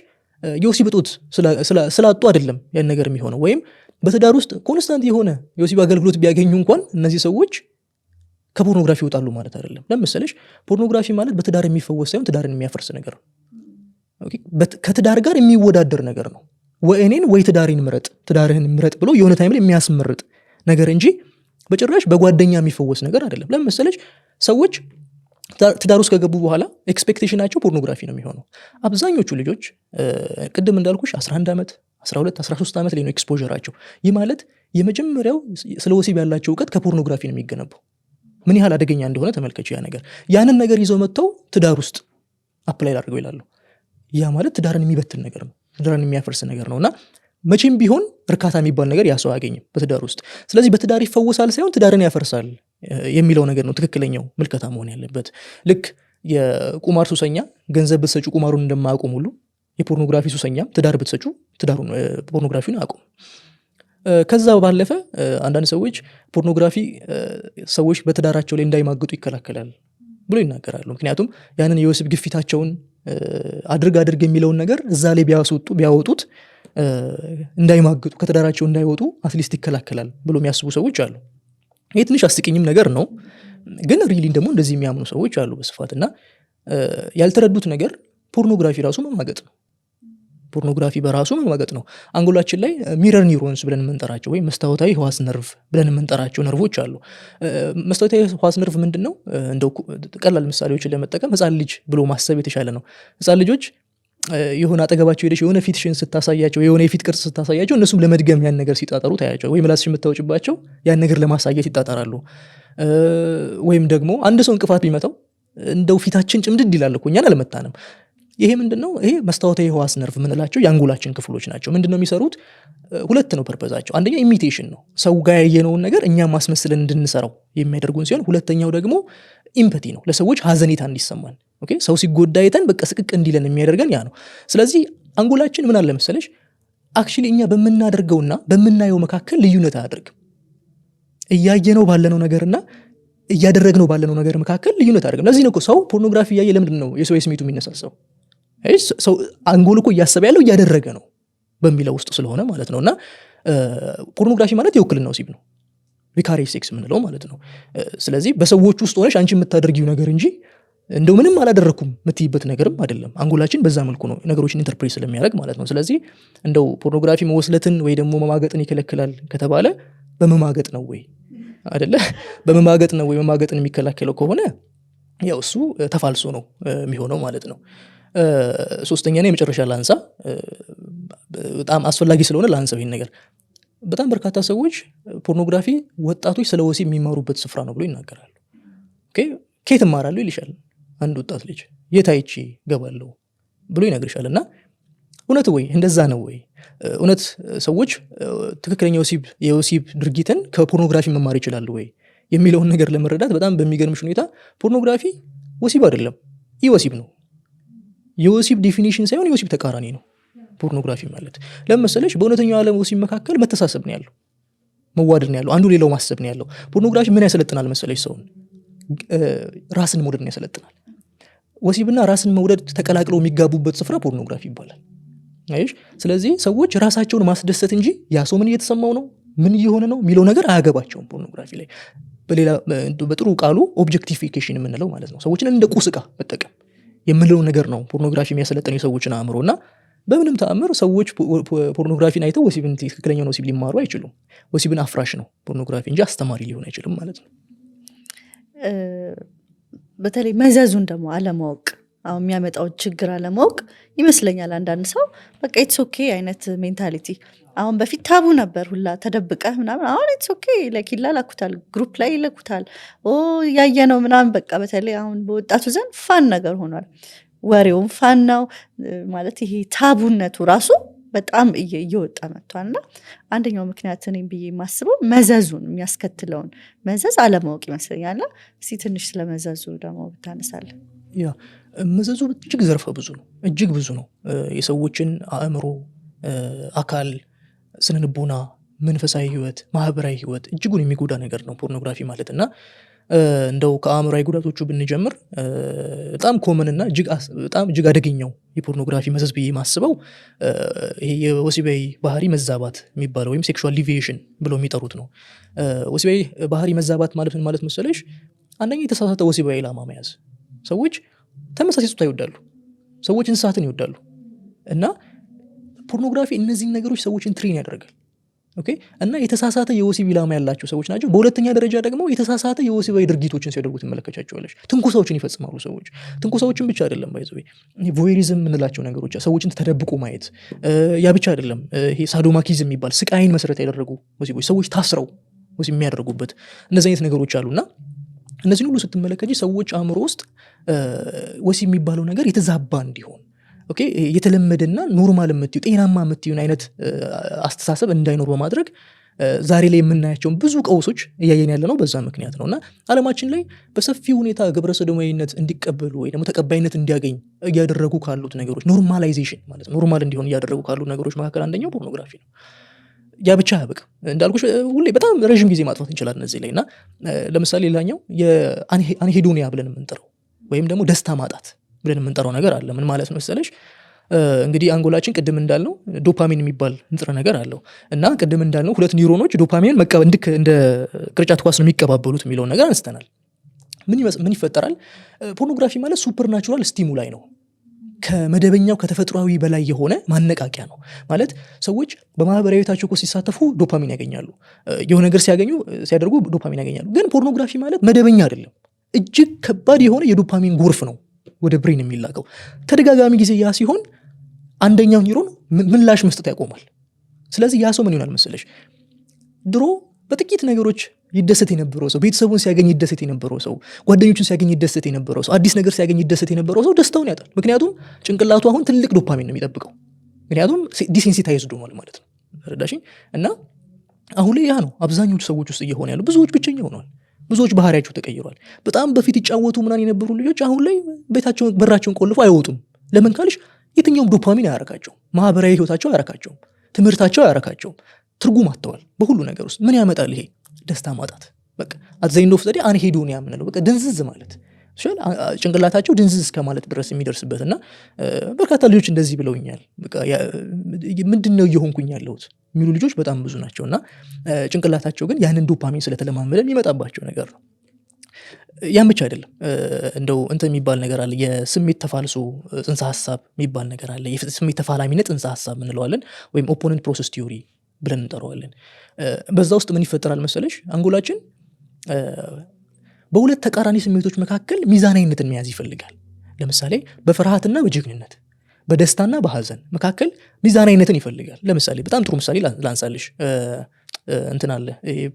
የወሲብ እጦት ስላጡ አይደለም ያን ነገር የሚሆነው ወይም በትዳር ውስጥ ኮንስታንት የሆነ የወሲብ አገልግሎት ቢያገኙ እንኳን እነዚህ ሰዎች ከፖርኖግራፊ ይወጣሉ ማለት አይደለም ለምሳሌ ፖርኖግራፊ ማለት በትዳር የሚፈወስ ሳይሆን ትዳርን የሚያፈርስ ነገር ነው ኦኬ ከትዳር ጋር የሚወዳደር ነገር ነው ወእኔን ወይ ትዳሬን ምረጥ ትዳርህን ምረጥ ብሎ የሆነ ታይም ላይ የሚያስመርጥ ነገር እንጂ በጭራሽ በጓደኛ የሚፈወስ ነገር አይደለም ለምሳሌ ሰዎች ትዳር ውስጥ ከገቡ በኋላ ኤክስፔክቴሽናቸው ፖርኖግራፊ ነው የሚሆነው አብዛኞቹ ልጆች ቅድም እንዳልኩሽ 11 ዓመት 12 13 ዓመት ላይ ነው ኤክስፖዠራቸው ይህ ማለት የመጀመሪያው ስለ ወሲብ ያላቸው ዕውቀት ከፖርኖግራፊ ነው የሚገነባው ምን ያህል አደገኛ እንደሆነ ተመልከቱ ያ ነገር ያንን ነገር ይዘው መጥተው ትዳር ውስጥ አፕላይ አድርገው ይላሉ ያ ማለት ትዳርን የሚበትን ነገር ነው ትዳርን የሚያፈርስ ነገር ነውና መቼም ቢሆን እርካታ የሚባል ነገር ያሰው አያገኝም በትዳር ውስጥ ስለዚህ በትዳር ይፈወሳል ሳይሆን ትዳርን ያፈርሳል የሚለው ነገር ነው ትክክለኛው ምልከታ መሆን ያለበት ልክ የቁማር ሱሰኛ ገንዘብ ብትሰጩ ቁማሩን እንደማያቆም ሁሉ የፖርኖግራፊ ሱሰኛ ትዳር ብትሰጩ ትዳሩን ፖርኖግራፊውን አያቆም ከዛ ባለፈ አንዳንድ ሰዎች ፖርኖግራፊ ሰዎች በትዳራቸው ላይ እንዳይማግጡ ይከላከላል ብሎ ይናገራሉ ምክንያቱም ያንን የወሲብ ግፊታቸውን አድርግ የሚለውን ነገር እዛ ላይ ቢያወጡት እንዳይማግጡ ከትዳራቸው እንዳይወጡ አትሊስት ይከላከላል ብሎ የሚያስቡ ሰዎች አሉ ይሄ ትንሽ አስቂኝም ነገር ነው ግን ሪሊ ደግሞ እንደዚህ የሚያምኑ ሰዎች አሉ በስፋትና ያልተረዱት ነገር ፖርኖግራፊ ራሱ መማገጥ ነው ፖርኖግራፊ በራሱ መማገጥ ነው አንጎላችን ላይ ሚረር ኒውሮንስ ብለን የምንጠራቸው ወይ መስታወታዊ ህዋስ ነርቭ ብለን የምንጠራቸው ነርቮች አሉ መስታወታዊ ህዋስ ነርቭ ምንድነው እንደው ቀላል ምሳሌዎችን ለመጠቀም ህፃን ልጅ ብሎ ማሰብ የተሻለ ነው ህፃን ልጆች የሆነ አጠገባቸው ሄደሽ የሆነ ፊትሽን ስታሳያቸው የሆነ የፊት ቅርጽ ስታሳያቸው እነሱም ለመድገም ያን ነገር ሲጣጣሩ ታያቸው ወይ ምላስሽ የምታወጭባቸው ያን ነገር ለማሳየት ይጣጣራሉ ወይም ደግሞ አንድ ሰው እንቅፋት ቢመታው እንደው ፊታችን ጭምድድ ይላል እኮ እኛን አልመታንም ይሄ ምንድነው ይሄ መስታወታዊ ህዋስ ነርቭ ምንላቸው የአንጎላችን ክፍሎች ናቸው ምንድነው የሚሰሩት ሁለት ነው ፐርፐዛቸው አንደኛ ኢሚቴሽን ነው ሰው ጋር ያየነውን ነገር እኛ ማስመስለን እንድንሰራው የሚያደርጉን ሲሆን ሁለተኛው ደግሞ ኢምፓቲ ነው ለሰዎች ሀዘኔታ እንዲሰማን ኦኬ ሰው ሲጎዳ አይተን በቃ ስቅቅ እንዲለን የሚያደርገን ያ ነው ስለዚህ አንጎላችን ምን አለ መሰለሽ አክቹሊ እኛ በመናደርገውና በመናየው መካከል ልዩነት አያደርግም እያየነው ባለነው ነገርና እያደረግነው ባለነው ነገር መካከል ልዩነት አያደርግም ለዚህ ነው እኮ ሰው ፖርኖግራፊ ያየ ለምንድን ነው የሰው ስሜቱ የሚነሳሳው ሰው አንጎል እኮ እያሰበ ያለው እያደረገ ነው በሚለው ውስጥ ስለሆነ ማለት ነውና ፖርኖግራፊ ማለት የውክልና ወሲብ ነው ቪካሪየስ ሴክስ ምንለው ማለት ነው ስለዚህ በሰዎች ውስጥ ሆነሽ አንቺ የምታደርጊው ነገር እንጂ እንደው ምንም አላደረኩም ምትይበት ነገርም አይደለም አንጎላችን በዛ መልኩ ነው ነገሮችን ኢንተርፕሬት ስለሚያደርግ ማለት ነው ስለዚህ እንደው ፖርኖግራፊ መወስለትን ወይ ደግሞ መማገጥን ይከለክላል ከተባለ በመማገጥ ነው ወይ አይደለ በመማገጥ ነው ወይ መማገጥን የሚከለክለው ከሆነ ያው እሱ ተፋልሶ ነው የሚሆነው ማለት ነው ሶስተኛ ነው የመጨረሻ ላንሳ በጣም አስፈላጊ ስለሆነ ላንሳው ይሄን ነገር በጣም በርካታ ሰዎች ፖርኖግራፊ ወጣቶች ስለ ወሲብ የሚማሩበት ስፍራ ነው ብሎ ይናገራሉ ኦኬ ከየት ማራሉ ይልሻል አንድ ወጣት ልጅ የታይቺ ገባለው ብሎ ይነግርሻልና እውነት ወይ እንደዛ ነው ወይ እውነት ሰዎች ትክክለኛ የወሲብ ድርጊትን ከፖርኖግራፊ መማር ይችላሉ ወይ የሚለውን ነገር ለመረዳት በጣም በሚገርምሽ ሁኔታ ፖርኖግራፊ ወሲብ አይደለም የወሲብ ነው። የወሲብ ዲፊኒሽን ሳይሆን የወሲብ ተቃራኒ ነው ፖርኖግራፊ ማለት። ለምሳሌ በእውነተኛው ዓለም ወሲብ መካከል መተሳሰብ ነው ያለው፣ መዋደድ ነው ያለው፣ አንዱ ሌላው ማሰብ ነው ያለው። ፖርኖግራፊ ምን ያሰለጥናል መሰለሽ? ሰውን ራስን መውደድ ነው ያሰለጥናል። ወሲብና ራስን መውደድ ተቀላቅለው የሚጋቡበት ስፍራ ፖርኖግራፊ ይባላል። አይሽ? ስለዚህ ሰዎች ራሳቸውን ማስደሰት እንጂ ያ ሰው ምን እየተሰማው ነው ምን እየሆነ ነው የሚለው ነገር አያገባቸውም ፖርኖግራፊ ላይ። በሌላ በጥሩ ቃሉ ኦብጀክቲፊኬሽን የምንለው ማለት ነው። ሰዎችን እንደ ቁስ ዕቃ መጠቀም የምንለው ነገር ነው ፖርኖግራፊ የሚያሰለጥነው የሰዎችን አእምሮ። እና በምንም ተአምር ሰዎች ፖርኖግራፊን አይተው ወሲብን ትክክለኛውን ወሲብ ሊማሩ አይችሉም። ወሲብን አፍራሽ ነው ፖርኖግራፊ እንጂ አስተማሪ ሊሆን አይችልም ማለት ነው። በተለይ መዘዙን ደግሞ አለማወቅ፣ አሁን የሚያመጣው ችግር አለማወቅ ይመስለኛል። አንዳንድ ሰው በቃ ኢትስ ኦኬ አይነት ሜንታሊቲ። አሁን በፊት ታቡ ነበር ሁላ ተደብቀህ ምናምን፣ አሁን ኢትስ ኦኬ ይላላኩታል፣ ግሩፕ ላይ ይለኩታል፣ ያየ ነው ምናምን። በቃ በተለይ አሁን በወጣቱ ዘንድ ፋን ነገር ሆኗል። ወሬውም ፋን ነው ማለት ይሄ ታቡነቱ ራሱ በጣም እየወጣ መጥቷል። እና አንደኛው ምክንያት እኔም ብዬ የማስበው መዘዙን የሚያስከትለውን መዘዝ አለማወቅ ይመስለኛል። እስኪ ትንሽ ስለ መዘዙ ደግሞ ብታነሳለን። ያ መዘዙ እጅግ ዘርፈ ብዙ ነው፣ እጅግ ብዙ ነው። የሰዎችን አእምሮ፣ አካል፣ ስነልቦና፣ መንፈሳዊ ህይወት፣ ማህበራዊ ህይወት እጅጉን የሚጎዳ ነገር ነው ፖርኖግራፊ ማለት። እና እንደው ከአእምራዊ ጉዳቶቹ ብንጀምር በጣም ኮመን እና በጣም እጅግ አደገኛው የፖርኖግራፊ መዘዝ ብዬ ማስበው ይሄ የወሲባዊ ባህሪ መዛባት የሚባለው ወይም ሴክሹዋል ዲቪዬሽን ብለው የሚጠሩት ነው። ወሲባዊ ባህሪ መዛባት ማለት ምን ማለት መሰለሽ? አንደኛ የተሳሳተ ወሲባዊ ዓላማ መያዝ። ሰዎች ተመሳሳይ ጾታ ይወዳሉ፣ ሰዎች እንስሳትን ይወዳሉ። እና ፖርኖግራፊ እነዚህን ነገሮች ሰዎችን ትሬን ያደርጋል። ኦኬ። እና የተሳሳተ የወሲብ ኢላማ ያላቸው ሰዎች ናቸው። በሁለተኛ ደረጃ ደግሞ የተሳሳተ የወሲባዊ ድርጊቶችን ሲያደርጉ ትመለከቻቸዋለሽ። ትንኩሳዎችን ይፈጽማሉ ሰዎች። ትንኩሳዎችን ብቻ አይደለም ባይዘው ቮይሪዝም የምንላቸው ነገሮች፣ ሰዎችን ተደብቆ ማየት። ያ ብቻ አይደለም። ይሄ ሳዶማኪዝም የሚባል ስቃይን መሰረት ያደረጉ ወሲቦች፣ ሰዎች ታስረው ወሲብ የሚያደርጉበት እነዚህ አይነት ነገሮች አሉና እነዚህን ሁሉ ስትመለከች ሰዎች አእምሮ ውስጥ ወሲብ የሚባለው ነገር የተዛባ እንዲሆን ኦኬ የተለመደና ኖርማል የምትዩ ጤናማ የምትዩን አይነት አስተሳሰብ እንዳይኖር በማድረግ ዛሬ ላይ የምናያቸውን ብዙ ቀውሶች እያየን ያለ ነው። በዛ ምክንያት ነው። እና ዓለማችን ላይ በሰፊ ሁኔታ ግብረ ሰዶማዊነት እንዲቀበሉ ወይ ደግሞ ተቀባይነት እንዲያገኝ እያደረጉ ካሉት ነገሮች ኖርማላይዜሽን ማለት ኖርማል እንዲሆን እያደረጉ ካሉት ነገሮች መካከል አንደኛው ፖርኖግራፊ ነው። ያ ብቻ አያበቅም። እንዳልኩሽ ሁሌ በጣም ረዥም ጊዜ ማጥፋት እንችላለን እዚህ ላይ። እና ለምሳሌ ሌላኛው የአንሄዶኒያ ብለን የምንጠራው ወይም ደግሞ ደስታ ማጣት ብለን የምንጠራው ነገር አለ። ምን ማለት ነው መሰለሽ? እንግዲህ አንጎላችን ቅድም እንዳልነው ዶፓሚን የሚባል ንጥረ ነገር አለው። እና ቅድም እንዳልነው ሁለት ኒውሮኖች ዶፓሚንን እንደ ቅርጫት ኳስ ነው የሚቀባበሉት የሚለውን ነገር አንስተናል። ምን ይፈጠራል? ፖርኖግራፊ ማለት ሱፐርናቹራል ስቲሙላይ ነው። ከመደበኛው ከተፈጥሯዊ በላይ የሆነ ማነቃቂያ ነው ማለት። ሰዎች በማህበራዊ ህይወታቸው እኮ ሲሳተፉ ዶፓሚን ያገኛሉ፣ የሆነ ነገር ሲያደርጉ ዶፓሚን ያገኛሉ። ግን ፖርኖግራፊ ማለት መደበኛ አይደለም። እጅግ ከባድ የሆነ የዶፓሚን ጎርፍ ነው ወደ ብሬን የሚላቀው። ተደጋጋሚ ጊዜ ያ ሲሆን አንደኛው ኒውሮን ምላሽ መስጠት ያቆማል። ስለዚህ ያ ሰው ምን ይሆናል መሰለሽ? ድሮ በጥቂት ነገሮች ይደሰት የነበረው ሰው፣ ቤተሰቡን ሲያገኝ ይደሰት የነበረው ሰው፣ ጓደኞቹን ሲያገኝ ይደሰት የነበረው ሰው፣ አዲስ ነገር ሲያገኝ ይደሰት የነበረው ሰው ደስታውን ያጣል። ምክንያቱም ጭንቅላቱ አሁን ትልቅ ዶፓሚን ነው የሚጠብቀው። ምክንያቱም ዲሴንሲታይዝድ ሆኗል ማለት ነው። ረዳሽኝ? እና አሁን ላይ ያ ነው አብዛኞቹ ሰዎች ውስጥ እየሆነ ያለው። ብዙዎች ብቸኛ ሆነዋል። ብዙዎች ባህሪያቸው ተቀይሯል። በጣም በፊት ይጫወቱ ምናምን የነበሩ ልጆች አሁን ላይ ቤታቸውን በራቸውን ቆልፎ አይወጡም። ለምን ካልሽ የትኛውም ዶፓሚን አያረካቸውም፣ ማህበራዊ ህይወታቸው አያረካቸውም፣ ትምህርታቸው አያረካቸውም። ትርጉም አጥተዋል በሁሉ ነገር ውስጥ። ምን ያመጣል ይሄ? ደስታ ማጣት። በቃ አዘይንዶ ፍጠዲ አንሄዶኒያ የምንለው በቃ ድንዝዝ ማለት ጭንቅላታቸው ድንዝዝ እስከማለት ድረስ የሚደርስበት። እና በርካታ ልጆች እንደዚህ ብለውኛል። በቃ ምንድነው እየሆንኩኝ ያለሁት የሚሉ ልጆች በጣም ብዙ ናቸው። እና ጭንቅላታቸው ግን ያንን ዶፓሚን ስለተለማመደ የሚመጣባቸው ነገር ነው። ያን ብቻ አይደለም። እንደው እንትን የሚባል ነገር አለ፣ የስሜት ተፋልሶ ጽንሰ ሀሳብ የሚባል ነገር አለ። የስሜት ተፋላሚነት ጽንሰ ሀሳብ እንለዋለን፣ ወይም ኦፖነንት ፕሮሰስ ቲዮሪ ብለን እንጠራዋለን። በዛ ውስጥ ምን ይፈጠራል መሰለሽ? አንጎላችን በሁለት ተቃራኒ ስሜቶች መካከል ሚዛናዊነትን መያዝ ይፈልጋል። ለምሳሌ በፍርሃትና በጀግንነት፣ በደስታና በሐዘን መካከል ሚዛናዊነትን ይፈልጋል። ለምሳሌ በጣም ጥሩ ምሳሌ ላንሳልሽ። እንትን አለ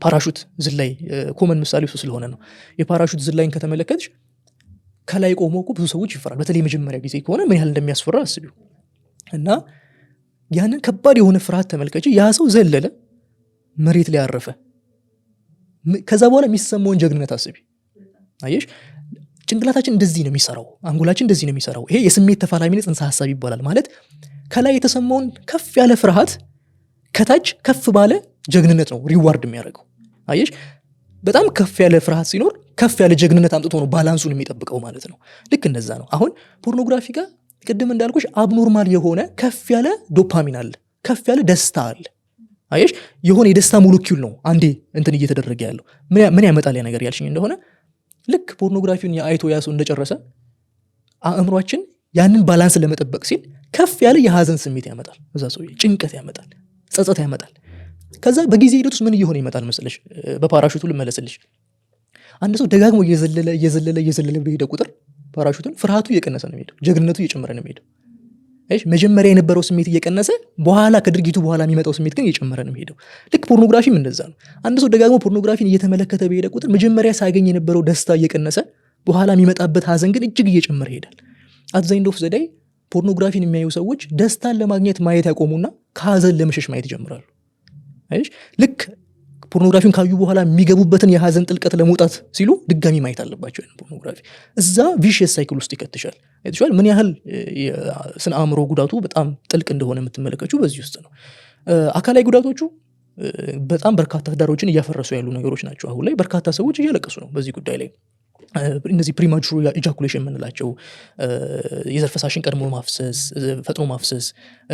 ፓራሹት ዝላይ፣ ኮመን ምሳሌ እሱ ስለሆነ ነው። የፓራሹት ዝላይን ከተመለከትሽ ከላይ ቆሞ እኮ ብዙ ሰዎች ይፈራል። በተለይ መጀመሪያ ጊዜ ከሆነ ምን ያህል እንደሚያስፈራ አስቢው። እና ያንን ከባድ የሆነ ፍርሃት ተመልከች። ያ ሰው ዘለለ፣ መሬት ላይ አረፈ። ከዛ በኋላ የሚሰማውን ጀግንነት አስቢ። አየሽ? ጭንቅላታችን እንደዚህ ነው የሚሰራው፣ አንጎላችን እንደዚህ ነው የሚሰራው። ይሄ የስሜት ተፋላሚነት ጽንሰ ሐሳብ ይባላል። ማለት ከላይ የተሰማውን ከፍ ያለ ፍርሃት ከታች ከፍ ባለ ጀግንነት ነው ሪዋርድ የሚያደርገው። አየሽ፣ በጣም ከፍ ያለ ፍርሃት ሲኖር ከፍ ያለ ጀግንነት አምጥቶ ነው ባላንሱን የሚጠብቀው ማለት ነው። ልክ እንደዛ ነው። አሁን ፖርኖግራፊ ጋር ቅድም እንዳልኩሽ አብኖርማል የሆነ ከፍ ያለ ዶፓሚን አለ፣ ከፍ ያለ ደስታ አለ። አየሽ፣ የሆነ የደስታ ሞለኪውል ነው አንዴ እንትን እየተደረገ ያለው። ምን ያመጣል ያ ነገር ያልሽኝ እንደሆነ ልክ ፖርኖግራፊውን አይቶ ያ ሰው እንደጨረሰ አእምሯችን ያንን ባላንስ ለመጠበቅ ሲል ከፍ ያለ የሀዘን ስሜት ያመጣል፣ እዛ ሰው ጭንቀት ያመጣል፣ ጸጸት ያመጣል። ከዛ በጊዜ ሂደት ውስጥ ምን እየሆነ ይመጣል መሰለሽ? በፓራሹቱ ልመለስልሽ። አንድ ሰው ደጋግሞ እየዘለለ በሄደ ቁጥር ፓራሹቱን ፍርሃቱ እየቀነሰ ነው የሚሄደው፣ ጀግንነቱ እየጨመረ ነው የሚሄደው። እሺ፣ መጀመሪያ የነበረው ስሜት እየቀነሰ በኋላ ከድርጊቱ በኋላ የሚመጣው ስሜት ግን እየጨመረ ነው የሚሄደው። ልክ ፖርኖግራፊም እንደዛ ነው። አንድ ሰው ደጋግሞ ፖርኖግራፊን እየተመለከተ በሄደ ቁጥር መጀመሪያ ሳያገኝ የነበረው ደስታ እየቀነሰ በኋላ የሚመጣበት ሀዘን ግን እጅግ እየጨመረ ይሄዳል። አት ዘ ኤንድ ኦፍ ዘ ዴይ ፖርኖግራፊን የሚያዩ ሰዎች ደስታን ለማግኘት ማየት ያቆሙና ከሀዘን ለመሸሽ ማየት ይጀምራሉ። እሺ፣ ልክ ፖርኖግራፊን ካዩ በኋላ የሚገቡበትን የሀዘን ጥልቀት ለመውጣት ሲሉ ድጋሚ ማየት አለባቸው። ፖርኖግራፊ እዛ ቪሽየስ ሳይክል ውስጥ ይከትሻል። አይተሽዋል ምን ያህል ስነ አእምሮ ጉዳቱ በጣም ጥልቅ እንደሆነ የምትመለከቱ በዚህ ውስጥ ነው። አካላዊ ጉዳቶቹ በጣም በርካታ ትዳሮችን እያፈረሱ ያሉ ነገሮች ናቸው። አሁን ላይ በርካታ ሰዎች እያለቀሱ ነው በዚህ ጉዳይ ላይ። እነዚህ ፕሪማቹር ኢጃኩሌሽን የምንላቸው የዘር ፈሳሽን ቀድሞ ማፍሰስ፣ ፈጥኖ ማፍሰስ፣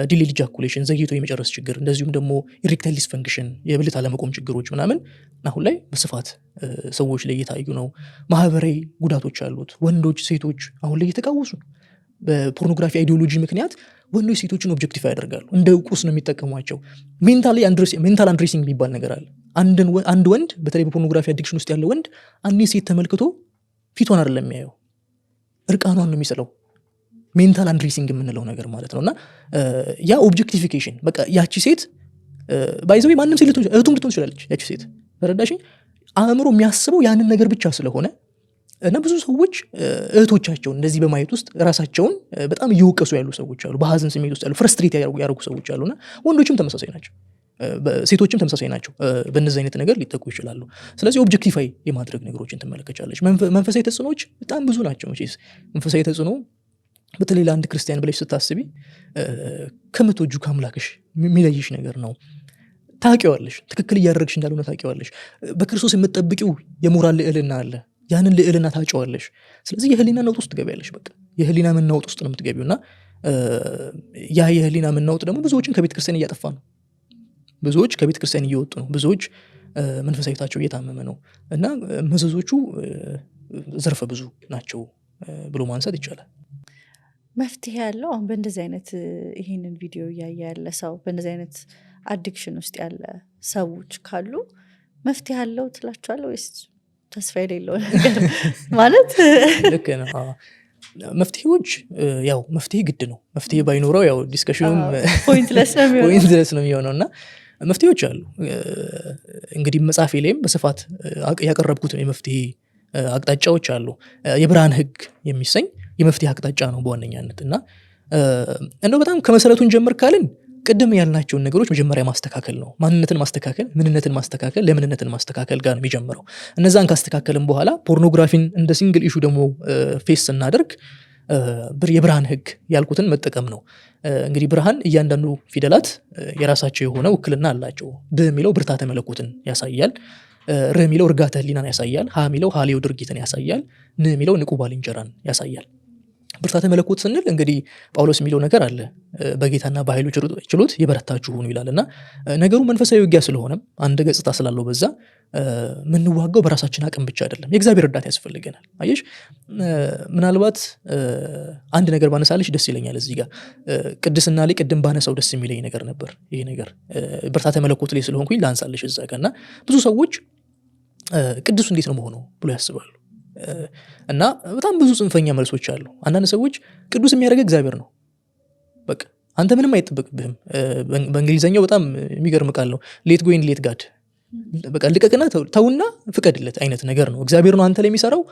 ዲሌይድ ኢጃኩሌሽን ዘግይቶ የመጨረስ ችግር፣ እንደዚሁም ደግሞ ኢሬክታይል ዲስፈንክሽን የብልት አለመቆም ችግሮች ምናምን አሁን ላይ በስፋት ሰዎች ላይ እየታዩ ነው። ማህበራዊ ጉዳቶች አሉት። ወንዶች ሴቶች አሁን ላይ እየተቃወሱ ነው። በፖርኖግራፊ አይዲዮሎጂ ምክንያት ወንዶች ሴቶችን ኦብጀክቲፋይ ያደርጋሉ፣ እንደ ቁስ ነው የሚጠቀሟቸው። ሜንታል አንድሬሲንግ የሚባል ነገር አለ። አንድ ወንድ በተለይ በፖርኖግራፊ አዲክሽን ውስጥ ያለ ወንድ አንድ ሴት ተመልክቶ ፊቷን አይደለም የሚያየው፣ እርቃኗን ነው የሚስለው። ሜንታል አንድሬሲንግ የምንለው ነገር ማለት ነው። እና ያ ኦብጀክቲፊኬሽን በቃ ያቺ ሴት ባይዘዌ ማንም ሴት እህቱም ልትሆን ትችላለች። ያቺ ሴት ተረዳሽኝ? አእምሮ የሚያስበው ያንን ነገር ብቻ ስለሆነ እና ብዙ ሰዎች እህቶቻቸውን እንደዚህ በማየት ውስጥ ራሳቸውን በጣም እየወቀሱ ያሉ ሰዎች አሉ። በሀዘን ስሜት ውስጥ ያሉ ፍረስትሬት ያደርጉ ሰዎች አሉና ወንዶችም ተመሳሳይ ናቸው፣ ሴቶችም ተመሳሳይ ናቸው። በእነዚህ አይነት ነገር ሊጠቁ ይችላሉ። ስለዚህ ኦብጀክቲፋይ የማድረግ ነገሮችን ትመለከቻለች። መንፈሳዊ ተጽዕኖዎች በጣም ብዙ ናቸው። መቼስ መንፈሳዊ ተጽዕኖ በተለይ ለአንድ ክርስቲያን ብለሽ ስታስቢ ከምትወጁ ከአምላክሽ የሚለይሽ ነገር ነው። ታውቂዋለሽ፣ ትክክል እያደረግሽ እንዳልሆነ ታውቂዋለሽ። በክርስቶስ የምትጠብቂው የሞራል ልዕልና አለ፣ ያንን ልዕልና ታውቂዋለሽ። ስለዚህ የህሊና ነውጥ ውስጥ ትገቢያለሽ። በቃ የህሊና መናወጥ ውስጥ ነው የምትገቢው። እና ያ የህሊና መናወጥ ደግሞ ብዙዎችን ከቤተ ክርስቲያን እያጠፋ ነው። ብዙዎች ከቤተ ክርስቲያን እየወጡ ነው። ብዙዎች መንፈሳዊታቸው እየታመመ ነው። እና መዘዞቹ ዘርፈ ብዙ ናቸው ብሎ ማንሳት ይቻላል። መፍትሄ ያለው አሁን በእንደዚህ አይነት ይህንን ቪዲዮ እያየ ያለ ሰው በእንደዚህ አይነት አዲክሽን ውስጥ ያለ ሰዎች ካሉ መፍትሄ ያለው ትላቸዋለ ወይስ ተስፋ የሌለው ነገር? ማለት ልክ ነው። መፍትሄዎች ያው መፍትሄ ግድ ነው። መፍትሄ ባይኖረው ያው ዲስከሽኑም ፖይንትለስ ነው የሚሆነው። እና መፍትሄዎች አሉ። እንግዲህ መጽሐፌ ላይም በስፋት ያቀረብኩት የመፍትሄ አቅጣጫዎች አሉ። የብርሃን ህግ የሚሰኝ የመፍትሄ አቅጣጫ ነው በዋነኛነት። እና እንደው በጣም ከመሰረቱን ጀምር ካልን ቅድም ያልናቸውን ነገሮች መጀመሪያ ማስተካከል ነው። ማንነትን ማስተካከል፣ ምንነትን ማስተካከል፣ ለምንነትን ማስተካከል ጋር ነው የሚጀምረው። እነዛን ካስተካከልም በኋላ ፖርኖግራፊን እንደ ሲንግል ኢሹ ደግሞ ፌስ ስናደርግ የብርሃን ህግ ያልኩትን መጠቀም ነው። እንግዲህ ብርሃን እያንዳንዱ ፊደላት የራሳቸው የሆነ ውክልና አላቸው። ብ የሚለው ብርታተ መለኮትን ያሳያል። ር የሚለው እርጋተ ህሊናን ያሳያል። ሀ የሚለው ሀሌው ድርጊትን ያሳያል። ን የሚለው ንቁ ባልንጀራን ያሳያል። ብርታተ መለኮት ስንል እንግዲህ ጳውሎስ የሚለው ነገር አለ፣ በጌታና በኃይሉ ችሎት የበረታችሁ ሁኑ ይላል። እና ነገሩ መንፈሳዊ ውጊያ ስለሆነም አንድ ገጽታ ስላለው በዛ ምንዋጋው በራሳችን አቅም ብቻ አይደለም፣ የእግዚአብሔር እርዳታ ያስፈልገናል። አየሽ፣ ምናልባት አንድ ነገር ባነሳለሽ ደስ ይለኛል። እዚህ ጋር ቅድስና ላይ ቅድም ባነሳው ደስ የሚለኝ ነገር ነበር። ይሄ ነገር ብርታተ መለኮት ላይ ስለሆንኩኝ ላንሳለሽ እዛ ጋር። እና ብዙ ሰዎች ቅዱስ እንዴት ነው መሆኑ ብሎ ያስባሉ። እና በጣም ብዙ ጽንፈኛ መልሶች አሉ። አንዳንድ ሰዎች ቅዱስ የሚያደርገ እግዚአብሔር ነው፣ በቃ አንተ ምንም አይጠበቅብህም። በእንግሊዘኛው በጣም የሚገርም ቃል ነው፣ ሌት ጎይን ሌት ጋድ፣ በቃ ልቀቅና ተውና ፍቀድለት አይነት ነገር ነው። እግዚአብሔር ነው አንተ ላይ የሚሰራው፣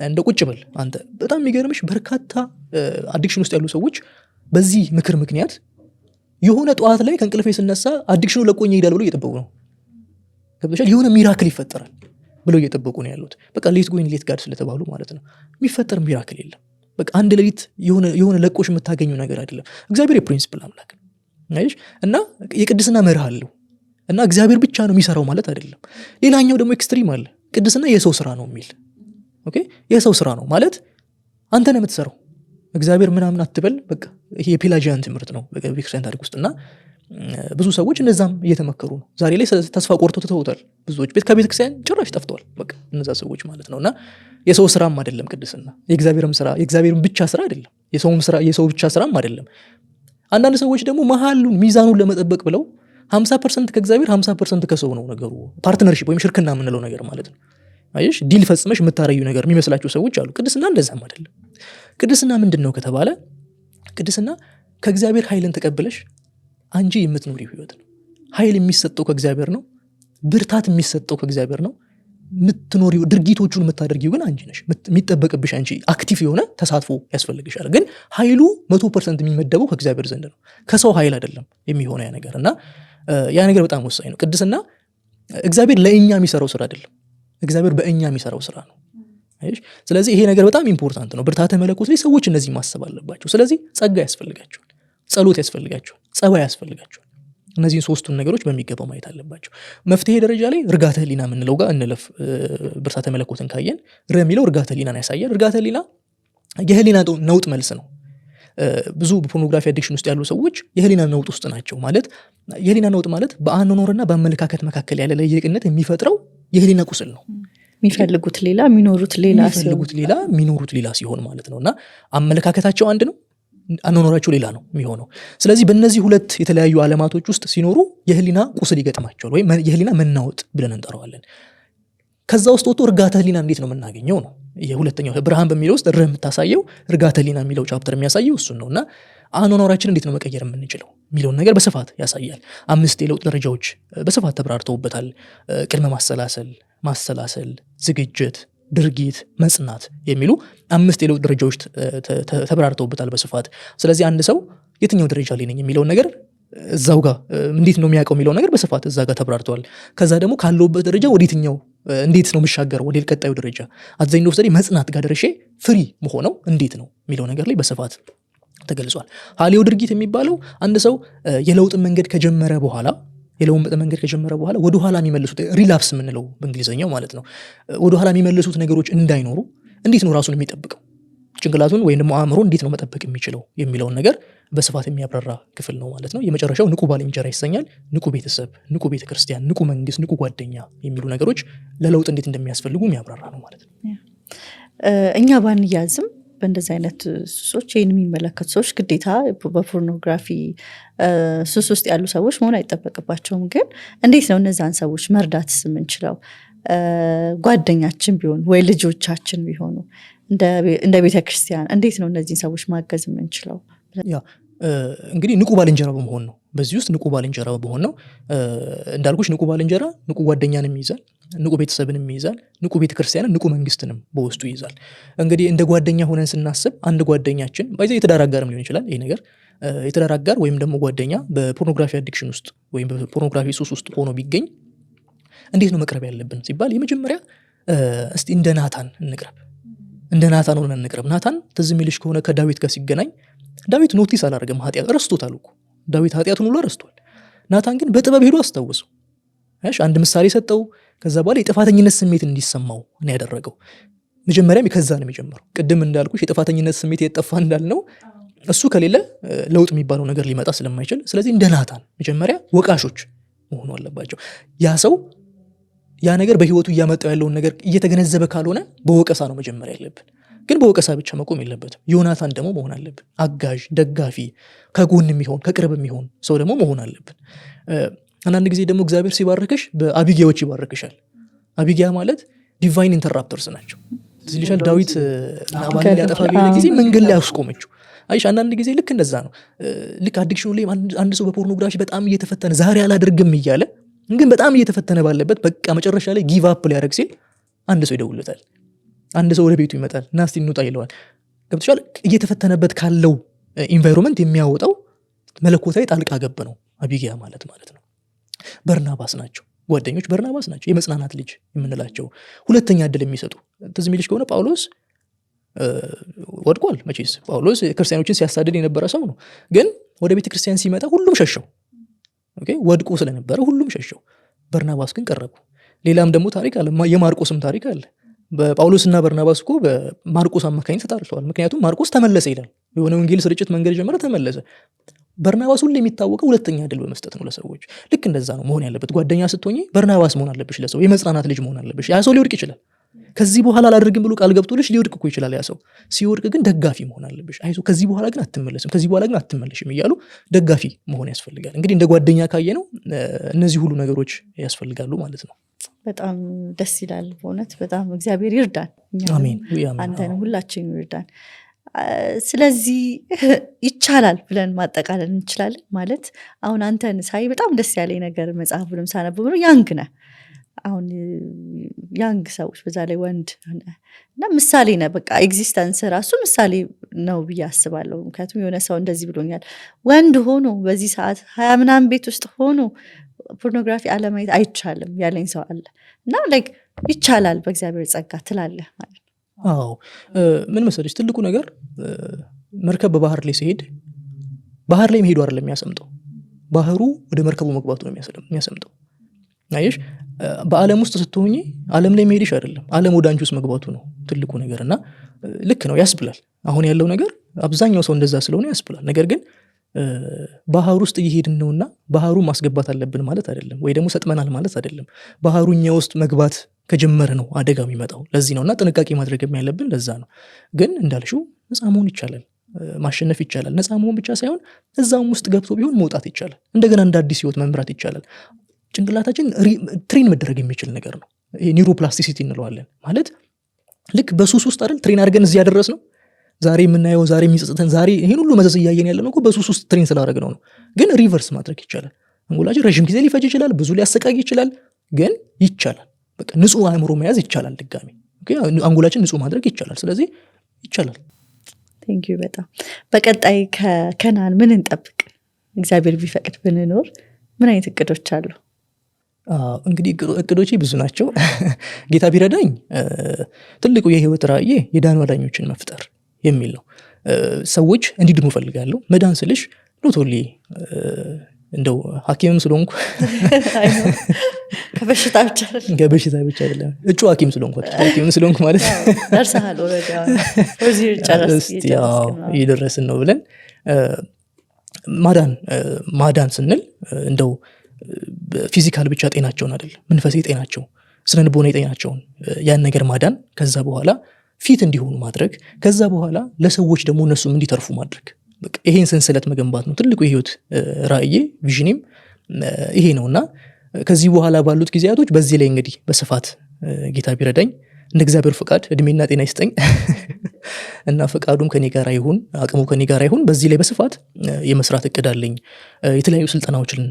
እንደ ቁጭ በል አንተ። በጣም የሚገርምሽ በርካታ አዲክሽን ውስጥ ያሉ ሰዎች በዚህ ምክር ምክንያት የሆነ ጠዋት ላይ ከእንቅልፌ ስነሳ አዲክሽኑ ለቆኝ ይሄዳል ብሎ እየጠበቁ ነው። ገብቶሻል? የሆነ ሚራክል ይፈጠራል። ብለው እየጠበቁ ነው ያሉት። በቃ ሌት ጎይን ሌት ጋድ ስለተባሉ ማለት ነው። የሚፈጠር ሚራክል የለም። በቃ አንድ ሌሊት የሆነ ለቆሽ የምታገኙ ነገር አይደለም። እግዚአብሔር የፕሪንሲፕል አምላክ ነው እና የቅድስና መርህ አለው እና እግዚአብሔር ብቻ ነው የሚሰራው ማለት አይደለም። ሌላኛው ደግሞ ኤክስትሪም አለ። ቅድስና የሰው ስራ ነው የሚል ኦኬ፣ የሰው ስራ ነው ማለት አንተ ነው የምትሰራው እግዚአብሔር ምናምን አትበል። በቃ ይሄ የፔላጂያን ትምህርት ነው በቤተክርስቲያን ታሪክ ውስጥ እና ብዙ ሰዎች እነዛም እየተመከሩ ነው። ዛሬ ላይ ተስፋ ቆርጠው ተተውታል። ብዙዎች ከቤተክርስቲያን ጭራሽ ጠፍተዋል። በቃ እነዛ ሰዎች ማለት ነውና የሰው ስራም አይደለም ቅድስና፣ የእግዚአብሔርም ስራ የእግዚአብሔርም ብቻ ስራ አይደለም፣ የሰውም ስራ የሰው ብቻ ስራም አይደለም። አንዳንድ ሰዎች ደግሞ መሐሉን ሚዛኑን ለመጠበቅ ብለው 50% ከእግዚአብሔር 50% ከሰው ነው ነገሩ። ፓርትነርሺፕ ወይም ሽርክና የምንለው ነገር ማለት ነው። አይሽ ዲል ፈጽመሽ የምታረዩ ነገር የሚመስላቸው ሰዎች አሉ። ቅድስና እንደዛም አይደለም። ቅድስና ምንድነው ከተባለ ቅድስና ከእግዚአብሔር ኃይልን ተቀብለሽ አንጂ የምትኖሪው ህይወት ነው። ኃይል የሚሰጠው ከእግዚአብሔር ነው። ብርታት የሚሰጠው ከእግዚአብሔር ነው። የምትኖሪው ድርጊቶቹን የምታደርጊው ግን አንቺ ነሽ። የሚጠበቅብሽ አንቺ አክቲቭ የሆነ ተሳትፎ ያስፈልግሻል። ግን ኃይሉ 100% የሚመደበው ከእግዚአብሔር ዘንድ ነው፣ ከሰው ኃይል አይደለም የሚሆነው ያ ነገር እና ያ ነገር በጣም ወሳኝ ነው። ቅድስና እግዚአብሔር ለእኛ የሚሰራው ስራ አይደለም፣ እግዚአብሔር በእኛ የሚሰራው ስራ ነው። ስለዚህ ይሄ ነገር በጣም ኢምፖርታንት ነው። ብርታተ መለኮት ላይ ሰዎች እነዚህ ማሰብ አለባቸው። ስለዚህ ጸጋ ያስፈልጋቸዋል፣ ጸሎት ያስፈልጋቸዋል፣ ጸባይ ያስፈልጋቸዋል። እነዚህን ሶስቱን ነገሮች በሚገባው ማየት አለባቸው። መፍትሄ ደረጃ ላይ እርጋተ ህሊና የምንለው ጋር እንለፍ። ብርታተ መለኮትን ካየን የሚለው እርጋተ ህሊናን ያሳያል። እርጋተ ህሊና የህሊና ነውጥ መልስ ነው። ብዙ በፖርኖግራፊ አዲክሽን ውስጥ ያሉ ሰዎች የህሊና ነውጥ ውስጥ ናቸው። ማለት የህሊና ነውጥ ማለት በአኗኗርና በአመለካከት መካከል ያለ ለየቅነት የሚፈጥረው የህሊና ቁስል ነው። የሚፈልጉት ሌላ የሚኖሩት ሌላ ሲሆን ማለት ነውና አመለካከታቸው አንድ ነው፣ አኗኗራቸው ሌላ ነው የሚሆነው። ስለዚህ በእነዚህ ሁለት የተለያዩ ዓለማቶች ውስጥ ሲኖሩ የህሊና ቁስል ይገጥማቸዋል ወይም የህሊና መናወጥ ብለን እንጠራዋለን። ከዛ ውስጥ ወጥቶ እርጋተ ህሊና እንዴት ነው የምናገኘው ነው የሁለተኛው ብርሃን በሚለው ውስጥ የምታሳየው እርጋተ ህሊና የሚለው ቻፕተር የሚያሳየው እሱን ነውና አኗኗራችን እንዴት ነው መቀየር የምንችለው የሚለውን ነገር በስፋት ያሳያል። 5 የለውጥ ደረጃዎች በስፋት ተብራርተውበታል። ቅድመ ማሰላሰል፣ ዝግጅት፣ ድርጊት፣ መጽናት የሚሉ 5 የለውጥ ደረጃዎች ተብራርተውበታል በስፋት። ስለዚህ አንድ ሰው የትኛው ደረጃ ላይ ነኝ የሚለውን ነገር እዛው ጋር እንዴት ነው የሚያውቀው የሚለው ነገር በስፋት እዛ ጋር ተብራርተዋል። ከዛ ደግሞ ካለውበት ደረጃ ወዴትኛው እንዴት ነው የምሻገረው ወደ ቀጣዩ ደረጃ አዘኝ ነው ወሰደ መጽናት ጋር ደረሼ ፍሪ መሆነው እንዴት ነው የሚለው ነገር ላይ በስፋት ተገልጿል። ሀሌው ድርጊት የሚባለው አንድ ሰው የለውጥን መንገድ ከጀመረ በኋላ ወደ ኋላ የሚመልሱት ሪላፕስ የምንለው በእንግሊዘኛው ማለት ነው። ወደ ኋላ የሚመልሱት ነገሮች እንዳይኖሩ እንዴት ነው ራሱን የሚጠብቀው፣ ጭንቅላቱን ወይም ደግሞ አእምሮ እንዴት ነው መጠበቅ የሚችለው የሚለውን ነገር በስፋት የሚያብራራ ክፍል ነው ማለት ነው። የመጨረሻው ንቁ ባልንጀራ ይሰኛል። ንቁ ቤተሰብ፣ ንቁ ቤተክርስቲያን፣ ንቁ መንግስት፣ ንቁ ጓደኛ የሚሉ ነገሮች ለለውጥ እንዴት እንደሚያስፈልጉ የሚያብራራ ነው ማለት ነው። እኛ ባንያዝም በእንደዚህ አይነት ሱሶች ይህን የሚመለከቱ ሰዎች ግዴታ በፖርኖግራፊ ሱስ ውስጥ ያሉ ሰዎች መሆን አይጠበቅባቸውም። ግን እንዴት ነው እነዛን ሰዎች መርዳትስ የምንችለው? ጓደኛችን ቢሆን ወይ ልጆቻችን ቢሆኑ እንደ ቤተክርስቲያን እንዴት ነው እነዚህን ሰዎች ማገዝ የምንችለው? እንግዲህ ንቁ ባልንጀራ በመሆን ነው። በዚህ ውስጥ ንቁ ባልንጀራ በመሆን ነው እንዳልኩሽ። ንቁ ባልንጀራ ንቁ ጓደኛንም ይይዛል፣ ንቁ ቤተሰብንም ይይዛል፣ ንቁ ቤተክርስቲያንን፣ ንቁ መንግስትንም በውስጡ ይይዛል። እንግዲህ እንደ ጓደኛ ሆነን ስናስብ አንድ ጓደኛችን ባይዘ የተዳር አጋርም ሊሆን ይችላል። ይሄ ነገር የተዳር አጋር ወይም ደግሞ ጓደኛ በፖርኖግራፊ አዲክሽን ውስጥ ወይም በፖርኖግራፊ ሱስ ውስጥ ሆኖ ቢገኝ እንዴት ነው መቅረብ ያለብን ሲባል የመጀመሪያ እስቲ እንደ ናታን እንቅረብ። እንደ ናታን ሆነን እንቅረብ። ናታን ትዝ የሚልሽ ከሆነ ከዳዊት ጋር ሲገናኝ ዳዊት ኖቲስ አላደረገም፣ ኃጢአት ረስቶታል እኮ ዳዊት ኃጢአቱን ሁሉ ረስቷል። ናታን ግን በጥበብ ሄዶ አስታወሰው። አንድ ምሳሌ ሰጠው። ከዛ በኋላ የጥፋተኝነት ስሜት እንዲሰማው ነው ያደረገው። መጀመሪያም ከዛ ነው የሚጀምረው። ቅድም እንዳልኩሽ የጥፋተኝነት ስሜት የጠፋ እንዳልነው እሱ ከሌለ ለውጥ የሚባለው ነገር ሊመጣ ስለማይችል፣ ስለዚህ እንደ ናታን መጀመሪያ ወቃሾች መሆኑ አለባቸው። ያ ሰው ያ ነገር በህይወቱ እያመጣው ያለውን ነገር እየተገነዘበ ካልሆነ በወቀሳ ነው መጀመሪያ ያለብን። ግን በወቀሳ ብቻ መቆም የለበትም። ዮናታን ደግሞ መሆን አለብን። አጋዥ፣ ደጋፊ፣ ከጎን የሚሆን ከቅርብ የሚሆን ሰው ደግሞ መሆን አለብን። አንዳንድ ጊዜ ደግሞ እግዚአብሔር ሲባርክሽ በአቢጊያዎች ይባርክሻል። አቢጊያ ማለት ዲቫይን ኢንተራፕተርስ ናቸው። እዚህ ልሻል ዳዊት ናባልን ሊያጠፋ ቢሆነ ጊዜ መንገድ ላይ አስቆመችው። አይሽ አንዳንድ ጊዜ ልክ እንደዛ ነው። ልክ አዲክሽኑ ላይ አንድ ሰው በፖርኖግራፊ በጣም እየተፈተነ ዛሬ አላደርግም እያለ ግን በጣም እየተፈተነ ባለበት በቃ መጨረሻ ላይ ጊቭ አፕ ሊያደርግ ሲል አንድ ሰው ይደውልለታል። አንድ ሰው ወደ ቤቱ ይመጣል እና እስቲ እንውጣ ይለዋል። ገብቶሻል? እየተፈተነበት ካለው ኢንቫይሮንመንት የሚያወጣው መለኮታዊ ጣልቃ ገብ ነው አቢጊያ ማለት ነው። በርናባስ ናቸው ጓደኞች በርናባስ ናቸው የመጽናናት ልጅ የምንላቸው ሁለተኛ እድል የሚሰጡ። ትዝ የሚልሽ ከሆነ ጳውሎስ ወድቋል። መቼስ ጳውሎስ ክርስቲያኖችን ሲያሳድድ የነበረ ሰው ነው። ግን ወደ ቤተ ክርስቲያን ሲመጣ ሁሉም ሸሸው። ወድቆ ስለነበረ ሁሉም ሸሸው። በርናባስ ግን ቀረቡ። ሌላም ደግሞ ታሪክ አለ፣ የማርቆስም ታሪክ አለ። በጳውሎስና በርናባስ እኮ በማርቆስ አማካኝነት ተጣርተዋል። ምክንያቱም ማርቆስ ተመለሰ ይላል፣ የሆነ ወንጌል ስርጭት መንገድ ጀመረ፣ ተመለሰ። በርናባስ ሁሉ የሚታወቀው ሁለተኛ እድል በመስጠት ነው ለሰዎች። ልክ እንደዛ ነው መሆን ያለበት። ጓደኛ ስትሆኚ በርናባስ መሆን አለብሽ ለሰው፣ የመጽናናት ልጅ መሆን አለብሽ። ያ ሰው ሊወድቅ ይችላል። ከዚህ በኋላ አላደርግም ብሎ ቃል ገብቶልሽ ሊወድቅ እኮ ይችላል ያ ሰው። ሲወድቅ ግን ደጋፊ መሆን አለብሽ። አይዞህ ከዚህ በኋላ ግን አትመለስም፣ ከዚህ በኋላ ግን አትመለሽም እያሉ ደጋፊ መሆን ያስፈልጋል። እንግዲህ እንደ ጓደኛ ካየ ነው እነዚህ ሁሉ ነገሮች ያስፈልጋሉ ማለት ነው። በጣም ደስ ይላል በእውነት በጣም እግዚአብሔር ይርዳን። አሜን። አንተን ሁላችንም ይርዳን። ስለዚህ ይቻላል ብለን ማጠቃለል እንችላለን ማለት አሁን አንተን ሳይ በጣም ደስ ያለኝ ነገር መጽሐፉንም ሳነብ ያንግ ነህ። አሁን ያንግ ሰዎች በዛ ላይ ወንድ እና ምሳሌ ነህ። በቃ ኤግዚስተንስ ራሱ ምሳሌ ነው ብዬ አስባለሁ። ምክንያቱም የሆነ ሰው እንደዚህ ብሎኛል፣ ወንድ ሆኖ በዚህ ሰዓት 20 ምናምን ቤት ውስጥ ሆኖ ፖርኖግራፊ አለማየት አይቻልም ያለኝ ሰው አለ እና ላይክ ይቻላል በእግዚአብሔር ጸጋ ትላለህ ማለት ነው። አዎ ምን መሰለሽ ትልቁ ነገር መርከብ በባህር ላይ ሲሄድ ባህር ላይ መሄዱ አይደለም የሚያሰምጠው፣ ባህሩ ወደ መርከቡ መግባቱ ነው የሚያሰምጠው። አየሽ በዓለም ውስጥ ስትሆኚ ዓለም ላይ መሄድሽ አይደለም፣ ዓለም ወደ አንቺ ውስጥ መግባቱ ነው ትልቁ ነገር። እና ልክ ነው ያስብላል። አሁን ያለው ነገር አብዛኛው ሰው እንደዛ ስለሆነ ያስብላል። ነገር ግን ባህር ውስጥ እየሄድን ነውና ባህሩ ማስገባት አለብን ማለት አይደለም፣ ወይ ደግሞ ሰጥመናል ማለት አይደለም። ባህሩ እኛ ውስጥ መግባት ከጀመረ ነው አደጋ የሚመጣው። ለዚህ ነውና ጥንቃቄ ማድረግ ያለብን ለዛ ነው። ግን እንዳልሽው ነፃ መሆን ይቻላል፣ ማሸነፍ ይቻላል። ነፃ መሆን ብቻ ሳይሆን እዛውም ውስጥ ገብቶ ቢሆን መውጣት ይቻላል። እንደገና እንደ አዲስ ህይወት መምራት ይቻላል። ጭንቅላታችን ትሬን መደረግ የሚችል ነገር ነው። ይሄ ኒውሮፕላስቲሲቲ እንለዋለን። ማለት ልክ በሱስ ውስጥ አይደል ትሬን አድርገን እዚህ ያደረስ ነው። ዛሬ የምናየው ዛሬ የሚጸጽተን ዛሬ ይሄን ሁሉ መዘዝ እያየን ያለ ነው እኮ በሱስ ውስጥ ትሬን ስላደረግ ነው። ግን ሪቨርስ ማድረግ ይቻላል። አንጎላችን ረዥም ጊዜ ሊፈጅ ይችላል፣ ብዙ ሊያሰቃይ ይችላል፣ ግን ይቻላል። በቃ ንጹህ አእምሮ መያዝ ይቻላል። ድጋሚ አንጎላችን ንጹህ ማድረግ ይቻላል። ስለዚህ ይቻላል። ቴንኪዩ በጣም። በቀጣይ ከከናን ምን እንጠብቅ? እግዚአብሔር ቢፈቅድ ብንኖር ምን አይነት እቅዶች አሉ? እንግዲህ እቅዶቼ ብዙ ናቸው። ጌታ ቢረዳኝ ትልቁ የህይወት ራእዬ የዳኑ አዳኞችን መፍጠር የሚል ነው። ሰዎች እንዲድኑ እፈልጋለሁ። መዳን ስልሽ ሎቶሊ እንደው ሐኪምም ስለሆንኩ ከበሽታ ብቻ አይደለም እጩ ሐኪም ስለሆንኩ ማለት ደርሰሃል እየደረስን ነው ብለን ማዳን ስንል እንደው ፊዚካል ብቻ ጤናቸውን አይደለም፣ መንፈሴ ጤናቸው፣ ስነ ልቦና ጤናቸውን ያን ነገር ማዳን፣ ከዛ በኋላ ፊት እንዲሆኑ ማድረግ፣ ከዛ በኋላ ለሰዎች ደግሞ እነሱም እንዲተርፉ ማድረግ። በቃ ይሄን ሰንሰለት መገንባት ነው ትልቁ የህይወት ራእዬ፣ ቪዥኔም ይሄ ነውና ከዚህ በኋላ ባሉት ጊዜያቶች በዚህ ላይ እንግዲህ በስፋት ጌታ ቢረዳኝ እንደ እግዚአብሔር ፍቃድ እድሜና ጤና ይስጠኝ እና ፍቃዱም ከኔ ጋር ይሁን፣ አቅሙ ከኔ ጋር ይሁን። በዚህ ላይ በስፋት የመስራት እቅድ አለኝ። የተለያዩ ስልጠናዎችን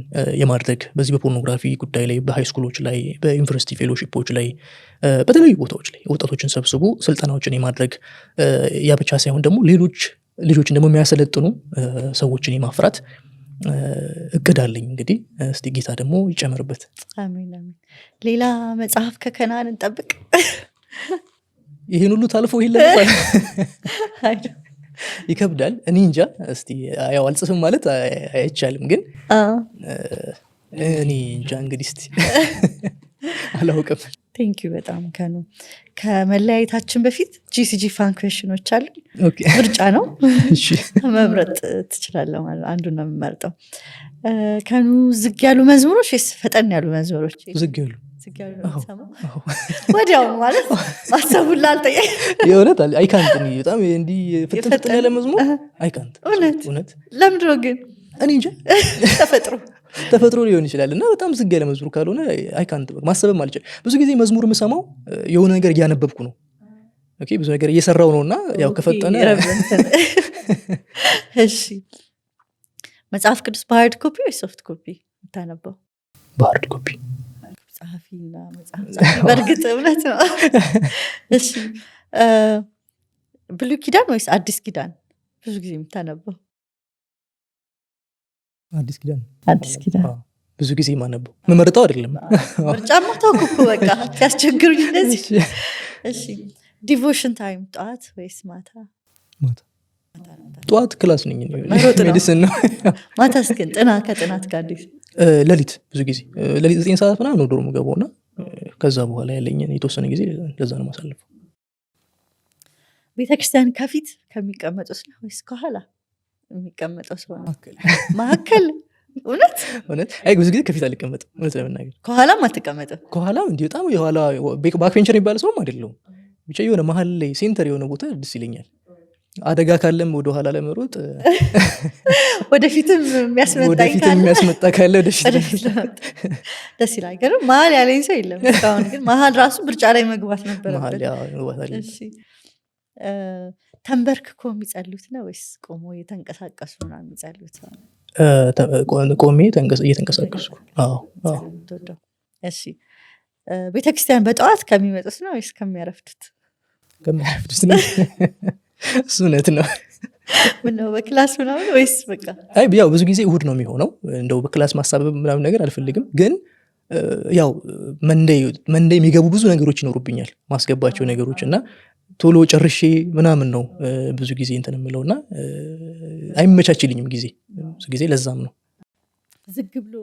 የማድረግ በዚህ በፖርኖግራፊ ጉዳይ ላይ በሃይስኩሎች ላይ፣ በዩኒቨርሲቲ ፌሎሺፖች ላይ፣ በተለያዩ ቦታዎች ላይ ወጣቶችን ሰብስቦ ስልጠናዎችን የማድረግ ያ ብቻ ሳይሆን ደግሞ ሌሎች ልጆችን ደግሞ የሚያሰለጥኑ ሰዎችን የማፍራት እቅድ አለኝ። እንግዲህ እስቲ ጌታ ደግሞ ይጨመርበት። አሜን አሜን። ሌላ መጽሐፍ ከከናን እንጠብቅ? ይሄን ሁሉ ታልፎ ይለፋል ይከብዳል። እኔ እንጃ። እስቲ ያው አልጽፍም ማለት አይቻልም፣ ግን እኔ እንጃ እንግዲህ እስቲ አላውቅም። ቴንኪዩ በጣም ከኑ። ከመለያየታችን በፊት ጂሲጂ ፋን ኩዌሽኖች አሉ። ምርጫ ነው መምረጥ ትችላለህ ማለት አንዱን ነው የምመርጠው። ከኑ ዝግ ያሉ መዝሙሮች ወይስ ፈጠን ያሉ መዝሙሮች? ዝግ ያሉ ወዲያው ማለት ማሰቡላ አልጠየቅ የእውነት አይካንት በጣም እንዲህ ፍጥን ያለ መዝሙር አይካንት። እውነት ለምንድነው ግን? እኔ እንጃ ተፈጥሮ ሊሆን ይችላል። እና በጣም ዝግ ያለ መዝሙር ካልሆነ አይካንት ማሰብም አልችል። ብዙ ጊዜ መዝሙር የምሰማው የሆነ ነገር እያነበብኩ ነው፣ ብዙ ነገር እየሰራው ነው እና ያው ከፈጠነ እሺ። መጽሐፍ ቅዱስ በሃርድ ኮፒ ወይ ሶፍት ኮፒ የምታነበው? በሃርድ ኮፒ። ጸሐፊና መጽሐፍ በእርግጥ እውነት ነው። እሺ ብሉይ ኪዳን ወይስ አዲስ ኪዳን ብዙ ጊዜ የምታነበው? አዲስ ኪዳን። አዲስ ኪዳን ብዙ ጊዜ ማነበው መመርጠው አይደለም ምርጫማ ተውኩ በቃ ሲያስቸግሩኝ እንደዚህ። እሺ ዲቮሽን ታይም ጠዋት ወይስ ማታ? ማታ። ጠዋት ክላስ ነኝ ሜዲሲን ነው። ማታስ ግን ከጥናት ጋር እንዴት? ሌሊት ብዙ ጊዜ ሌሊት 9 ሰዓት ምናምን ነው ዶርም ገባውና ከዛ በኋላ ያለኝን የተወሰነ ጊዜ ለዛ ነው ማሳለፈው። ቤተክርስቲያን ከፊት ከሚቀመጡት ነው ወይስ ከኋላ የሚቀመጠው ሰው ነው? መካከል እውነት አይ ብዙ ጊዜ ከፊት አልቀመጥም። እውነት ለመናገር ከኋላም አትቀመጥም? ከኋላ እንዲህ በጣም የኋላ ባክቬንቸር የሚባል ሰውም አይደለሁም። ብቻ የሆነ መሀል ላይ ሴንተር የሆነ ቦታ ደስ ይለኛል። አደጋ ካለም ወደ ኋላ ለመሮጥ ወደፊትም የሚያስመጣ ካለ ደስ ይላል። ግን መሀል ያለኝ ሰው የለም እስካሁን። ግን መሀል ራሱ ምርጫ ላይ መግባት ነበረበት። ተንበርክኮ የሚጸሉት ነው ወይስ ቆሞ እየተንቀሳቀሱ ነው የሚጸሉት? ቆሜ እየተንቀሳቀስኩ። እሺ ቤተክርስቲያን በጠዋት ከሚመጡት ነው ወይስ ከሚያረፍዱት? ከሚያረፍዱት ነው። እሱ እውነት ነው። ምነው በክላስ ምናምን ወይስ በቃ? አይ ያው ብዙ ጊዜ እሁድ ነው የሚሆነው። እንደው በክላስ ማሳበብ ምናምን ነገር አልፈልግም። ግን ያው መንዴ የሚገቡ ብዙ ነገሮች ይኖሩብኛል ማስገባቸው ነገሮች እና ቶሎ ጨርሼ ምናምን ነው ብዙ ጊዜ እንትን የምለውና አይመቻችልኝም ጊዜ ብዙ ጊዜ። ለዛም ነው ዝግ ብሎ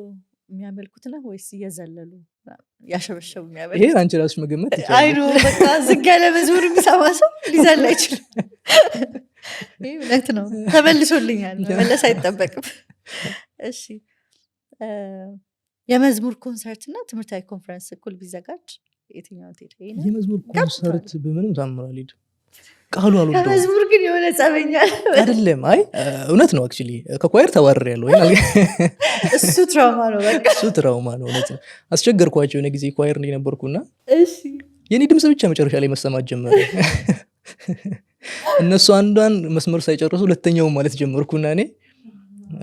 የሚያመልኩት ነው ወይስ እየዘለሉ ያሸበሸቡ የሚያመልኩት? ይሄ አንቺ ራስሽ መገመት ይችላል። አይ ነው በቃ ዝግ ያለ መዝሙር የሚሰማ ሰው ሊዘል አይችልም። ይሄ እውነት ነው። ተመልሶልኛል፣ መመለስ አይጠበቅም። እሺ የመዝሙር ኮንሰርት እና ትምህርታዊ ኮንፈረንስ እኩል ቢዘጋጅ የትኛውን ትሄድ? የመዝሙር ኮንሰርት በምንም ታምር አልሄድም። ቃሉ አልወደውም። ከመዝሙር ግን የሆነ ጸበኛል አይደለም። አይ እውነት ነው። አክቹሊ ከኳየር ተባርሬያለሁ። እሱ ትራውማ ነው። በቃ እሱ ትራውማ ነው። እውነት ነው። አስቸገርኳቸው የሆነ ጊዜ ኳየር እንደነበርኩና እሺ የኔ ድምጽ ብቻ መጨረሻ ላይ መሰማት ጀመረ። እነሱ አንዷን መስመር ሳይጨርሱ ሁለተኛውን ማለት ጀመርኩና እኔ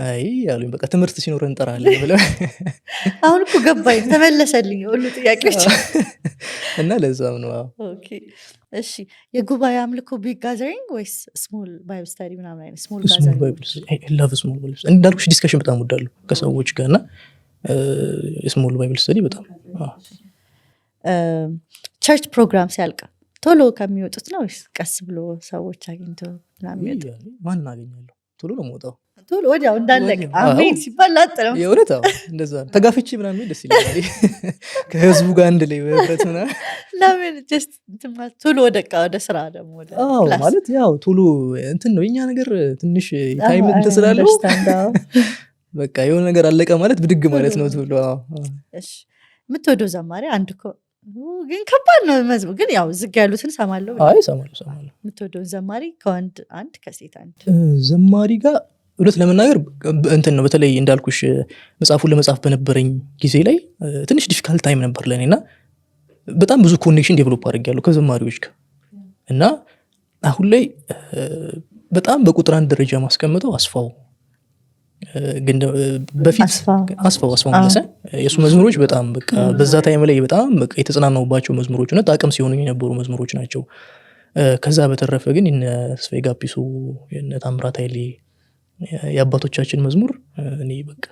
አይ ያሉኝ በቃ ትምህርት ሲኖር እንጠራለን ብለው። አሁን እኮ ገባኝ፣ ተመለሰልኝ ሁሉ ጥያቄዎች እና ለዛም ነው። ኦኬ እሺ የጉባኤ አምልኮ ቢግ ጋዘሪንግ ወይስ ስሞል ባይብል ስታዲ ምናምን አይነት? ስሞል ጋዘሪንግ እንዳልኩሽ ዲስከሽን በጣም ወዳለሁ ከሰዎች ጋር እና ስሞል ባይብል ስታዲ በጣም። ቸርች ፕሮግራም ሲያልቅ ቶሎ ከሚወጡት ነው ወይስ ቀስ ብሎ ሰዎች አግኝቶ ምናምን ይወጡ? ማን አገኛለሁ? ቶሎ ነው የምወጣው። ቶሎ ወዲያው እንዳለቀ አሜን ሲባል ላጥረው የእውነት እንደዛ ተጋፍቼ ምናምን ደስ ይለኛል። ከህዝቡ ጋር አንድ ላይ በህብረት ምናምን ለምን ጀስት ቶሎ ወደ ስራ ደግሞ ማለት ያው ቶሎ እንትን ነው የኛ ነገር ትንሽ ታይም እንትን ስላለው በቃ የሆነ ነገር አለቀ ማለት ብድግ ማለት ነው ቶሎ። እሺ የምትወደው ዘማሪ አንድ ግን ከባድ ነው መዝሙር ግን ያው ዝግ ያሉትን ሰማለሁ። አይ ሰማለሁ። የምትወደውን ዘማሪ ከወንድ አንድ ከሴት አንድ? ዘማሪ ጋር እውነት ለመናገር እንትን ነው። በተለይ እንዳልኩሽ መጽሐፉን ለመጻፍ በነበረኝ ጊዜ ላይ ትንሽ ዲፊካልት ታይም ነበር ለኔ እና በጣም ብዙ ኮኔክሽን ዴቨሎፕ አድርጌያለሁ ከዘማሪዎች ጋር እና አሁን ላይ በጣም በቁጥር አንድ ደረጃ ማስቀምጠው አስፋው ግን በፊት አስፋው መለሰ የሱ መዝሙሮች በጣም በቃ በዛ ታይም ላይ በጣም በቃ የተጽናናውባቸው መዝሙሮች እና ጣቅም ሲሆኑ የነበሩ መዝሙሮች ናቸው። ከዛ በተረፈ ግን እነ ተስፋዬ ጋቢሶ እነ ታምራት ኃይሌ የአባቶቻችን መዝሙር እኔ በቃ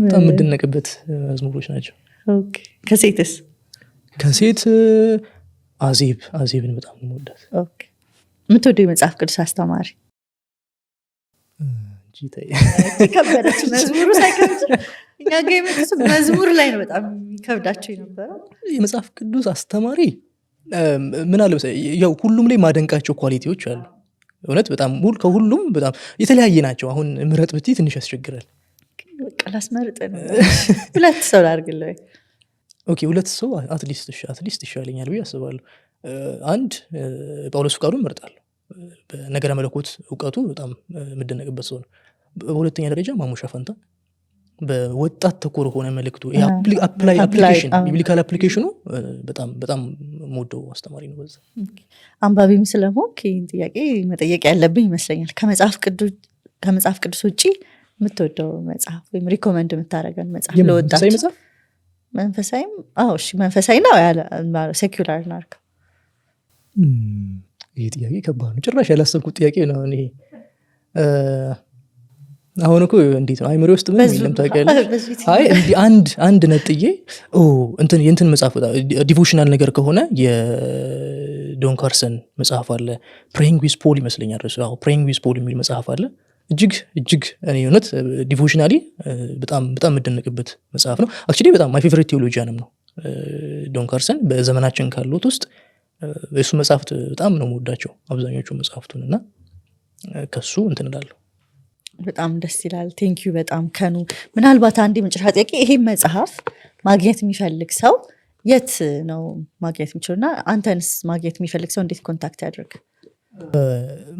በጣም የምደነቅበት መዝሙሮች ናቸው። ኦኬ ከሴትስ? ከሴት አዜብን በጣም የምወዳት። ኦኬ የምትወደው የመጽሐፍ ቅዱስ አስተማሪ? ከበደች መዝሙሩ ሳይከብድ እኛ ጋር የመጡት መዝሙር ላይ ነው በጣም የሚከብዳቸው የነበረው። የመጽሐፍ ቅዱስ አስተማሪ ምን አለ መሰለኝ ያው ሁሉም ላይ ማደንቃቸው ኳሊቲዎች አሉ። እውነት በጣም ከሁሉም በጣም የተለያየ ናቸው። አሁን ምረጥ ብትይ ትንሽ ያስቸግራል። በቃ ላስመርጥ ነው። ሁለት ሰው ላድርግልህ? ኦኬ ሁለት ሰው አትሊስት ይሻለኛል ብዬ አስባለሁ። አንድ ጳውሎስ ፍቃዱን እመርጣለሁ። በነገረ መለኮት እውቀቱ በጣም የምደነቅበት ሰው ነው። በሁለተኛ ደረጃ ማሙሻ ፈንታ በወጣት ተኮር ሆነ መልእክቱ አፕሊኬሽን ቢብሊካል አፕሊኬሽኑ በጣም የምወደው አስተማሪ ነው። በዛ አንባቢም ስለሆንክ ይህን ጥያቄ መጠየቅ ያለብኝ ይመስለኛል። ከመጽሐፍ ቅዱስ ውጭ የምትወደው መጽሐፍ ወይም ሪኮመንድ የምታደርገን መጽሐፍ ለወጣት? መንፈሳዊም? እሺ መንፈሳዊ ነው ያለ ሴኩላር ናርክ? ይህ ጥያቄ ከባድ ነው። ጭራሽ ያላሰብኩት ጥያቄ ነው። ይሄ አሁን እኮ እንዴት ነው አይምሮ ውስጥ ምን የለም ታውቂያለሽ? አይ እንዲህ አንድ ነጥዬ የእንትን መጽሐፍ ዲቮሽናል ነገር ከሆነ የዶን ካርሰን መጽሐፍ አለ ፕሬይንግ ዊዝ ፖል ይመስለኛል ርዕሱ። ፕሬይንግ ዊዝ ፖል የሚል መጽሐፍ አለ። እጅግ እኔ እውነት ዲቮሽናሊ በጣም የምደነቅበት መጽሐፍ ነው። አክቹዋሊ በጣም ማይ ፌቨሪት ቴዎሎጂያንም ነው ዶን ካርሰን። በዘመናችን ካሉት ውስጥ የሱ መጽሐፍት በጣም ነው የምወዳቸው አብዛኞቹ መጽሐፍቱን እና ከሱ እንትን እላለሁ። በጣም ደስ ይላል። ቴንኪዩ በጣም ከኑ። ምናልባት አንድ የመጨረሻ ጥያቄ፣ ይሄን መጽሐፍ ማግኘት የሚፈልግ ሰው የት ነው ማግኘት የሚችለው እና አንተንስ ማግኘት የሚፈልግ ሰው እንዴት ኮንታክት ያድርግ?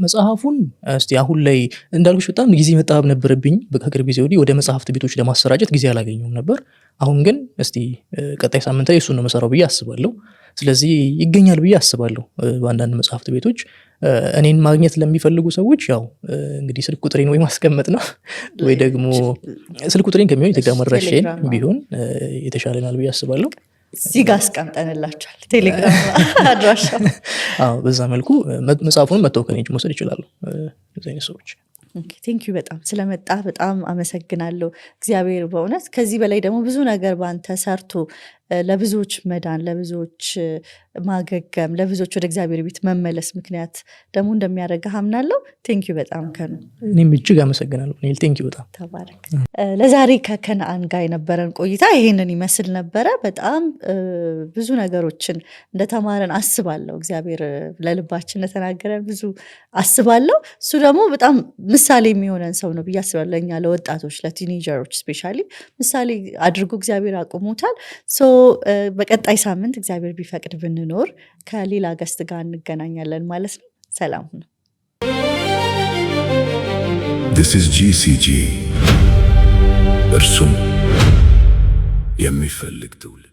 መጽሐፉን እስቲ አሁን ላይ እንዳልኩሽ በጣም ጊዜ መጣበብ ነበረብኝ። ከቅርብ ጊዜ ወዲህ ወደ መጽሐፍት ቤቶች ለማሰራጨት ጊዜ አላገኘሁም ነበር። አሁን ግን እስቲ ቀጣይ ሳምንት ላይ እሱን ነው መሰራው ብዬ አስባለሁ። ስለዚህ ይገኛል ብዬ አስባለሁ በአንዳንድ መጽሐፍት ቤቶች። እኔን ማግኘት ለሚፈልጉ ሰዎች ያው እንግዲህ ስልክ ቁጥሬን ወይ ማስቀመጥ ነው ወይ ደግሞ ስልክ ቁጥሬን ከሚሆን የቴሌግራም አድራሻዬን ቢሆን የተሻለናል ብዬ አስባለሁ። እዚህ ጋር አስቀምጠንላችኋል ቴሌግራም አድራሻ። በዛ መልኩ መጽሐፉን መጥተው ከኔ መውሰድ ይችላሉ እነዚህ ሰዎች። ቴንኪዩ በጣም ስለመጣ በጣም አመሰግናለሁ። እግዚአብሔር በእውነት ከዚህ በላይ ደግሞ ብዙ ነገር በአንተ ሰርቶ ለብዙዎች መዳን፣ ለብዙዎች ማገገም፣ ለብዙዎች ወደ እግዚአብሔር ቤት መመለስ ምክንያት ደግሞ እንደሚያደርግህ አምናለሁ። ቴንኪዩ በጣም ከኑ። እኔም እጅግ አመሰግናለሁ። ቴንኪዩ በጣም ተባረክ። ለዛሬ ከከነአን ጋር የነበረን ቆይታ ይሄንን ይመስል ነበረ። በጣም ብዙ ነገሮችን እንደተማረን አስባለሁ። እግዚአብሔር ለልባችን እንደተናገረን ብዙ አስባለሁ። እሱ ደግሞ በጣም ምሳሌ የሚሆነን ሰው ነው ብዬ አስባለሁ። ለእኛ ለወጣቶች፣ ለቲኔጀሮች ስፔሻሊ ምሳሌ አድርጎ እግዚአብሔር አቁሞታል። በቀጣይ ሳምንት እግዚአብሔር ቢፈቅድ ብንኖር ከሌላ ገስት ጋር እንገናኛለን ማለት ነው። ሰላም ሁኑ። This is GCG እርሱም የሚፈልግ ትውልድ